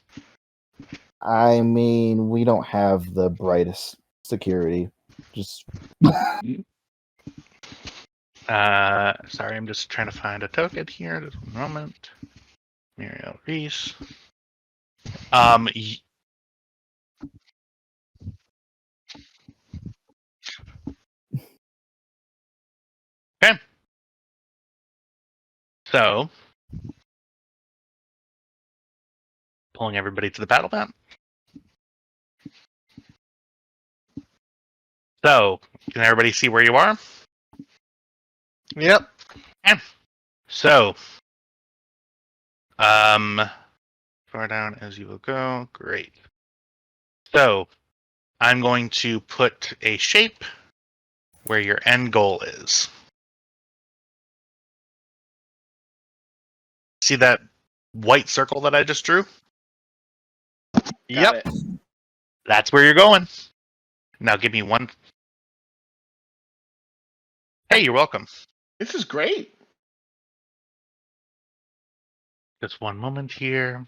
I mean, we don't have the brightest security. Just Sorry, I'm just trying to find a token here. Just one moment. Muriel Reese. Okay. So, pulling everybody to the battle map. So, can everybody see where you are? Yep. So, far down as you will go. Great. So, I'm going to put a shape where your end goal is. See that white circle that I just drew? Got Yep. it. That's where you're going. Now give me one. Hey, you're welcome. This is great. Just one moment here.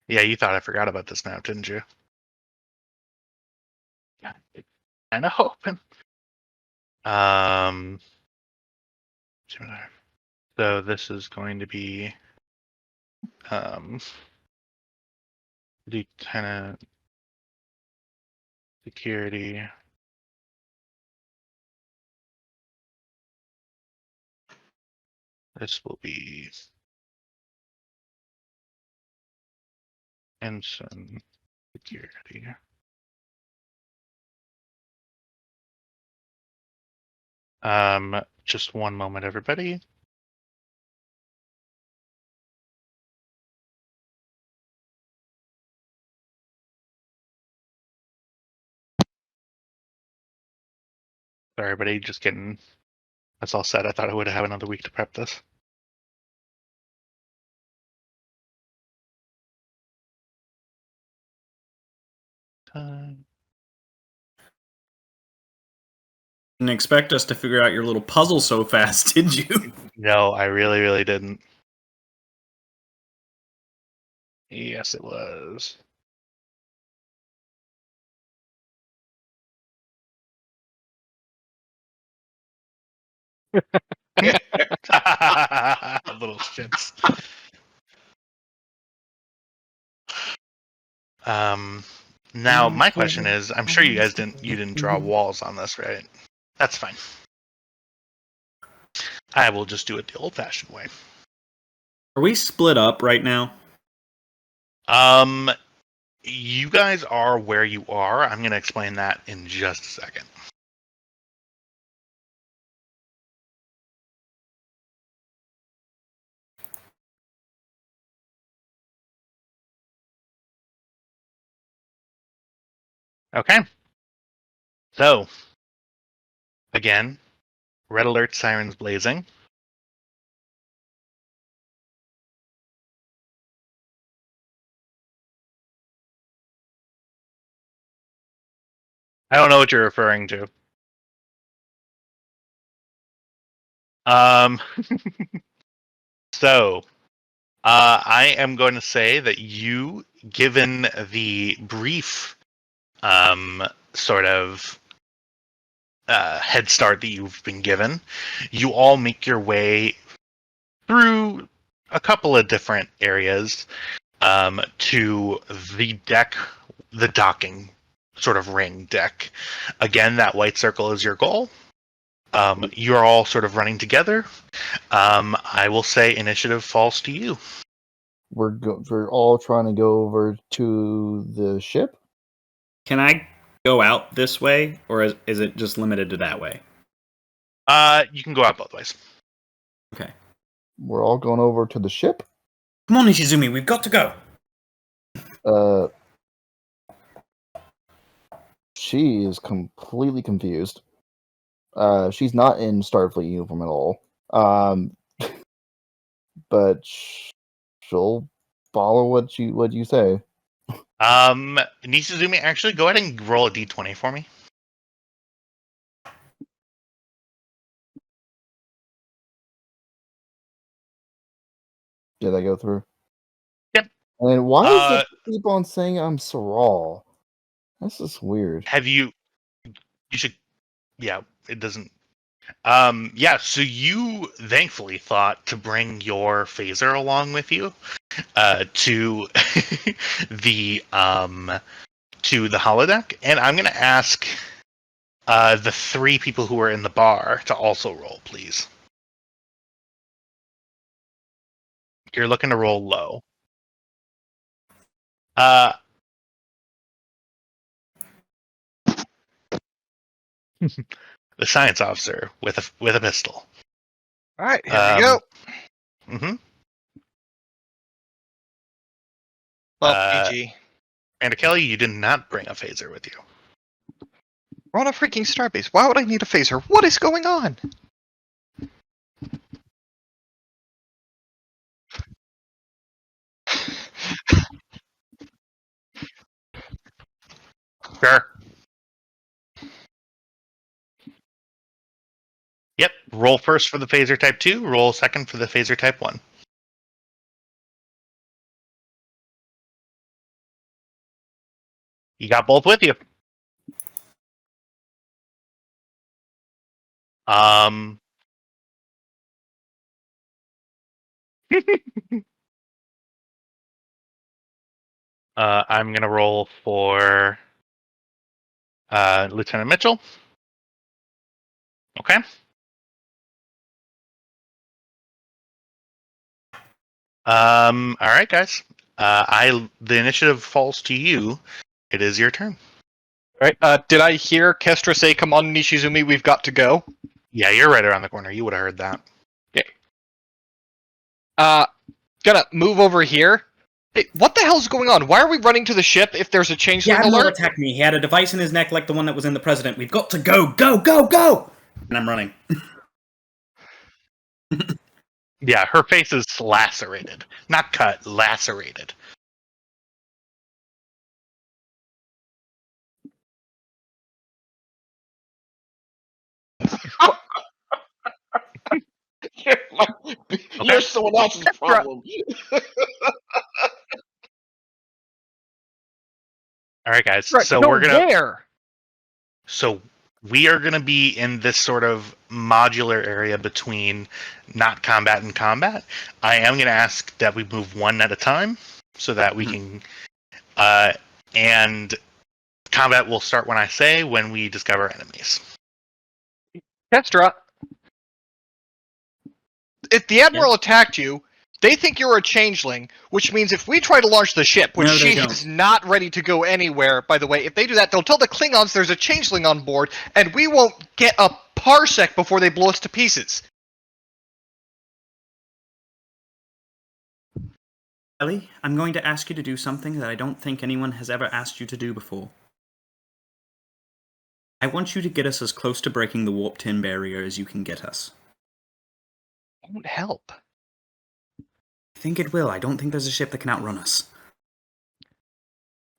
Yeah, you thought I forgot about this now, didn't you? Yeah, kind of hoping. So this is going to be do kind of security. This will be ensign security. Just one moment, everybody. Sorry, everybody, just getting that's all set. I thought I would have another week to prep this. Didn't expect us to figure out your little puzzle so fast, did you? No, I really, really didn't. Yes, it was. Little shits. Now my question is, I'm sure you guys didn't draw walls on this, right? That's fine. I will just do it the old-fashioned way. Are we split up right now? You guys are where you are. I'm going to explain that in just a second. Okay. So, again, red alert sirens blazing. I don't know what you're referring to. So, I am going to say that you, given the brief, sort of head start that you've been given, you all make your way through a couple of different areas to the deck, the docking sort of ring deck. Again, that white circle is your goal. You're all sort of running together. I will say initiative falls to you. We're all trying to go over to the ship. Can I go out this way, or is it just limited to that way? You can go out both ways. Okay. We're all going over to the ship. Come on, Ishizumi, we've got to go. She is completely confused. She's not in Starfleet uniform at all. But she'll follow what you say. Nishizumi, actually go ahead and roll a d20 for me. Did I go through? Yep. And why does it keep on saying I'm Saral? That's just weird. Have you should, yeah, it doesn't. Yeah, so you thankfully thought to bring your phaser along with you, to the to the holodeck, and I'm going to ask the 3 people who are in the bar to also roll, please. You're looking to roll low. The science officer with a pistol. All right, here we go. Mm-hmm. Well, PG. And Kelly, you did not bring a phaser with you. We're on a freaking starbase. Why would I need a phaser? What is going on? Sure. Yep. Roll first for the phaser type 2. Roll second for the phaser type 1. You got both with you. I'm gonna roll for Lieutenant Mitchell. Okay. All right, guys. The initiative falls to you. It is your turn. All right. Did I hear Kestra say, "Come on, Nishizumi, we've got to go"? Yeah, you're right around the corner. You would have heard that. Gonna move over here. Hey, what the hell's going on? Why are we running to the ship if there's a changeling Admiral alert? attacked me. He had a device in his neck like the one that was in the President. We've got to go, go, go, go! And I'm running. Yeah, her face is lacerated. Not cut, lacerated. You're someone else's problem. All right, guys. Right, So no, we're gonna. where? So we are gonna be in this sort of modular area between not combat and combat. I am gonna ask that we move one at a time so that we can. And combat will start when I say when we discover enemies. Kestra, if the Admiral attacked you, they think you're a changeling, which means if we try to launch the ship, which No, they she don't. is not ready to go anywhere, by the way, if they do that, they'll tell the Klingons there's a changeling on board, and we won't get a parsec before they blow us to pieces. Ellie, I'm going to ask you to do something that I don't think anyone has ever asked you to do before. I want you to get us as close to breaking the warp 10 barrier as you can get us. Won't help. I think it will. I don't think there's a ship that can outrun us.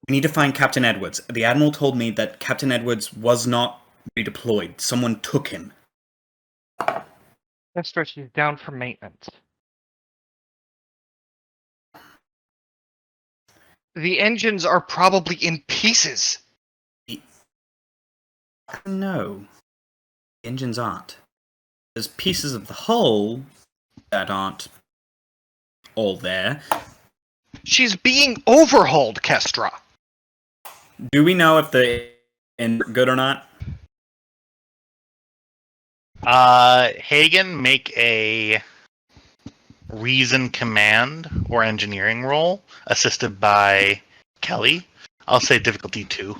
We need to find Captain Edwards. The Admiral told me that Captain Edwards was not redeployed. Someone took him. Kestra, she's down for maintenance. The engines are probably in pieces. No. The engines aren't. There's pieces of the hull that aren't all there. She's being overhauled, Kestra. Do we know if the engines are good or not? Hagen, make a reason command or engineering roll, assisted by Kelly. I'll say difficulty 2.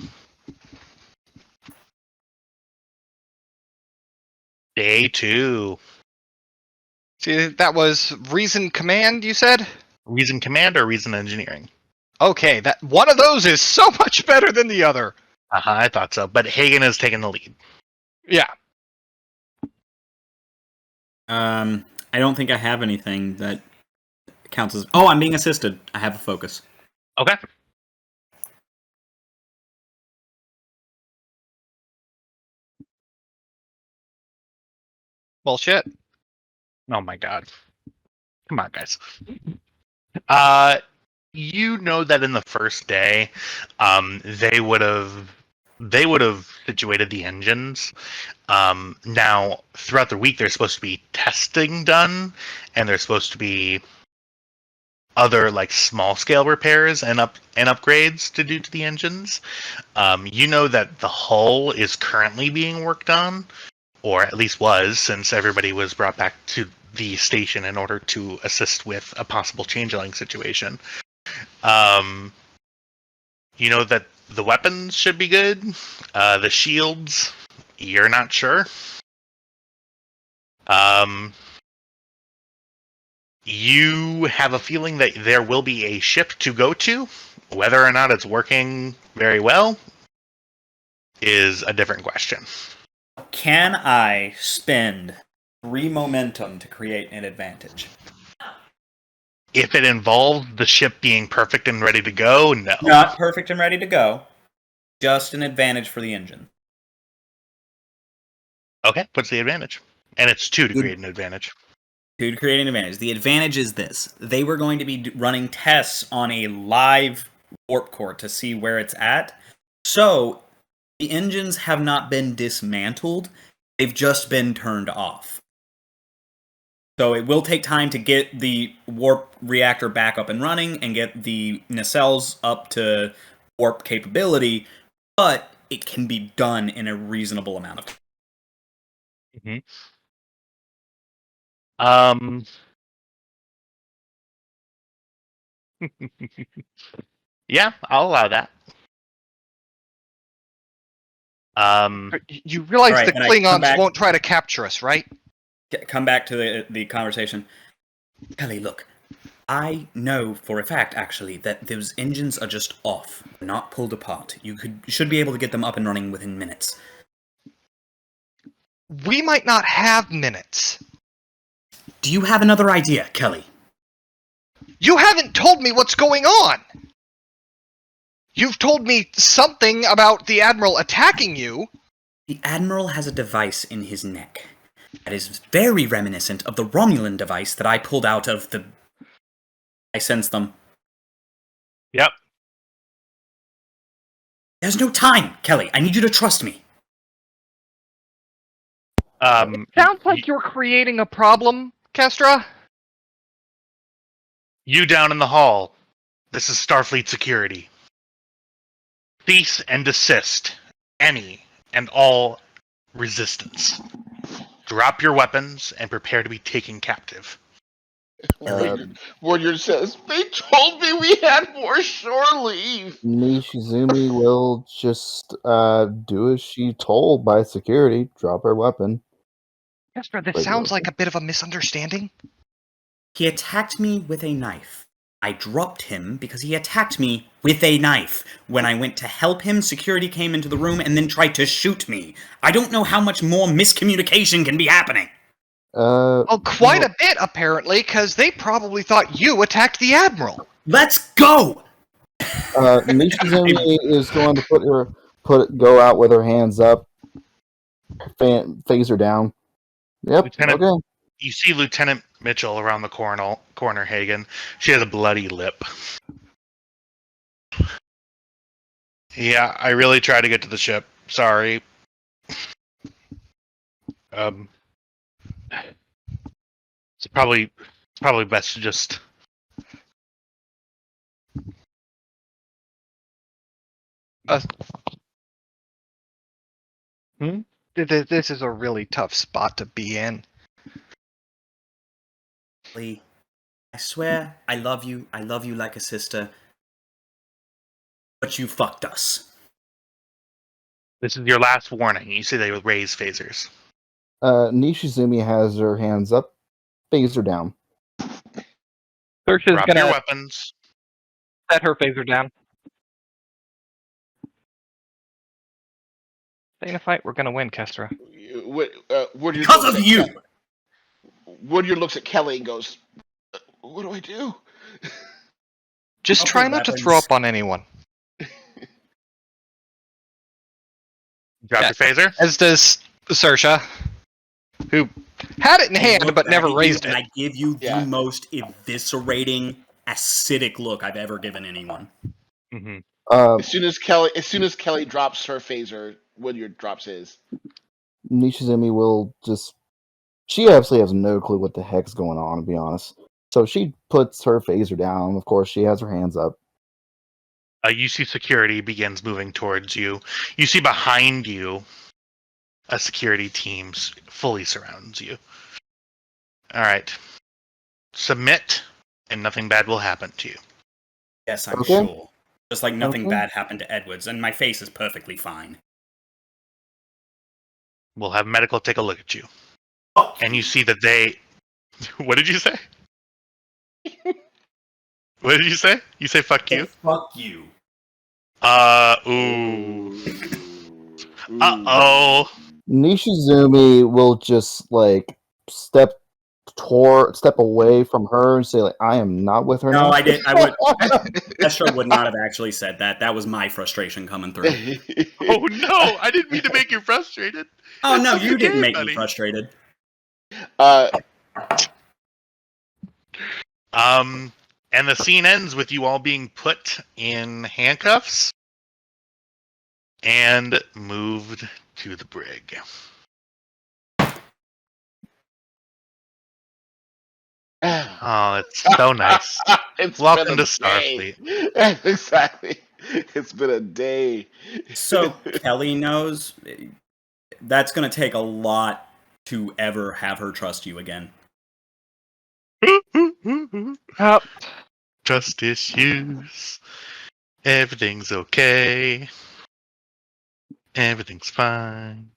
Day 2. See, that was reason command, you said? Reason command or reason engineering? Okay, that one of those is so much better than the other. I thought so. But Hagen has taken the lead. Yeah. I don't think I have anything that counts as... Oh, I'm being assisted. I have a focus. Okay. Well, shit. Oh my god. Come on, guys. You know that in the first day, they would have situated the engines. Now, throughout the week, there's supposed to be testing done, and there's supposed to be other like small scale repairs and upgrades to do to the engines. You know that the hull is currently being worked on, or at least was, since everybody was brought back to the station in order to assist with a possible changeling situation. You know that the weapons should be good. The shields, you're not sure. You have a feeling that there will be a ship to go to. Whether or not it's working very well is a different question. Can I spend 3 momentum to create an advantage? If it involves the ship being perfect and ready to go, no. Not perfect and ready to go. Just an advantage for the engine. Okay, what's the advantage? And it's 2 to create an advantage. 2 to create an advantage. The advantage is this. They were going to be running tests on a live warp core to see where it's at. So, the engines have not been dismantled. They've just been turned off. So it will take time to get the warp reactor back up and running and get the nacelles up to warp capability, but it can be done in a reasonable amount of time. Yeah, I'll allow that. You realize Alright, the can I come Klingons back? won't try to capture us, right? Come back to the conversation. Kelly, look. I know for a fact, actually, that those engines are just off, not pulled apart. You should be able to get them up and running within minutes. We might not have minutes. Do you have another idea, Kelly? You haven't told me what's going on! You've told me something about the Admiral attacking you. The Admiral has a device in his neck that is very reminiscent of the Romulan device that I pulled out of the... I sense them. Yep. There's no time, Kelly. I need you to trust me. Sounds like you're creating a problem, Kestra. You down in the hall. This is Starfleet security. Cease and desist any and all resistance. Drop your weapons and prepare to be taken captive. Woodyard says, they told me we had more shore leave. Nishizumi will just do as she told by security. Drop her weapon. Kestra, this sounds like a bit of a misunderstanding. He attacked me with a knife. I dropped him because he attacked me with a knife. When I went to help him, security came into the room and then tried to shoot me. I don't know how much more miscommunication can be happening. Well, quite a bit, apparently, because they probably thought you attacked the Admiral. Let's go! Nishizumi is going to go out with her hands up, phaser down. Yep. Lieutenant, okay. You see Lieutenant Mitchell around the corner, Hagen. She has a bloody lip. Yeah, I really tried to get to the ship. Sorry. It's probably best to just... This is a really tough spot to be in. Lee, I swear, I love you like a sister. But you fucked us. This is your last warning. You see they will raise phasers. Nishizumi has her hands up, phaser down. Search is Drop your gonna weapons. set her phaser down. Stay in a fight, we're gonna win, Kestra. Woodyard Because looks of at you! Woodyard looks at Kelly and goes, what do I do? Just Okay, try not to throw weapons. up on anyone. Drop your phaser. As does Saoirse, who had it in hand Look but back never at you, raised and it. I give you Yeah. the most eviscerating, acidic look I've ever given anyone. Mm-hmm. As soon as Kelly drops her phaser, Woodyard drops his. Nishizumi will just... She absolutely has no clue what the heck's going on, to be honest. So she puts her phaser down. Of course, she has her hands up. You see security begins moving towards you. You see behind you a security team fully surrounds you. All right. Submit, and nothing bad will happen to you. Yes, I'm Okay. sure. Just like nothing Okay. bad happened to Edwards, and my face is perfectly fine. We'll have medical take a look at you. Fuck And you you. see that they... What did you say? What did you say? You say fuck you? Fuck you. Ooh. Uh-oh. Nishizumi will just like step away from her and say like, I am not with her No, now. I did. I would. Estra would not have actually said that. That was my frustration coming through. Oh no, I didn't mean to make you frustrated. Oh It's no, just you a didn't game, make buddy. me frustrated. And the scene ends with you all being put in handcuffs and moved to the brig. Oh, it's so nice. It's Welcome been a to day. Starfleet. Exactly. It's been a day. So Kelly knows that's going to take a lot to ever have her trust you again. Yep. Trust issues. Everything's okay. Everything's fine.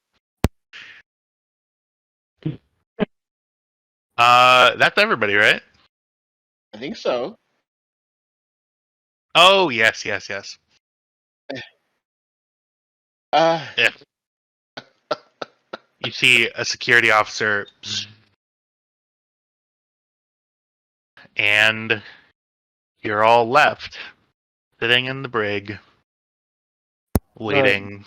That's everybody, right? I think so. Oh, yes. Uh, You see a security officer, and you're all left sitting in the brig, waiting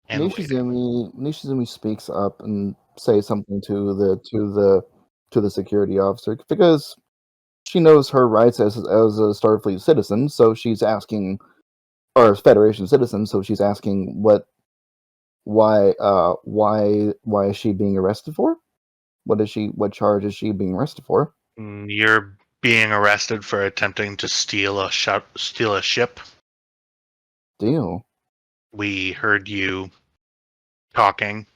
and waiting. Nishizumi speaks up and says something to the security officer because she knows her rights as a Starfleet citizen, so she's asking, or Federation citizen, so she's asking why is she being arrested for? What charge is she being arrested for? You're being arrested for attempting to steal a ship. Deal. We heard you talking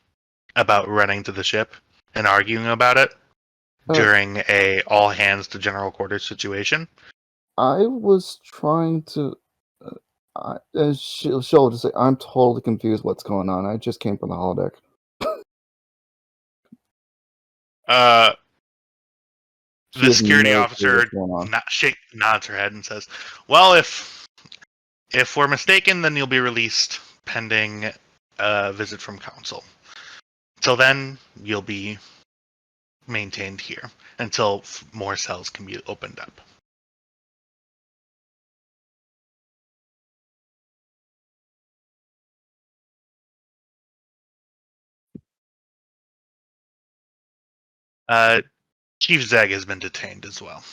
about running to the ship and arguing about it during a all hands to general quarters situation. I was trying to. She'll just say, "I'm totally confused. What's going on? I just came from the holodeck." She The has security no clue officer what's going on. nods her head and says, "Well, if we're mistaken, then you'll be released pending a visit from council. Till then, you'll be maintained here until more cells can be opened up." Chief Zeg has been detained as well.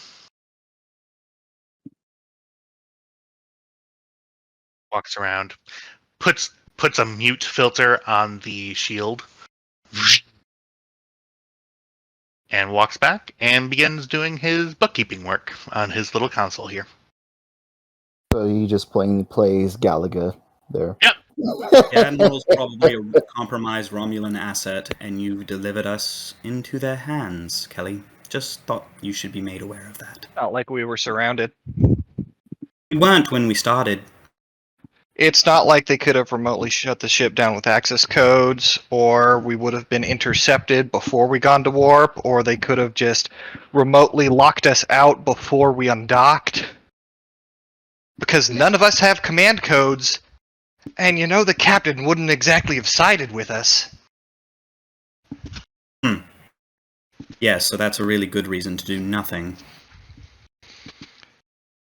Walks around, puts a mute filter on the shield, and walks back and begins doing his bookkeeping work on his little console here. So he just plays Galaga there. Yep. The Admiral's probably a compromised Romulan asset, and you delivered us into their hands, Kelly. Just thought you should be made aware of that. Not like we were surrounded. We weren't when we started. It's not like they could have remotely shut the ship down with access codes, or we would have been intercepted before we gone to warp, or they could have just remotely locked us out before we undocked. Because none of us have command codes, and you know the captain wouldn't exactly have sided with us. Yes, so that's a really good reason to do nothing.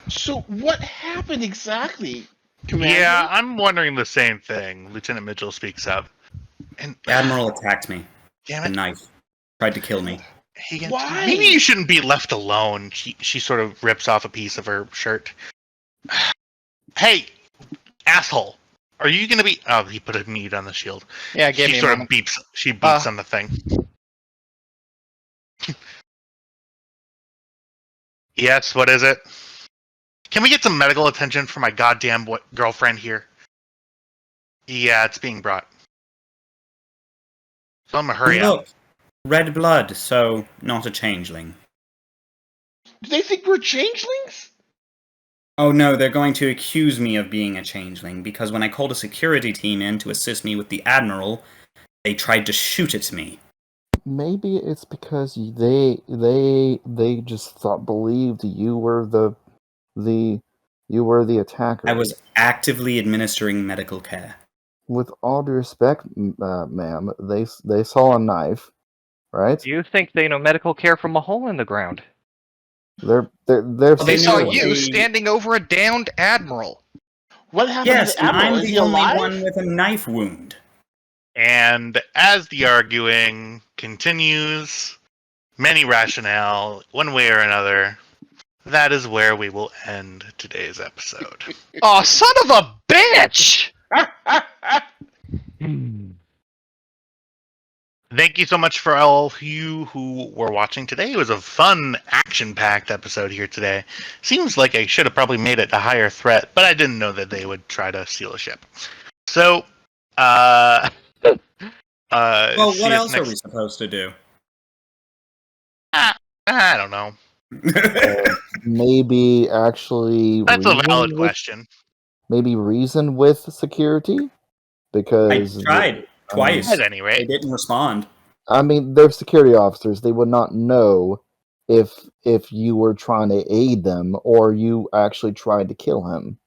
so what happened exactly, Commander? Yeah, I'm wondering the same thing. Lieutenant Mitchell speaks up. And The Admiral attacked me. damn The it, knife. Tried to kill me. Why? maybe you shouldn't be left alone. She sort of rips off a piece of her shirt. Hey, asshole. Are you gonna be? Oh, he put a mute on the shield. Yeah, give She me a sort of moment. beeps. She beeps on the thing. Yes, what is it? Can we get some medical attention for my goddamn girlfriend here? Yeah, it's being brought. So I'm gonna hurry up. Look, red blood, so not a changeling. Do they think we're changelings? Oh no, they're going to accuse me of being a changeling, because when I called a security team in to assist me with the Admiral, they tried to shoot at me. Maybe it's because they just believed you were the attacker. I was actively administering medical care. With all due respect, ma'am, they saw a knife, right? Do you think they know medical care from a hole in the ground? They're Well, They They saw know you the- standing over a downed admiral. What happened Yes, to and Admiral? I'm Is he the only alive? one with a knife wound. And as the arguing continues, many rationale, one way or another, that is where we will end today's episode. Aw, son of a bitch! Thank you so much for all of you who were watching today. It was a fun, action-packed episode here today. Seems like I should have probably made it a higher threat, but I didn't know that they would try to steal a ship. So, Well, see what us else are next- we supposed to do? I don't know. maybe actually That's a reason valid with- question. Maybe reason with security I because tried twice. At any They rate, didn't respond. I mean, they're security officers. They would not know if you were trying to aid them or you actually tried to kill him.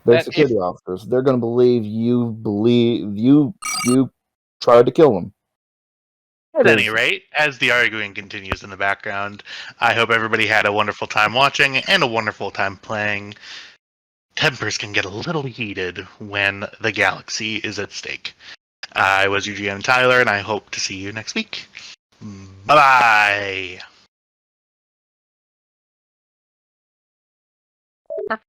They're And security officers. They're going to believe you tried to kill them. at any Because- rate, as the arguing continues in the background, I hope everybody had a wonderful time watching and a wonderful time playing. Tempers can get a little heated when the galaxy is at stake. I was UGM Tyler, and I hope to see you next week. Bye-bye.